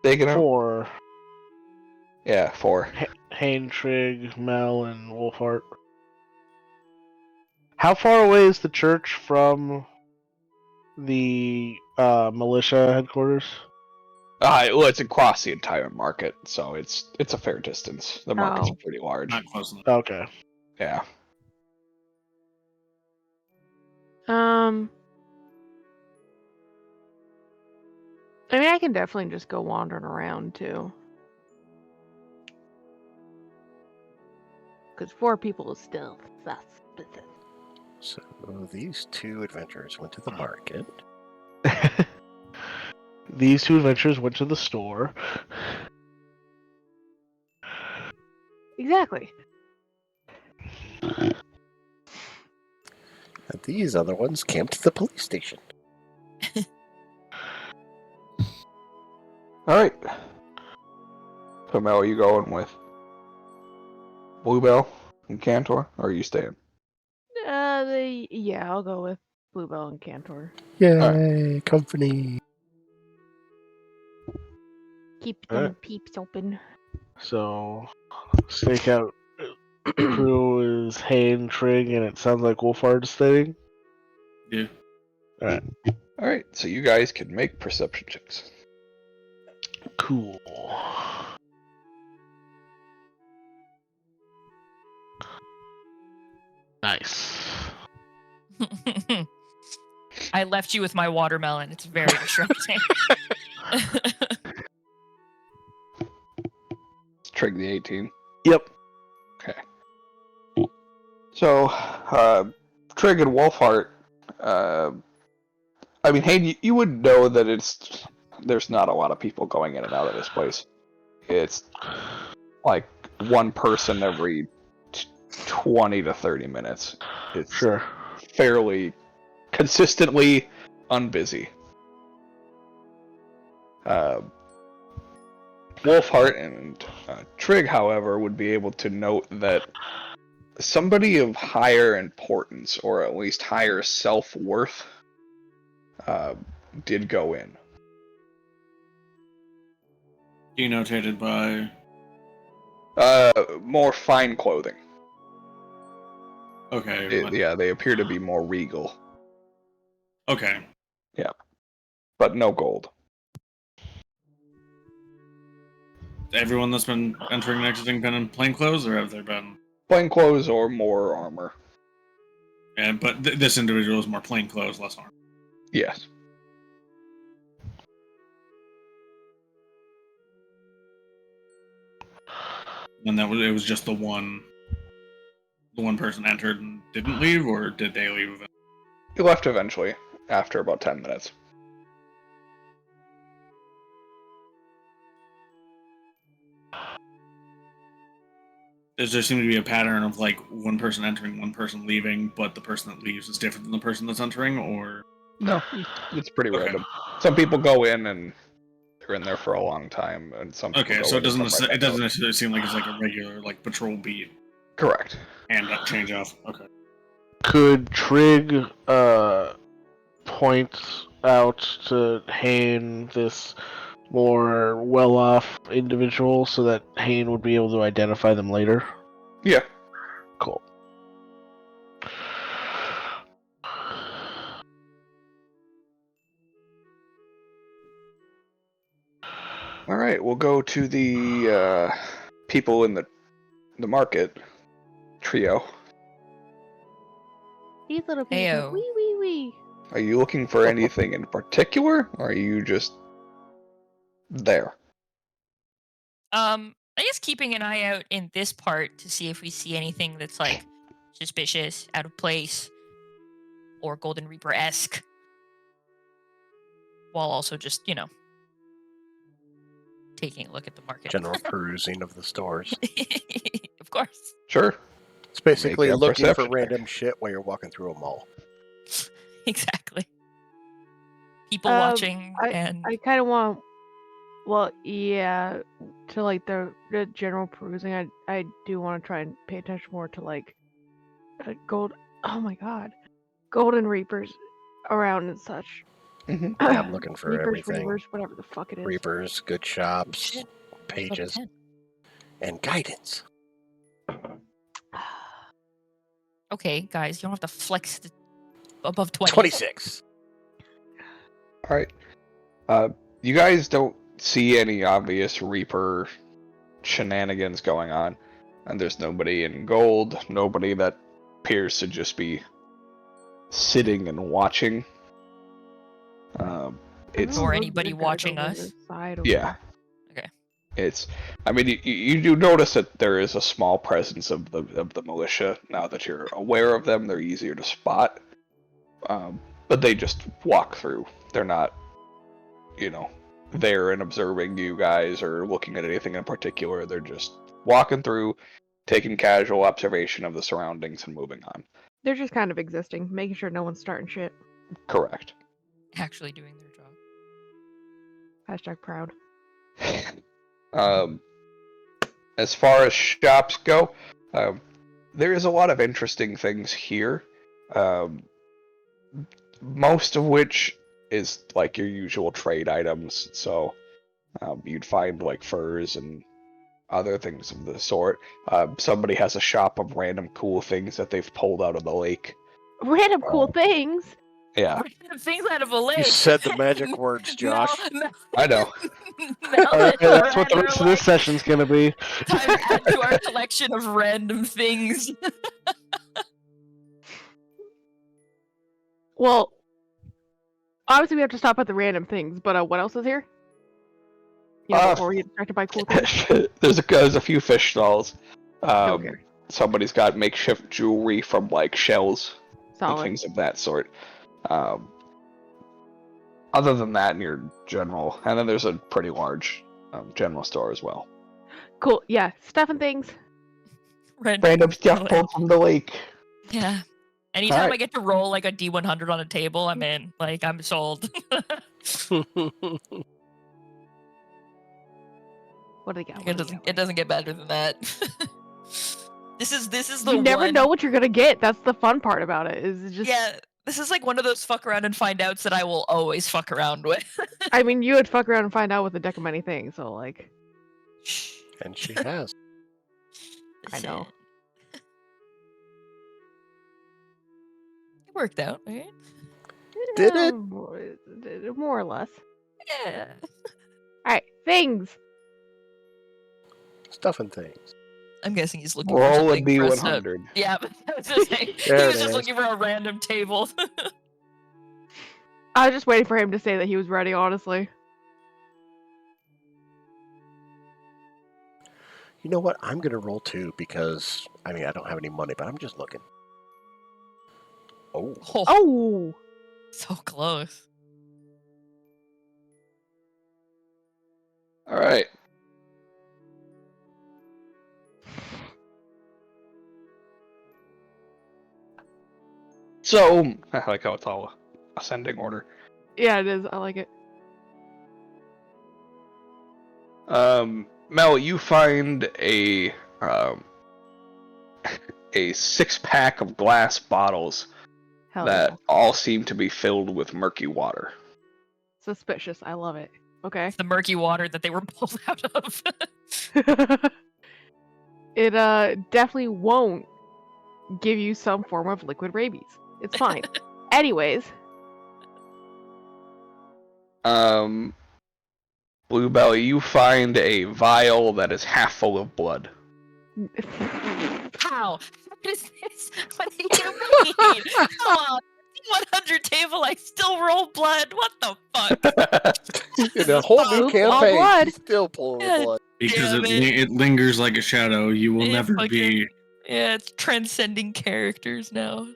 Taking 4. 4. Yeah, 4. Haintrig, Mel, and Wolfhart. How far away is the church from the militia headquarters? Well, it's across the entire market, so it's a fair distance. The market's Oh. pretty large. Not close enough. Okay. Yeah. I mean, I can definitely just go wandering around too. Because 4 people is still suspicious. So these 2 adventurers went to the market. These 2 adventurers went to the store. Exactly. And these other ones camped to the police station. All right. So Mel, are you going with Bluebell and Cantor, or are you staying? Yeah, I'll go with Bluebell and Cantor. Yay, company. Keep Alright. them peeps open. So, stakeout crew is Hane, Trig, and it sounds like Wolfhard's staying. Yeah. Alright, All right. So you guys can make perception checks. cool. Nice. I left you with my watermelon. It's very distracting. Trig the 18. Yep. Okay. So, Trig and Wolfheart, I mean, hey, you would know that there's not a lot of people going in and out of this place. It's like one person every 20 to 30 minutes. It's Sure. fairly consistently unbusy. Wolfheart and Trig, however, would be able to note that somebody of higher importance, or at least higher self-worth, did go in. Denotated by. More fine clothing. Okay. Yeah, they appear to be more regal, Okay. but no gold. Everyone that's been entering and exiting been in plain clothes, or have there been? Plain clothes or more armor. And but this individual is more plain clothes, less armor. Yes. And it was just the one person entered and didn't leave, or did they leave? He left eventually, after about 10 minutes. Does there seem to be a pattern of like one person entering, one person leaving, but the person that leaves is different than the person that's entering, or? No, it's pretty Okay. random. Some people go in and they're in there for a long time, and some people Okay, go so in and come right back out. necessarily seem like it's like a regular like patrol beat Correct. and change off. Okay. Could Trig point out to Hane this more well-off individual so that Hane would be able to identify them later? Yeah. Cool. All right, we'll go to the people in the market trio. These little people Heyo. go wee wee wee. Are you looking for anything in particular, or are you just there? I guess keeping an eye out in this part to see if we see anything that's like suspicious, out of place, or Golden Reaper-esque. While also just, taking a look at the market. General perusing of the stores. Of course. Sure. It's basically Make a looking for perception check. random shit while you're walking through a mall. Exactly. People Um, watching and I kind of want. Well, yeah, to like the general perusing, I do want to try and pay attention more to like gold. Oh my god, golden reapers around and such. Mm-hmm. Yeah, I'm looking for Reapers, everything. Reavers, whatever the fuck it is. Reapers, good shops, shit. pages, Level and guidance. 10. Okay, guys, you don't have to flex above 20. 26. All right. You guys don't see any obvious Reaper shenanigans going on, and there's nobody in gold, nobody that appears to just be sitting and watching. It's Or anybody watching us. yeah. Okay. I mean, you do notice that there is a small presence of the militia. Now that you're aware of them, they're easier to spot. But they just walk through. They're not, there and observing you guys or looking at anything in particular. They're just walking through, taking casual observation of the surroundings and moving on. They're just kind of existing, making sure no one's starting shit. Correct. Actually doing their job. Hashtag proud. As far as shops go, there is a lot of interesting things here. Most of which is like your usual trade items. So you'd find like furs and other things of the sort. Somebody has a shop of random cool things that they've pulled out of the lake. Random cool things. Yeah, Random things out of a lake. You said the magic words, Josh. I know. That's what the rest of this session's gonna be. Time to add to our collection of random things. Well, obviously we have to stop at the random things, but what else is here? Before we get distracted by cool things. There's a few fish stalls. Okay. Somebody's got makeshift jewelry from like shells and Solid. things of that sort. Other than that, in your general, and then there's a pretty large general store as well. Cool. Yeah, stuff and things. Random stuff pulled from the lake. Yeah. Anytime Alright. I get to roll like a D100 on a table, I'm in. Like, I'm sold. What do they got? It doesn't get better than that. This is the You never one... know what you're gonna get. That's the fun part about it. Is just Yeah, this is like one of those fuck around and find outs that I will always fuck around with. I mean, you would fuck around and find out with a deck of many things. So like, And she has. I know. It worked out, right? Did it? More or less. Yeah. All right, things. Stuff and things. I'm guessing he's looking for Roll a something for us to... D100. Yeah, but I was just saying, he There was it just is. looking for a random table. I was just waiting for him to say that he was ready. Honestly. You know what? I'm going to roll 2 because, I don't have any money, but I'm just looking. Oh. Oh. So close. All right. So I like how it's all ascending order. Yeah, it is. I like it. Mel, you find a 6-pack of glass bottles Hell that yeah. all seem to be filled with murky water. Suspicious. I love it. Okay. It's the murky water that they were pulled out of. It definitely won't give you some form of liquid rabies. It's fine. Anyways. Bluebell, you find a vial that is half full of blood. How? What is this? What do you mean? Come on. 100 table, I still roll blood. What the fuck? In a whole new All campaign, blood. she's still pulling Yeah. blood. Because Damn it lingers like a shadow. You will It never fucking- be. Yeah, it's transcending characters now.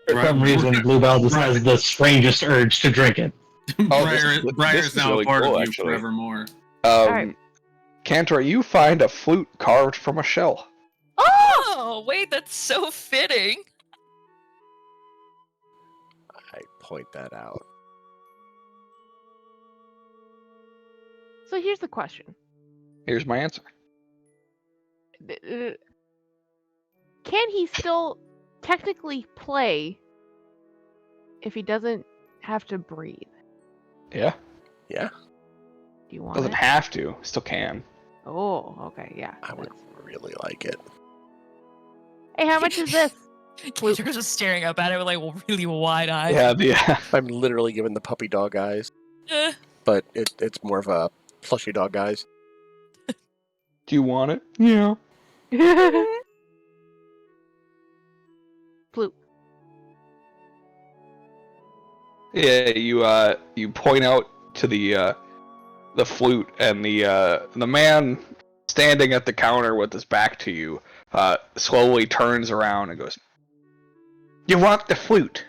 For some reason, Bluebell just has the strangest urge to drink it. Briar's now really a part cool, of you actually. forevermore. Alright. Cantor, you find a flute carved from a shell. Oh, wait, that's so fitting. I point that out. So here's the question. Here's my answer. Can he still technically play if he doesn't have to breathe? Yeah, Yeah, Do you want doesn't it? have to. Still can. Oh, okay, yeah. I would really like it. Hey, how much is this? Kater's just staring up at it with like really wide eyes. Yeah, I'm literally giving the puppy dog eyes. but it's more of a plushy dog, guys. Do you want it? Yeah. Flute. Yeah, you point out to the flute, and the man standing at the counter with his back to you slowly turns around and goes, "You want the flute?"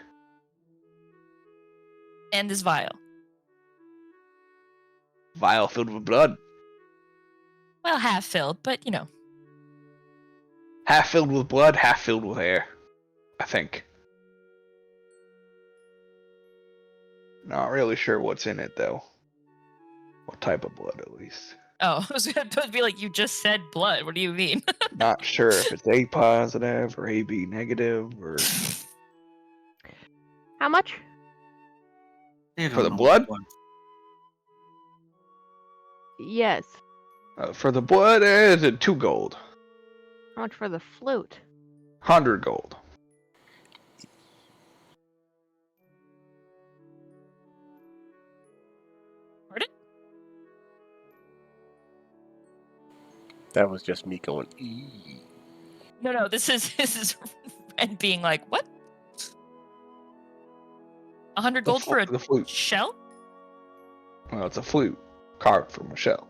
And this vial. Vial filled with blood. Well, half filled, but you know. Half filled with blood, half filled with air. I think. Not really sure what's in it, though. What type of blood, at least. Oh, I was going to be like, you just said blood. What do you mean? Not sure if it's A positive or AB negative or... How much? They don't For the know blood? what Yes. For the blood, it's 2 gold. How much for the flute? 100 gold. Pardon? That was just me going, eee. No, this is Ren being like, what? 100 gold for The a flute. shell? Well, it's a flute carved from a shell.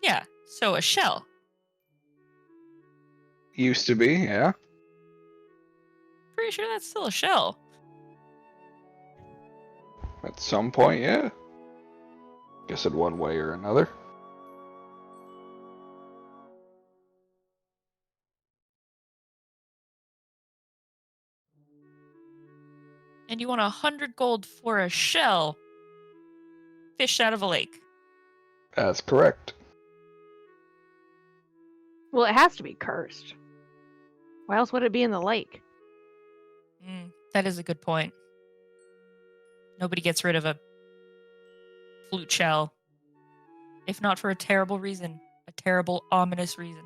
Yeah, so a shell. Used to be, yeah. Pretty sure that's still a shell. At some point, yeah. Guess in one way or another. And you want 100 gold for a shell fished out of a lake. That's correct. Well, it has to be cursed. Why else would it be in the lake? That is a good point. Nobody gets rid of a flute shell. If not for a terrible reason. A terrible, ominous reason.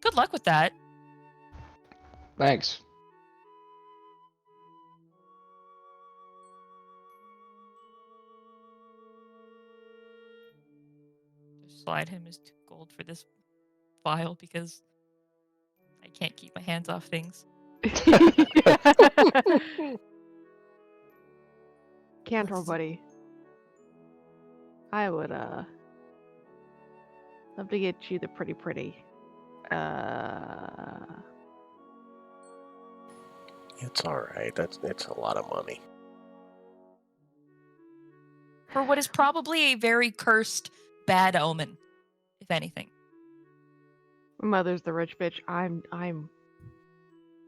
Good luck with that. Thanks. Just slide him his 2 gold for this vial because I can't keep my hands off things. Cantor buddy. I would love to get you the pretty. It's all right. It's a lot of money. For what is probably a very cursed bad omen, if anything. Mother's the rich bitch. I'm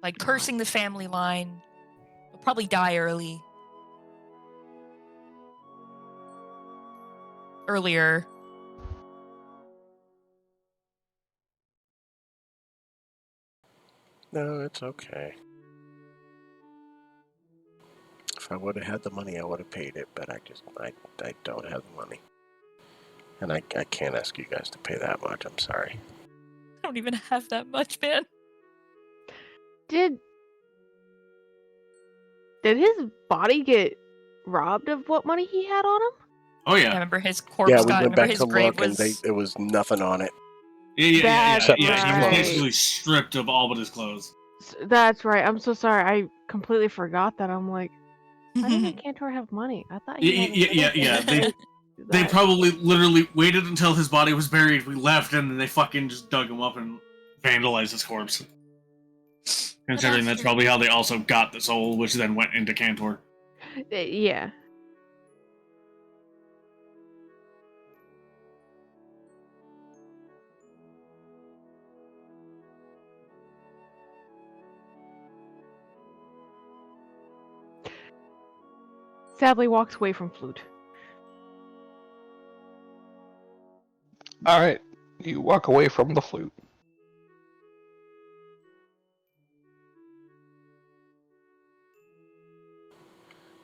Like cursing the family line. You'll probably die earlier. No, it's okay. If I would have had the money, I would have paid it, but I don't have the money. And I can't ask you guys to pay that much. I'm sorry. I don't even have that much, man. Did his body get robbed of what money he had on him? Oh I yeah. remember his corpse Yeah, we got. went Remember back his to grave look, was. and it was nothing on it. Yeah. That's He was right. basically stripped of all but his clothes. That's right. I'm so sorry. I completely forgot that. I'm like, why doesn't Cantor have money? I thought he had Yeah. They that. probably literally waited until his body was buried. We left, and then they fucking just dug him up and vandalized his corpse. Considering that's probably how they also got the soul, which then went into Cantor. Yeah. Sadly walks away from Flute. Alright. You walk away from the flute.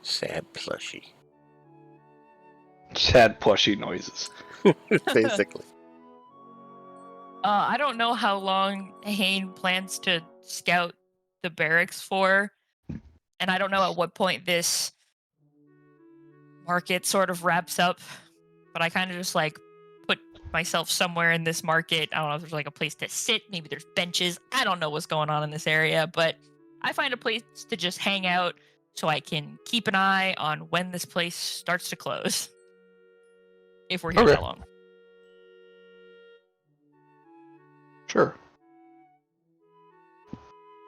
Sad plushie. Sad plushy noises. Basically. I don't know how long Hayne plans to scout the barracks for, and I don't know at what point this market sort of wraps up, but I kind of just like put myself somewhere in this market. I don't know if there's like a place to sit, maybe there's benches. I don't know what's going on in this area, but I find a place to just hang out so I can keep an eye on when this place starts to close. If we're here Okay. that long. Sure.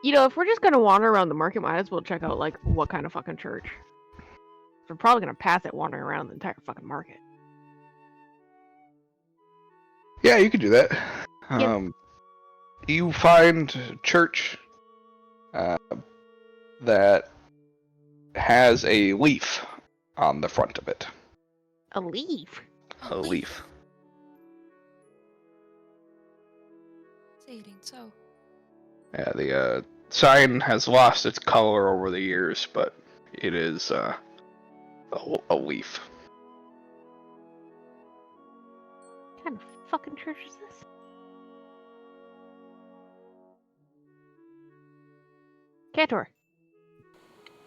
If we're just gonna wander around the market, might as well check out like what kind of fucking church. We're probably gonna pass it wandering around the entire fucking market. Yeah, you could do that. Yeah. You find a church that has a leaf on the front of it. A leaf. A leaf. Say it ain't so. Yeah, the sign has lost its color over the years, but it is a leaf. What kind of fucking church is this? Cantor.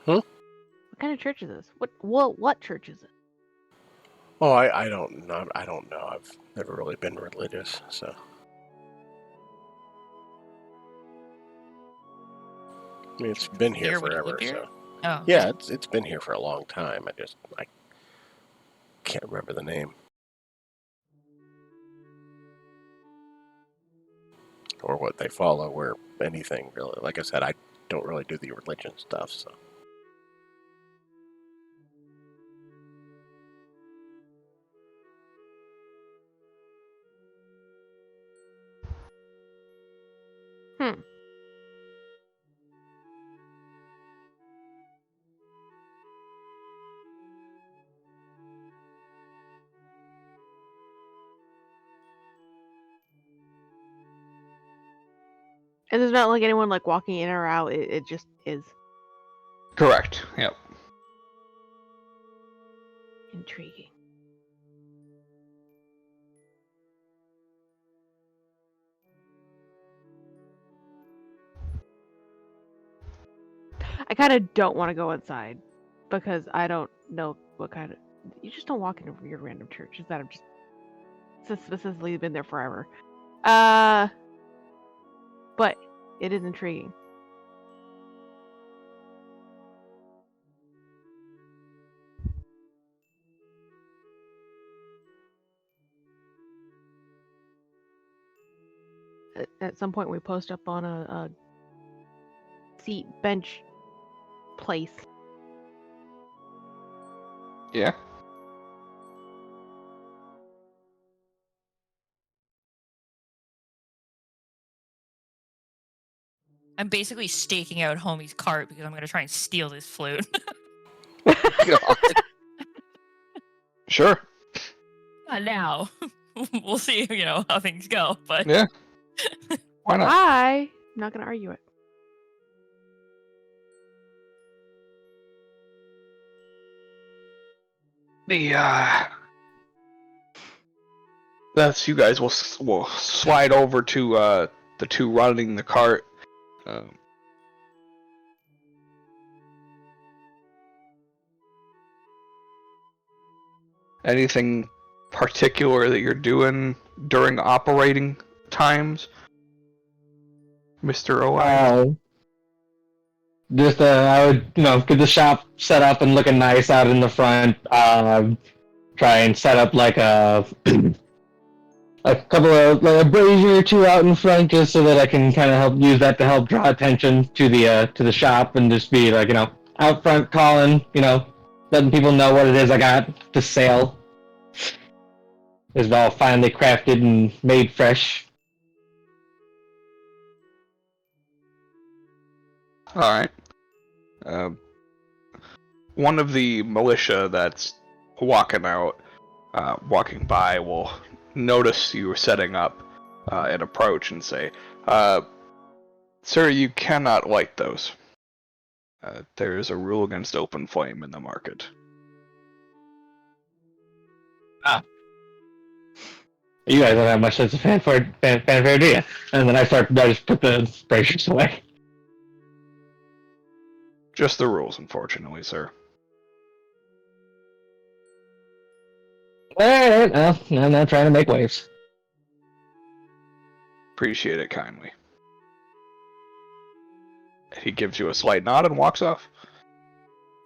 Huh? What kind of church is this? What church is it? Oh, I don't know. I don't know. I've never really been religious, so. I mean, it's been here Here when you forever, lived here? so. Oh. Yeah, it's been here for a long time. I can't remember the name. Or what they follow, or anything, really. Like I said, I don't really do the religion stuff, so. Hmm. And there's not like anyone like walking in or out. It just is Correct. Yep. intriguing. I kind of don't want to go inside because I don't know what kind of. You just don't walk into weird random churches that have just suspiciously been there forever. But it is intriguing. At some point, we post up on a seat bench place. Yeah. I'm basically staking out homie's cart because I'm gonna try and steal this flute. Sure. Not now. We'll see, how things go. But Yeah. Why not? I'm not gonna argue it. That's you guys will slide over to the two running the cart. Anything particular that you're doing during operating times, Mr. Oi? Just I would get the shop set up and looking nice out in the front. Try and set up like a a couple of like a brazier or two out in front, just so that I can kind of help use that to help draw attention to the shop, and just be like out front calling, letting people know what it is I got to sell. It's all finely crafted and made fresh. All right. One of the militia that's walking by will notice you setting up and approach and say, "Sir, you cannot light those. There is a rule against open flame in the market." You guys don't have much sense of fanfare, do you? And then I just put the braziers away. Just the rules, unfortunately, sir. Alright, well, I'm not trying to make waves. Appreciate it kindly. He gives you a slight nod and walks off.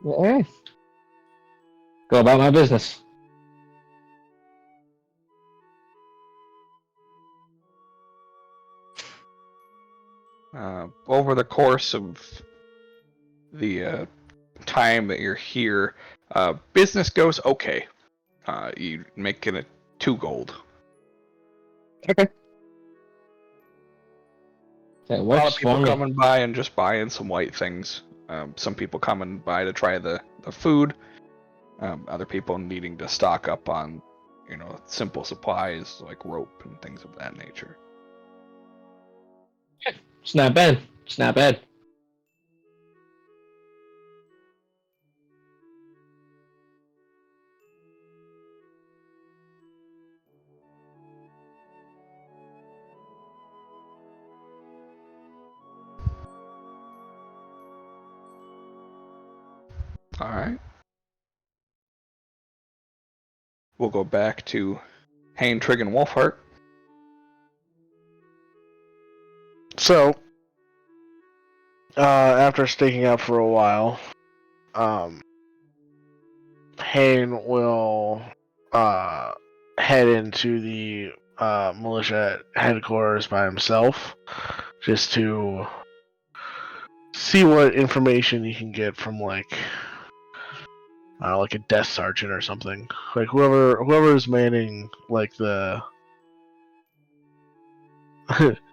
Alright. Go about my business. Over the course of the time that you're here, business goes okay. You making it 2 gold. Okay. That A lot of works people for me. coming by and just buying some white things. Some people coming by to try the food. Other people needing to stock up on, simple supplies like rope and things of that nature. It's not bad. It's not bad. All right. We'll go back to Hain, Trigg, and Wolfheart. So, after staking out for a while, Hain will head into the militia headquarters by himself, just to see what information he can get from like a desk sergeant or something, like whoever is manning like the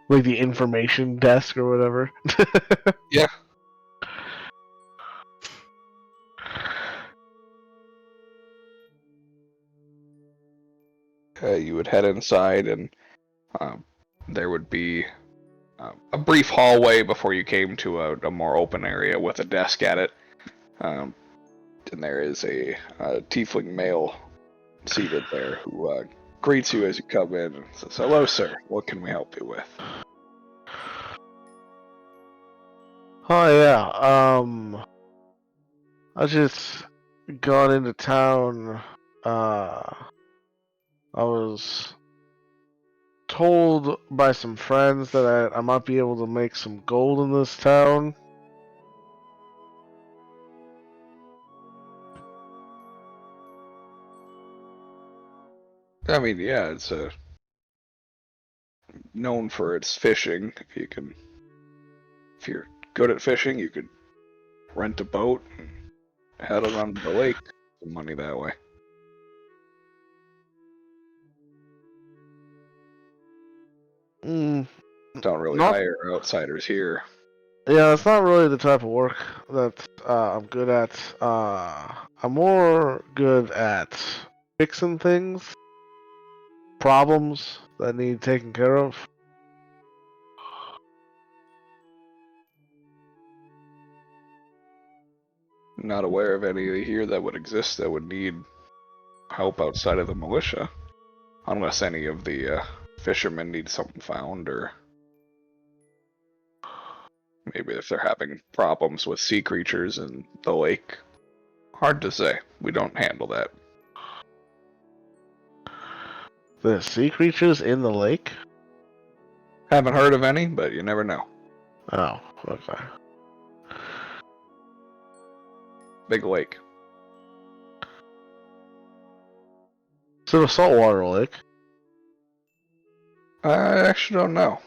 like the information desk or whatever. Yeah. You would head inside, and there would be a brief hallway before you came to a more open area with a desk at it. And there is a tiefling male seated there who greets you as you come in and says, "Hello, sir. What can we help you with?" Oh yeah. I just gone into town. I was told by some friends that I might be able to make some gold in this town. I mean, yeah, it's known for its fishing. If you're good at fishing, you could rent a boat and head it on the lake. Some money that way. Mm, Don't really not hire outsiders here. Yeah, it's not really the type of work that I'm good at. I'm more good at fixing things, problems that need taken care of. Not aware of any here that would exist that would need help outside of the militia. Unless any of the fishermen need something found, or maybe if they're having problems with sea creatures in the lake. Hard to say. We don't handle that. The sea creatures in the lake? Haven't heard of any, but you never know. Oh, okay. Big lake. Is it a saltwater lake? I actually don't know.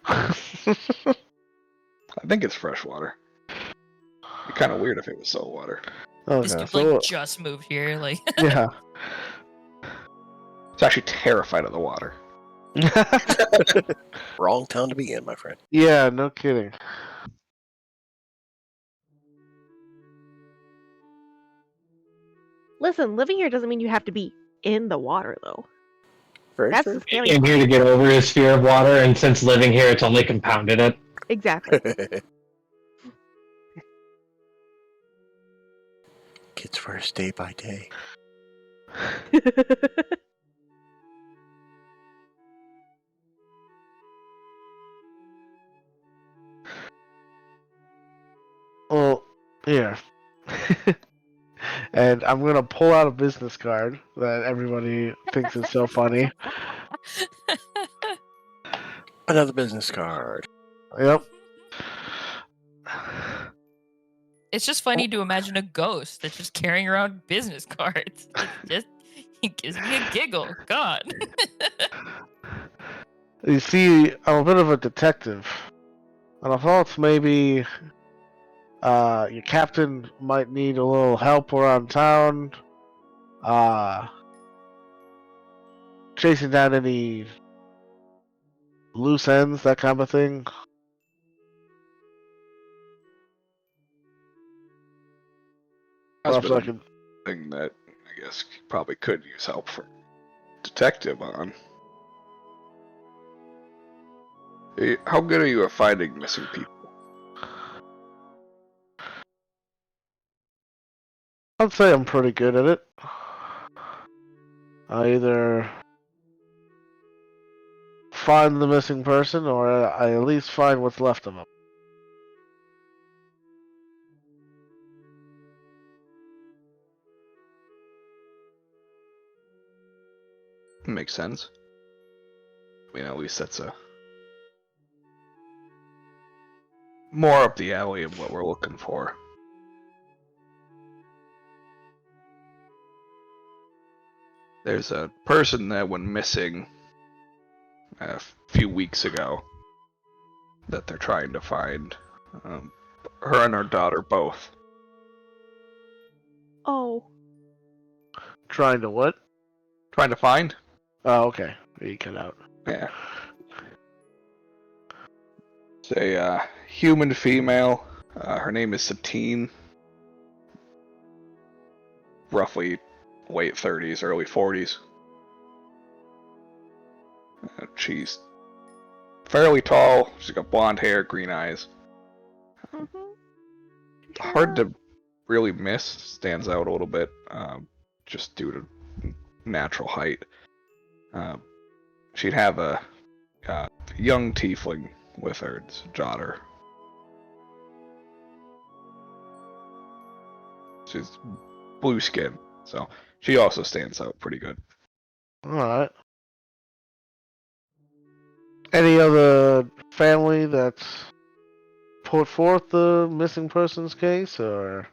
I think it's freshwater. Be kind of weird if it was saltwater. This Okay, dude so like just moved here. Like, yeah. It's actually terrified of the water. Wrong town to be in, my friend. Yeah, no kidding. Listen, living here doesn't mean you have to be in the water, though. Very That's true. the scary I'm part. here to get over his fear of water, and since living here, it's only compounded it. Exactly. Kids first, day by day. Here. And I'm gonna pull out a business card that everybody thinks is so funny. Another business card. Yep. It's just funny to imagine a ghost that's just carrying around business cards. It gives me a giggle. God. You see, I'm a bit of a detective, and I thought maybe your captain might need a little help around town, chasing down any loose ends, that kind of thing. That's Perhaps I been could. a thing that I guess probably could use help for detective on. How good are you at finding missing people? I'd say I'm pretty good at it. I either find the missing person, or I at least find what's left of them. Makes sense. I mean, at least that's a more up the alley of what we're looking for. There's a person that went missing a few weeks ago that they're trying to find. Her and her daughter both. Oh. Trying to what? Trying to find? Oh, okay. You cut out. Yeah. It's a human female. Her name is Satine. Roughly late 30s, early 40s. She's fairly tall. She's got blonde hair, green eyes. Hard to really miss. Stands out a little bit, just due to natural height. She'd have a young tiefling with her. It's a daughter. She's blue skin, so she also stands out pretty good. Alright. Any other family that's put forth the missing persons case, or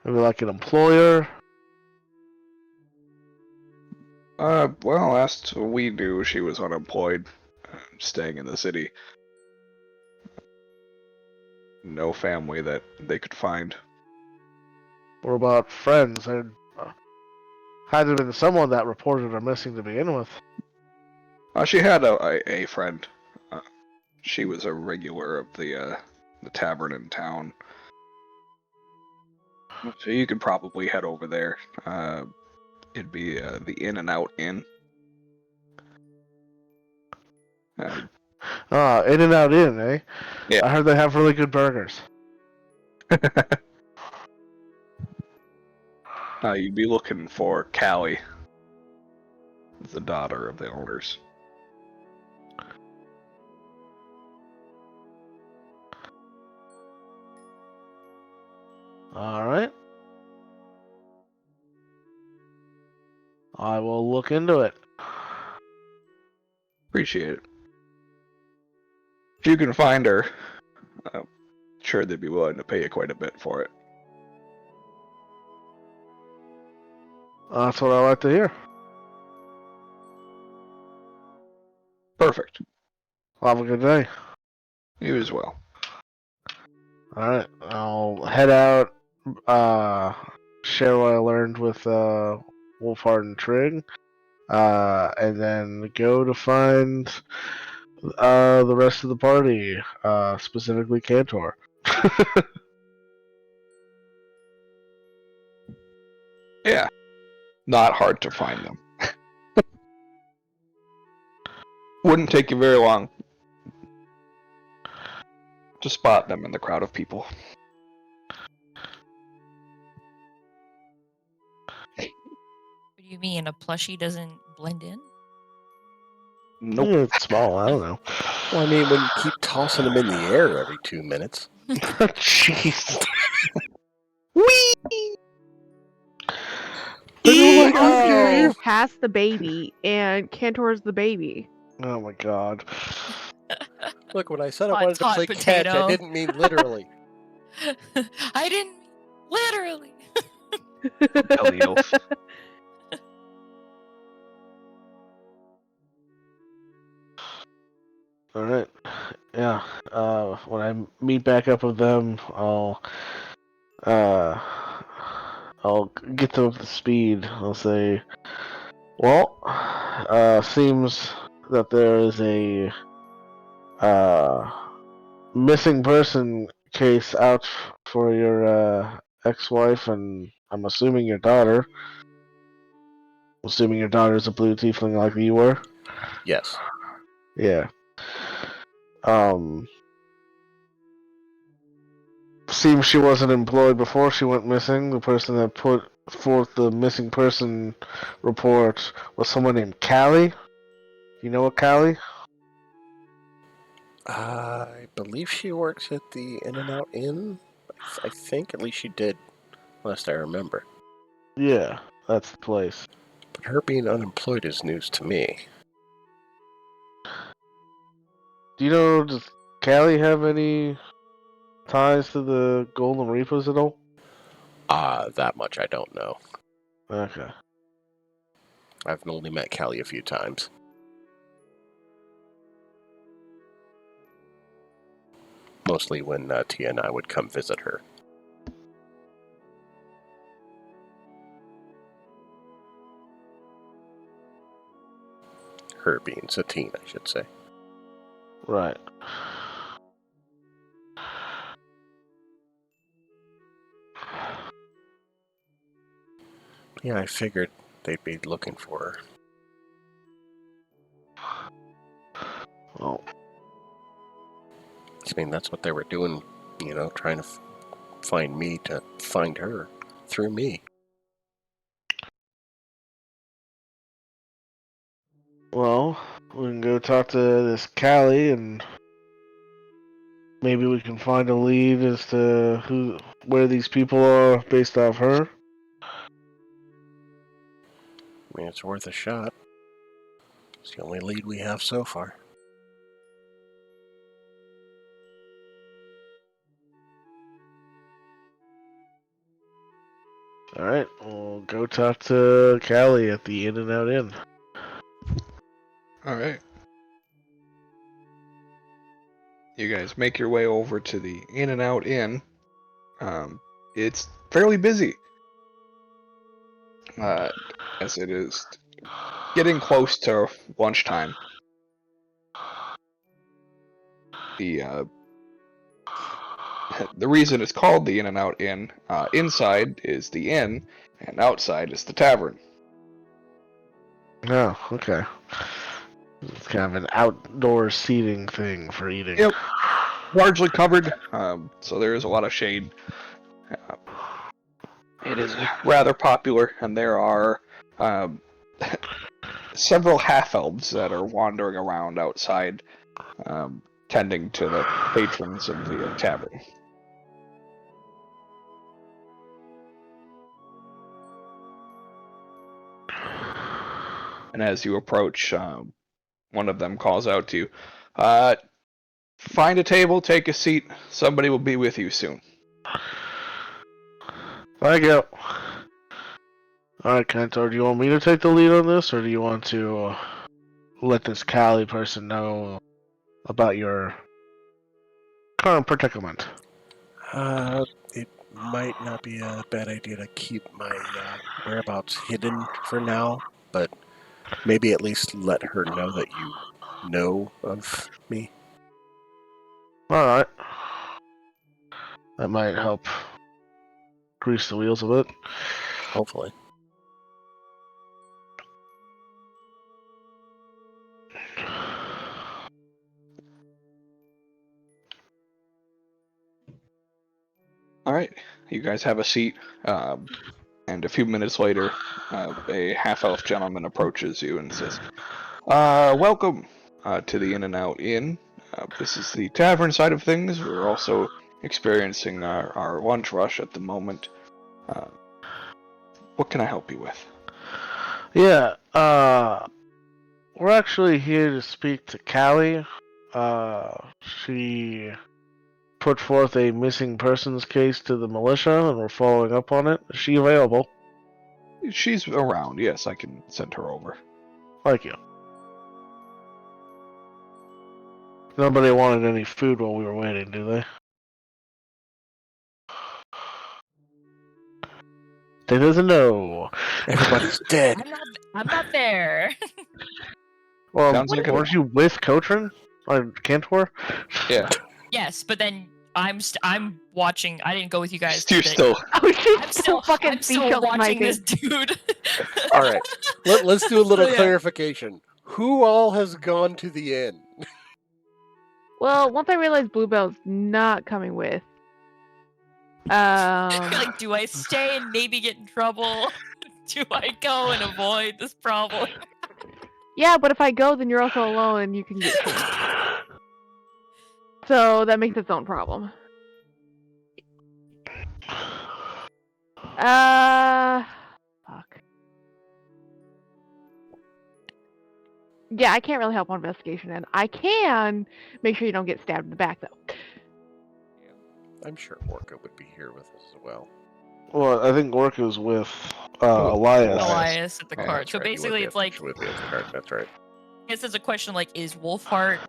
maybe like an employer? Well, last we knew, she was unemployed, staying in the city. No family that they could find. Or about friends? There had to have been someone that reported her missing to begin with. She had a friend. She was a regular of the tavern in town. So you could probably head over there. It'd be the In and Out Inn. In and Out Inn, eh? Yeah. I heard they have really good burgers. You'd be looking for Callie, the daughter of the owners. Alright. I will look into it. Appreciate it. If you can find her, I'm sure they'd be willing to pay you quite a bit for it. That's what I like to hear. Perfect. Have a good day. You as well. Alright, I'll head out, share what I learned with Wolfhard and Trig, and then go to find the rest of the party, specifically Cantor. Yeah. Not hard to find them. Wouldn't take you very long to spot them in the crowd of people. What do you mean? A plushie doesn't blend in? Nope. It's small, I don't know. Well, I mean, when you keep tossing them in the air every 2 minutes. Jeez. Uncle Oh. has the baby, and Cantor's the baby. Oh my god. Look, when I said I Hot, wanted to hot play catch, I potato. didn't mean literally. I didn't literally. Tell the elf. All right. Yeah. When I meet back up with them, uh, I'll get them up to speed. I'll say, well, seems that there is a missing person case out for your ex-wife, and I'm assuming your daughter. Assuming your daughter's a blue tiefling like you were. Yes. Yeah. Seems she wasn't employed before she went missing. The person that put forth the missing person report was someone named Callie. You know what Callie? I believe she works at the In and Out Inn. I think at least she did, last I remember. Yeah, that's the place. But her being unemployed is news to me. Do you know, does Callie have any ties to the Golden Reapers at all? That much I don't know. Okay. I've only met Callie a few times. Mostly when Tia and I would come visit her. Her being Satine, I should say. Right. Yeah, I figured they'd be looking for her. Well, I mean, that's what they were doing, trying to find me to find her through me. well, we can go talk to this Callie, and maybe we can find a lead as to where these people are based off her. I mean, it's worth a shot. It's the only lead we have so far. Alright, we'll go talk to Callie at the In and Out Inn. All right. You guys make your way over to the In and Out Inn. It's fairly busy, as it is getting close to lunchtime. The the reason it's called the In and Out Inn, inside is the inn, and outside is the tavern. Oh, okay. It's kind of an outdoor seating thing for eating. Yep. Largely covered, so there is a lot of shade. It is rather popular, and there are several half-elves that are wandering around outside, tending to the patrons of the tavern. And as you approach, one of them calls out to you, find a table, take a seat, somebody will be with you soon. Thank you. Alright, Kantor, do you want me to take the lead on this, or do you want to let this Callie person know about your current predicament? It might not be a bad idea to keep my whereabouts hidden for now, but maybe at least let her know that you know of me. Alright. That might help grease the wheels a bit. Hopefully. All right, you guys have a seat, and a few minutes later, a half-elf gentleman approaches you and says, welcome to the In and Out Inn. This is the tavern side of things. We're also experiencing our lunch rush at the moment. What can I help you with? Yeah, we're actually here to speak to Callie. She put forth a missing persons case to the militia, and we're following up on it. Is she available? She's around. Yes, I can send her over. Thank you. Nobody wanted any food while we were waiting, do they? They doesn't know. Everybody's dead. I'm not there. Well, Sounds like weren't you with Kotrin? Or Cantor? Yeah. Yes, but then I'm watching. I didn't go with you guys. You're to the- still. Oh, she's I'm still still fucking I'm still seashell watching sniping. this dude. All right. Let's do a little So, yeah. clarification. Who all has gone to the inn? Well, once I realized Bluebell's not coming with, Like, do I stay and maybe get in trouble? Do I go and avoid this problem? yeah, but if I go, then you're also alone and you can get chased. So that makes its own problem. Fuck. Yeah, I can't really help on investigation, and I can make sure you don't get stabbed in the back, though. I'm sure Orca would be here with us as well. Well, I think Orca's with Elias. Elias at the Yeah, cart. That's So right, he would basically, be it's like, with the other card. That's right. I guess there's a question like, is Wolfheart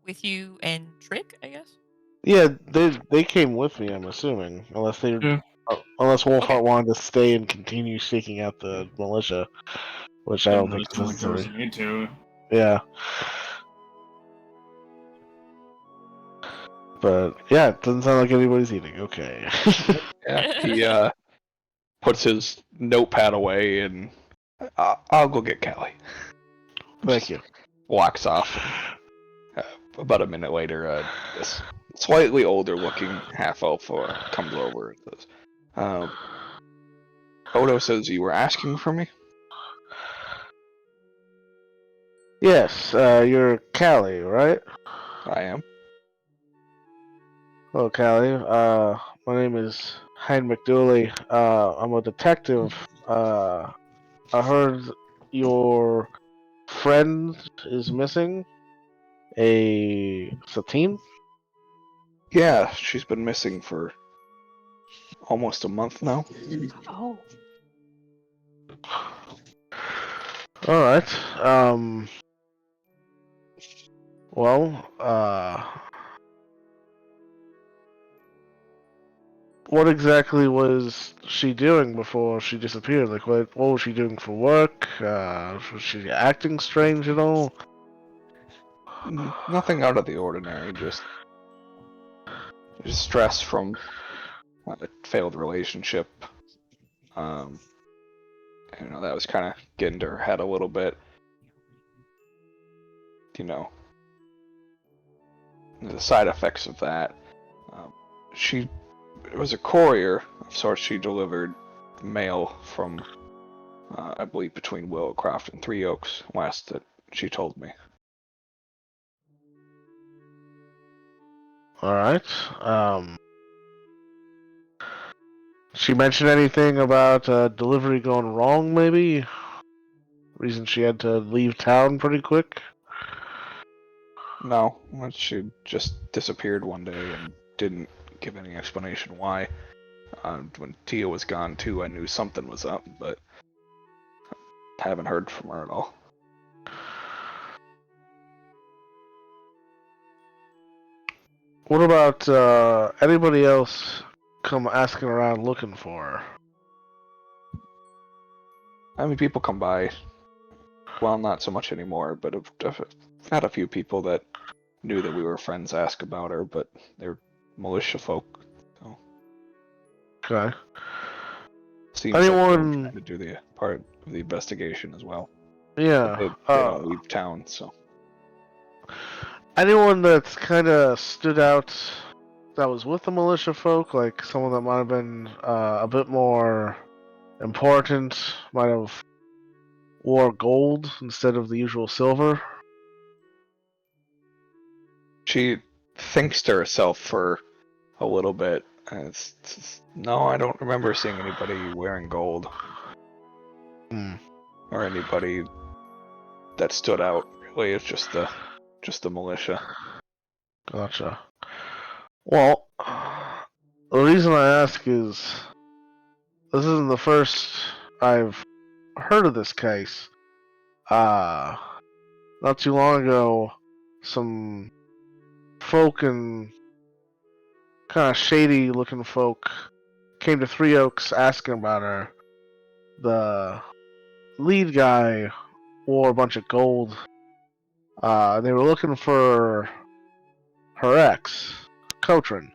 with you and Trick? I guess. Yeah, they came with me. I'm assuming, unless unless Wolfheart Okay. wanted to stay and continue seeking out the militia, which I don't think is Doesn't really necessary. need to. Yeah. But yeah, it doesn't sound like anybody's eating. Okay. Yeah. He puts his notepad away and I'll go get Callie. Thank you. Walks off. About a minute later, this slightly older-looking half-elf comes over and says, Odo says you were asking for me? Yes, you're Callie, right? I am. Hello, Callie. My name is Hein McDooley. I'm a detective. I heard your friend is missing. A Satine? Yeah, she's been missing for almost a month now. Oh. Alright. Well, what exactly was she doing before she disappeared? Like, what was she doing for work? Was she acting strange at all? Nothing out of the ordinary, just stress from a failed relationship. That was kind of getting to her head a little bit. The side effects of that. She was a courier of sorts. She delivered mail from, I believe, between Willowcroft and Three Oaks, last that she told me. Alright. She mentioned anything about delivery going wrong, maybe? Reason she had to leave town pretty quick? No, she just disappeared one day and didn't give any explanation why. When Tia was gone too, I knew something was up, but haven't heard from her at all. What about anybody else come asking around looking for her? I mean, people come by. Well, not so much anymore, but I've had a few people that knew that we were friends ask about her, but they're militia folk. So Okay. seems like they're Anyone? trying to do the part of the investigation as well. Yeah. They don't leave town, so. Anyone that's kind of stood out that was with the militia folk, like someone that might have been a bit more important, might have wore gold instead of the usual silver. She thinks to herself for a little bit. And no, I don't remember seeing anybody wearing gold. or anybody that stood out. Really, it's just the militia. Gotcha. Well, the reason I ask is this isn't the first I've heard of this case. Not too long ago, some folk and kind of shady looking folk came to Three Oaks asking about her. The lead guy wore a bunch of gold. They were looking for her ex, Kotrin.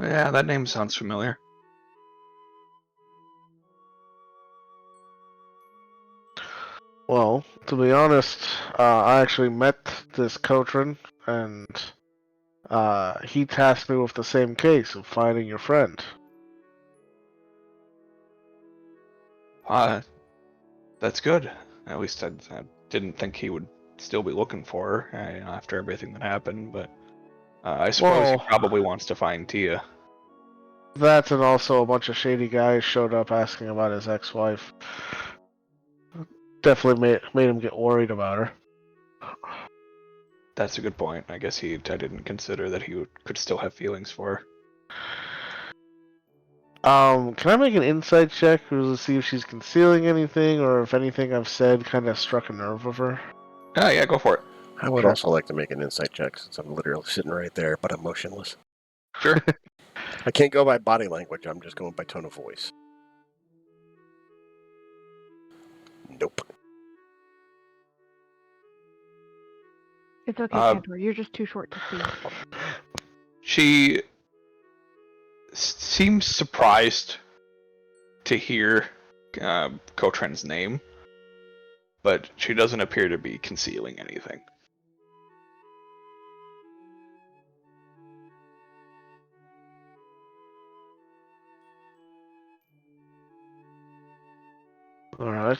Yeah, that name sounds familiar. Well, to be honest, I actually met this Kotrin, and he tasked me with the same case of finding your friend. Uh, that's good. At least I didn't think he would still be looking for her after everything that happened, but I suppose he Well, probably wants to find Tia. that and also a bunch of shady guys showed up asking about his ex-wife. Definitely made him get worried about her. That's a good point. I guess I didn't consider that could still have feelings for her. Can I make an insight check to see if she's concealing anything, or if anything I've said kind of struck a nerve with her? Ah, yeah, go for it. I would Sure. also like to make an insight check since I'm literally sitting right there, but I'm motionless. Sure. I can't go by body language. I'm just going by tone of voice. Nope. It's okay, Cantor. You're just too short to see. She seems surprised to hear Kotran's name, but she doesn't appear to be concealing anything. Alright.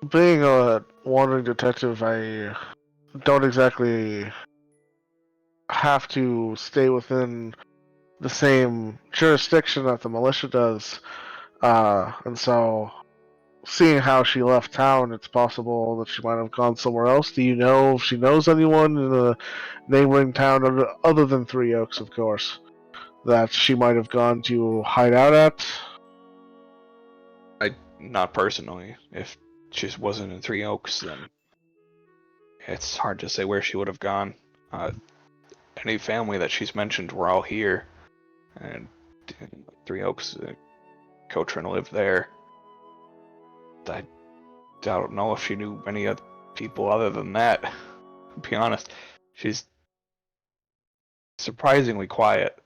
Being a wandering detective, I don't exactly have to stay within the same jurisdiction that the militia does. And so, seeing how she left town, it's possible that she might have gone somewhere else. Do you know if she knows anyone in a neighboring town other than Three Oaks, of course, that she might have gone to hide out at? Not personally. If she wasn't in Three Oaks, then it's hard to say where she would have gone. Any family that she's mentioned were all here, and Three Oaks, Kotran lived there. I don't know if she knew any other people other than that. To be honest, she's surprisingly quiet.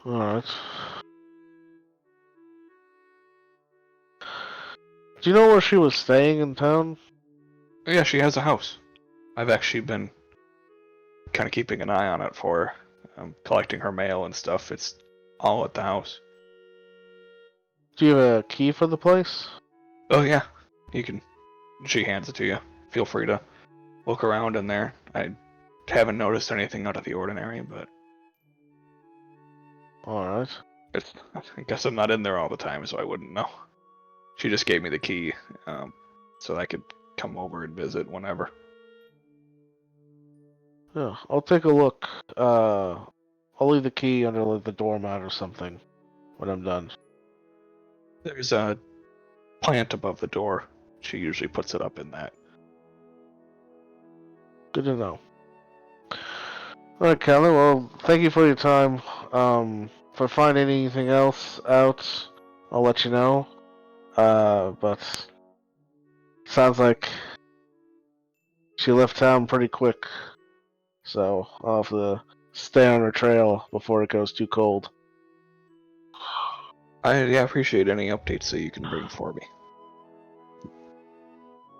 Alright. Do you know where she was staying in town? Yeah, she has a house. I've actually been kind of keeping an eye on it for her. I'm collecting her mail and stuff. It's all at the house. Do you have a key for the place? Oh yeah, you can. She hands it to you. Feel free to look around in there. I haven't noticed anything out of the ordinary, but Alright. I guess I'm not in there all the time, so I wouldn't know. She just gave me the key, so I could come over and visit whenever. Yeah, I'll take a look. I'll leave the key under like, the doormat or something when I'm done. There's a plant above the door. She usually puts it up in that. Good to know. Alright, Kelly, well, thank you for your time. If I find anything else out, I'll let you know. But sounds like she left town pretty quick, so I'll have to stay on her trail before it goes too cold. I appreciate any updates that you can bring for me.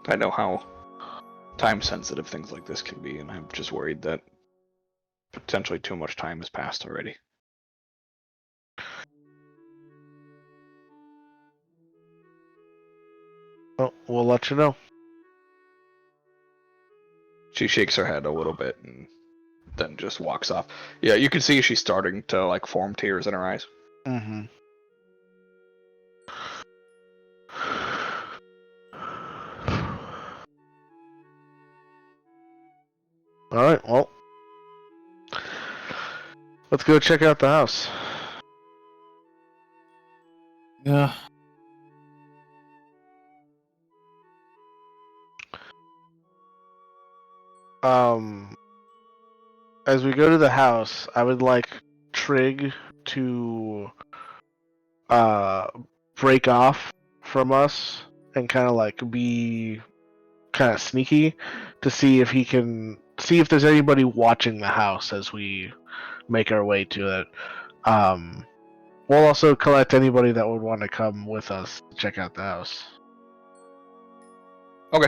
I know how time sensitive things like this can be, and I'm just worried that potentially too much time has passed already. Well, we'll let you know. She shakes her head a little bit and then just walks off. Yeah, you can see she's starting to like form tears in her eyes. Mm-hmm. All right, well, let's go check out the house. Yeah. As we go to the house, I would like Trig to break off from us and kind of like be kind of sneaky to see if he can see if there's anybody watching the house as we make our way to it. We'll also collect anybody that would want to come with us to check out the house. Okay.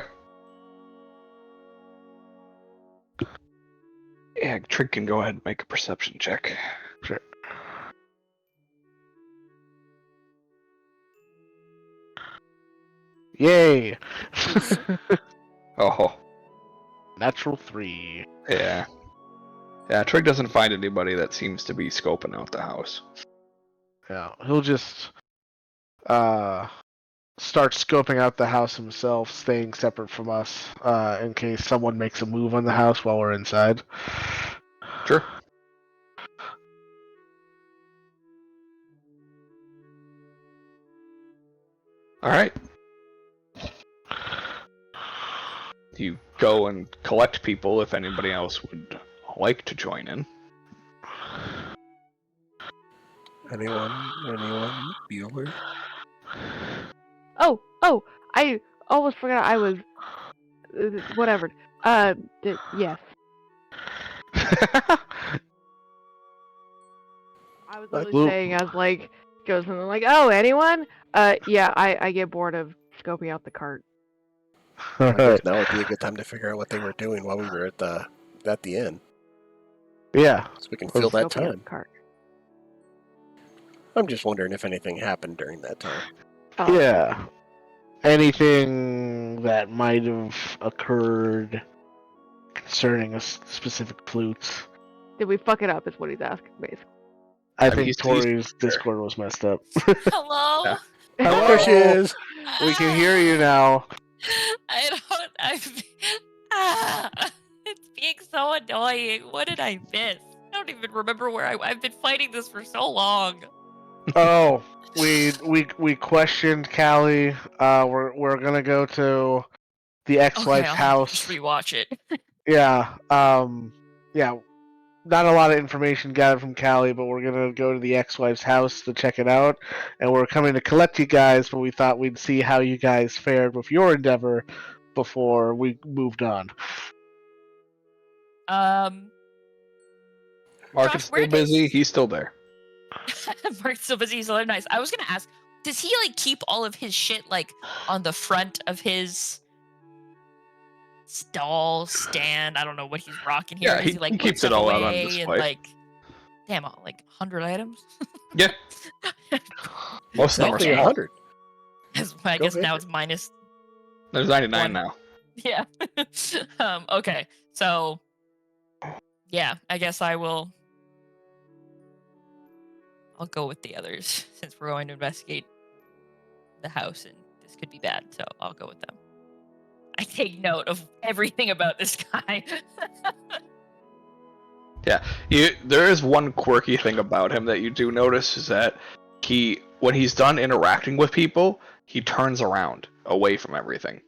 Yeah, Trig can go ahead and make a perception check. Sure. Yay! Oh, Natural 3. yeah. Yeah, Trig doesn't find anybody that seems to be scoping out the house. Yeah, he'll just start scoping out the house himself, staying separate from us, in case someone makes a move on the house while we're inside. Sure. All right. You go and collect people if anybody else would like to join in. Anyone? Bueller? Oh, I almost forgot I was. Whatever. Yes. I was literally Well- saying, I was like, goes something like, oh, anyone? Yeah, I get bored of scoping out the cart. I guess now would be a good time to figure out what they were doing while we were at the inn, Yeah. so we can fill that Scoping out time. the cart. I'm just wondering if anything happened during that time. Oh. Yeah. Anything that might have occurred concerning a specific flute. Did we fuck it up? Is what he's asking, basically. I mean, think he's Tori's there. Discord was messed up. Hello? Yeah. Hello? There she is. We can hear you now. It's being so annoying. What did I miss? I don't even remember where I've been fighting this for so long. Oh, we questioned Callie. We're gonna go to the ex-wife's Okay, I'll just house. rewatch it. Yeah. Yeah. Not a lot of information gathered from Callie, but we're gonna go to the ex-wife's house to check it out, and we're coming to collect you guys. But we thought we'd see how you guys fared with your endeavor before we moved on. Mark Josh, is where still busy. does- He's still there. Mark's so busy, so they're nice. I was gonna ask, does he like keep all of his shit like on the front of his stall stand? I don't know what he's rocking here. Yeah, Does he he like put keeps it stuff all out on away and display. like, damn, like 100 items? Yeah. Most of them are Definitely small. 100. I Go guess now figure. it's minus. There's 99 One. now. Yeah. Okay. So, yeah, I guess I'll go with the others since we're going to investigate the house and this could be bad. So I'll go with them. I take note of everything about this guy. There is one quirky thing about him that you do notice is that when he's done interacting with people, he turns around away from everything.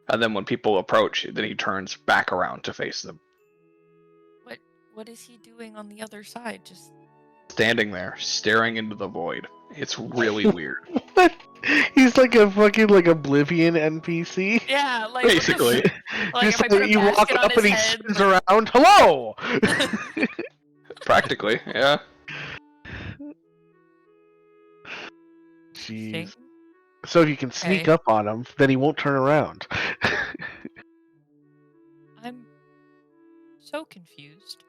And then when people approach, then he turns back around to face them. What is he doing on the other side? Just Standing there, staring into the void. It's really weird. What? He's like a fucking like Oblivion NPC. yeah, like what the Basically. Like, Just if I put a you walk basket on up his and he head, spins around. Hello. Practically, yeah. Jeez. Interesting. So if you can sneak Okay. up on him, then he won't turn around. I'm so confused.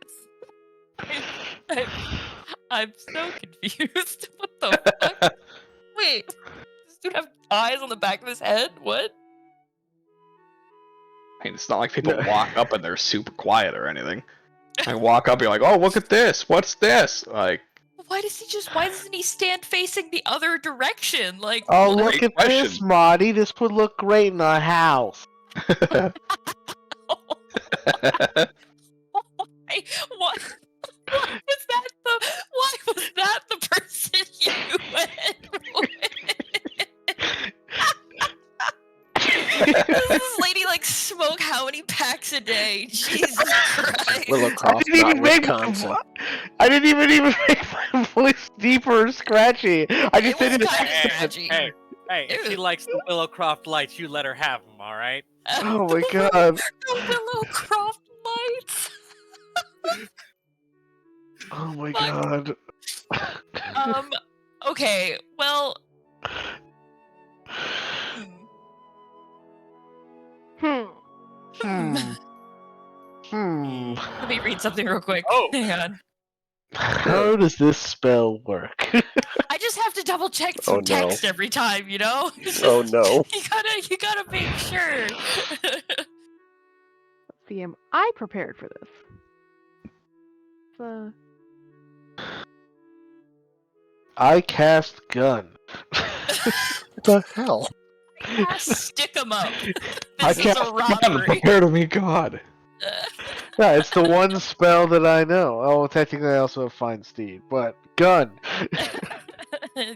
I'm so confused. What the fuck? Wait, does this dude have eyes on the back of his head? What? I mean, it's not like people No. walk up and they're super quiet or anything. I walk up, you're like, oh, look at this. What's this? Like, Why doesn't he stand facing the other direction? Like, Oh, what? look at this, question. Marty. This would look great in our house. Why? What? Why was that the person you went with? Does this lady like smoke how many packs a day? Jesus Christ. Willow I Croft, didn't not even make Wisconsin. I didn't even make my voice deeper or scratchy. I just It was did it. kind of Hey, scratchy. hey, if she Ew. likes the Willow Croft lights, you let her have them, all right? Oh my god. The Willow Croft lights. Oh my Fuck. god. Okay. Well. Hmm. Let me read something real quick. Oh. Hang on. How does this spell work? I just have to double check Oh, some no. text every time, you know? Oh no. You gotta make sure. Let's see, am I prepared for this? I cast gun. What the hell? Stick 'em up. I This is can't a stand robbery. prepare to meet God. Yeah, it's the one spell that I know. Oh, technically I also have Find Steed, but gun.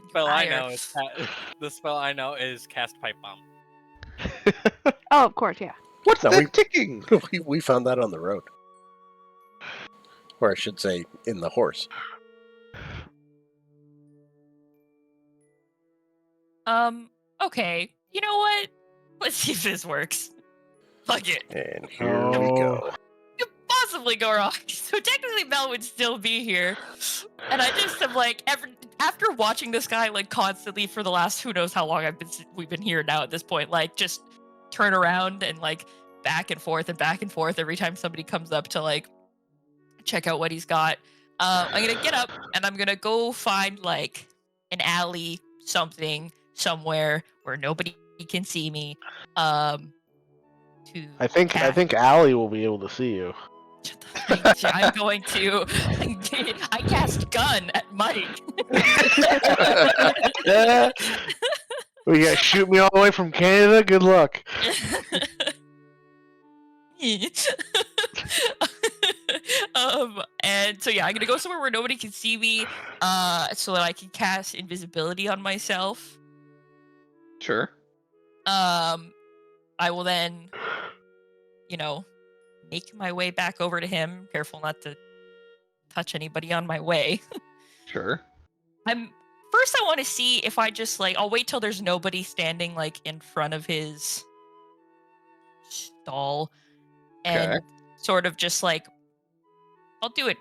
Spell I Fire. know is the spell I know is cast pipe bomb. Oh, of course, yeah. What's No, that ticking? we found that on the road. Or I should say, in the horse. Okay. You know what? Let's see if this works. Fuck it. And here we Oh. go. Could possibly go wrong. So technically Mel would still be here. And I just am like, after watching this guy like constantly for the last who knows how long we've been here now at this point, like just turn around and like back and forth every time somebody comes up to like check out what he's got. I'm gonna get up and I'm gonna go find like an alley, somewhere where nobody can see me. To I think Allie will be able to see you. I'm going to. I cast gun at Mike. You guys shoot me all the way from Canada? Good luck. And so yeah, I'm gonna go somewhere where nobody can see me, so that I can cast invisibility on myself. Sure. I will then, make my way back over to him. Careful not to touch anybody on my way. Sure. First I want to see if I just I'll wait till there's nobody standing in front of his stall, and Okay. sort of just I'll do it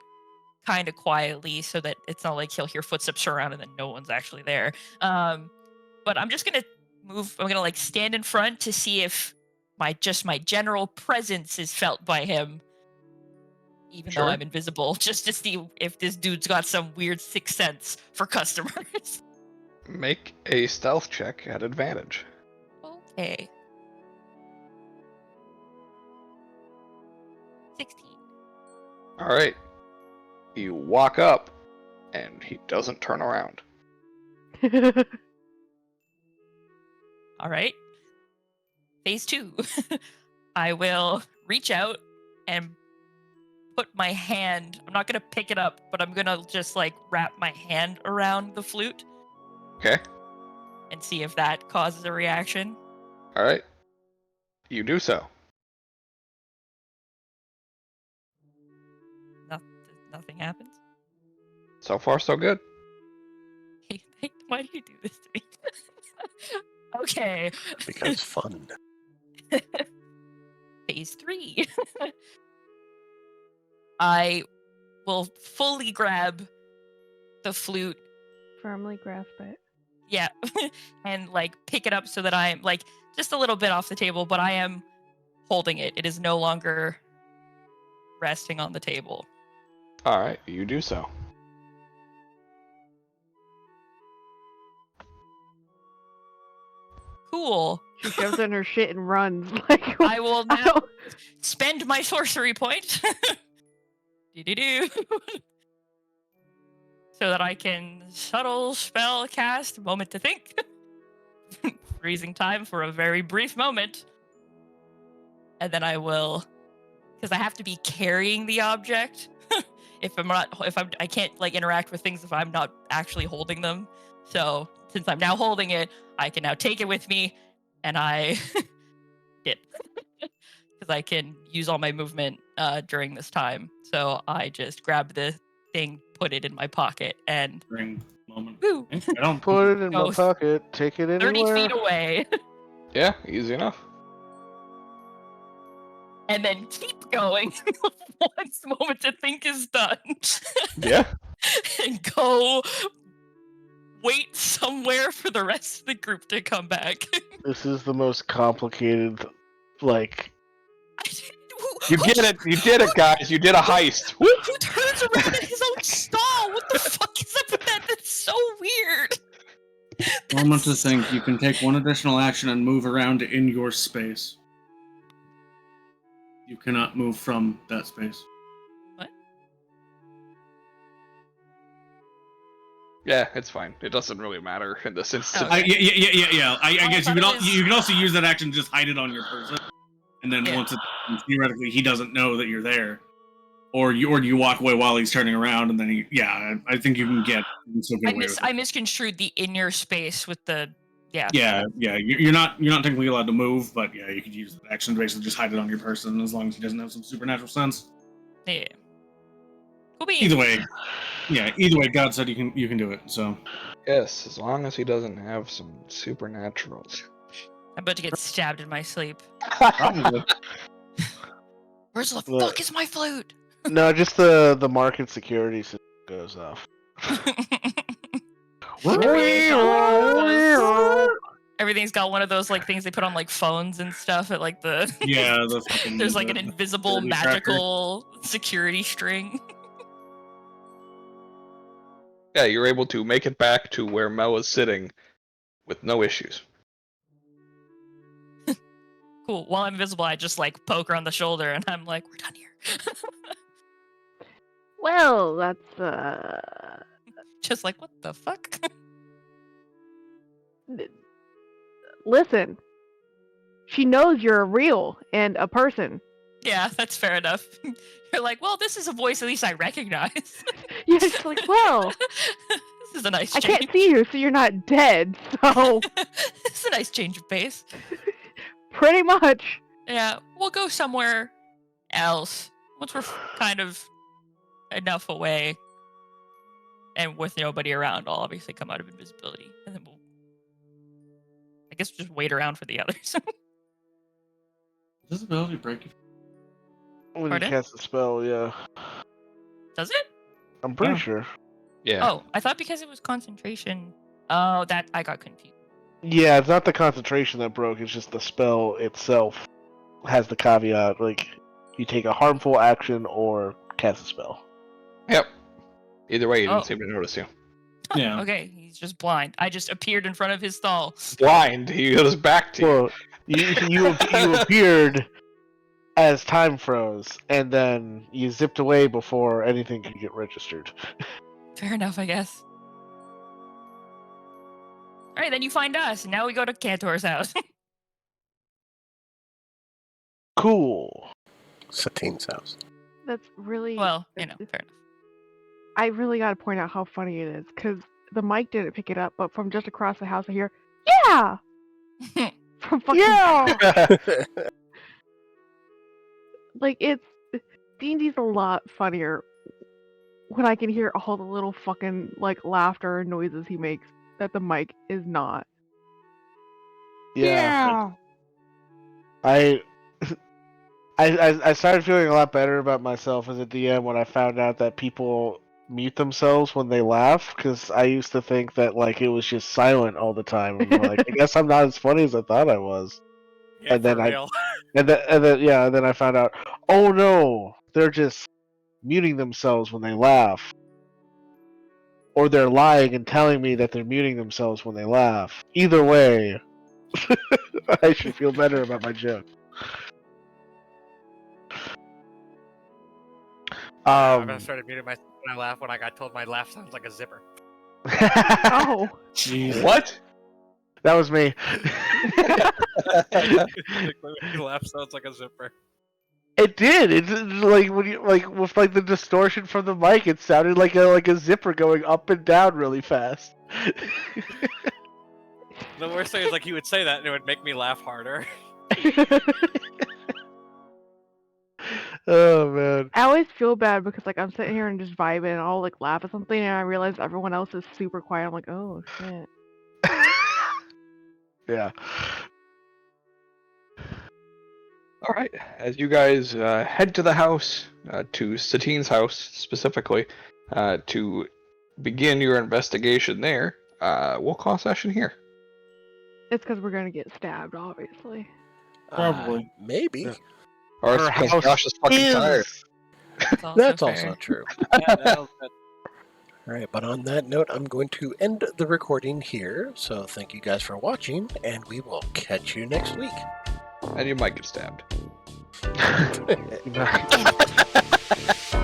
kind of quietly so that it's not like he'll hear footsteps around and then no one's actually there. But I'm just gonna move. I'm gonna stand in front to see if my general presence is felt by him, even though Sure. I'm invisible, just to see if this dude's got some weird sixth sense for customers. Make a stealth check at advantage. Okay. 16. All right. You walk up, and he doesn't turn around. All right. Phase 2. I will reach out and put my hand. I'm not going to pick it up, but I'm going to just wrap my hand around the flute Okay. and see if that causes a reaction. All right. You do so. Nothing happens. So far, so good. Hey, why do you do this to me? Okay. Because fun. Phase 3. I will fully grab the flute. Firmly grasp it. Yeah. And pick it up so that I'm just a little bit off the table, but I am holding it. It is no longer resting on the table. All right. You do so. Cool. She shoves it in her shit and runs. Like I will I now don't- spend my sorcery point. Do-do-do. So that I can subtle spell cast moment to think. Freezing time for a very brief moment. And then I will, because I have to be carrying the object. I can't like interact with things if I'm not actually holding them. So since I'm now holding it, I can now take it with me, and I dip because I can use all my movement during this time. So I just grab the thing, put it in my pocket, and During moment. woo, I don't Put it in my Oh, pocket. Take it 30 anywhere. feet away, Yeah, easy enough. and then keep going once moment to think is done. Yeah. And go wait somewhere for the rest of the group to come back. This is the most complicated, like. You did it. You did it, guys. You did a heist. Woo! Who turns around in his own stall? What the fuck is up with that? That's so weird. Moment to think. You can take one additional action and move around in your space. You cannot move from that space. Yeah, it's fine. It doesn't really matter in this instance. Okay. Yeah. I Oh, I guess thought it was- you can also use that action to just hide it on your person, and then Yeah. once theoretically he doesn't know that you're there, or you walk away while he's turning around, and then I think you can still get away with it. I misconstrued the in your space with the yeah. You're not technically allowed to move, but yeah, you could use that action to basically just hide it on your person as long as he doesn't have some supernatural sense. Yeah. Cool beans. Either way, God said you can do it. So Yes, as long as he doesn't have some supernaturals. I'm about to get stabbed in my sleep. probably. Where's the Look. fuck is my flute? No, just the market security system goes off. Everything's got one of those like things they put on like phones and stuff at like the Yeah, the fucking, there's like an the invisible security tracker. magical security string. Yeah, you're able to make it back to where Mel is sitting with no issues. Cool. While I'm invisible, I just like poke her on the shoulder and I'm like, we're done here. Well, that's Just like, what the fuck? listen. She knows you're real and a person. Yeah, that's fair enough. You're like, well, this is a voice at least I recognize. You're just like, well, This is a nice I change. can't see you, so you're not dead. So It's a nice change of pace. pretty much. Yeah, we'll go somewhere else once we're kind of enough away and with nobody around. I'll obviously come out of invisibility, and then we'll, I guess, just wait around for the others. Visibility break. When you Pardon? cast a spell, yeah. Does it? I'm pretty Yeah. sure. Yeah. Oh, I thought because it was concentration. Oh, that I got confused. Yeah, it's not the concentration that broke, it's just the spell itself has the caveat, like, you take a harmful action or cast a spell. Yep. Either way, he didn't Oh. seem to notice you. Yeah. Okay, he's just blind. I just appeared in front of his stall. Blind. He goes back to you. Well, you appeared as time froze, and then you zipped away before anything could get registered. Fair enough, I guess. All right, then you find us, and now we go to Cantor's house. Cool. Satine's house. That's really Well, fair enough. I really got to point out how funny it is because the mic didn't pick it up, but from just across the house, I hear, "Yeah!" from fucking Yeah! like it's D&D's a lot funnier when I can hear all the little fucking like laughter and noises he makes that the mic is not. Yeah. I started feeling a lot better about myself as a DM when I found out that people mute themselves when they laugh, because I used to think that like it was just silent all the time. And I'm like, I guess I'm not as funny as I thought I was. Yeah, And then for I- real. And then I found out, oh no, they're just muting themselves when they laugh. Or they're lying and telling me that they're muting themselves when they laugh. Either way, I should feel better about my joke. I started muting myself when I laugh when I got told my laugh sounds like a zipper. Oh. Jesus. What? That was me. Your laugh sounds like a zipper. It did. It's like when you with the distortion from the mic, it sounded like a zipper going up and down really fast. The worst thing is like he would say that and it would make me laugh harder. Oh man. I always feel bad because like I'm sitting here and just vibing and I'll like laugh at something and I realize everyone else is super quiet. I'm like, oh shit. Yeah. All right. As you guys head to the house, to Satine's house specifically, to begin your investigation there, we'll call a session here. It's because we're gonna get stabbed, obviously. Probably. Maybe. Yeah. Or it's Her because house Josh is fucking tired. That's also true. Yeah, that was good. All right, but on that note, I'm going to end the recording here. So thank you guys for watching, and we will catch you next week. And you might get stabbed. Nice.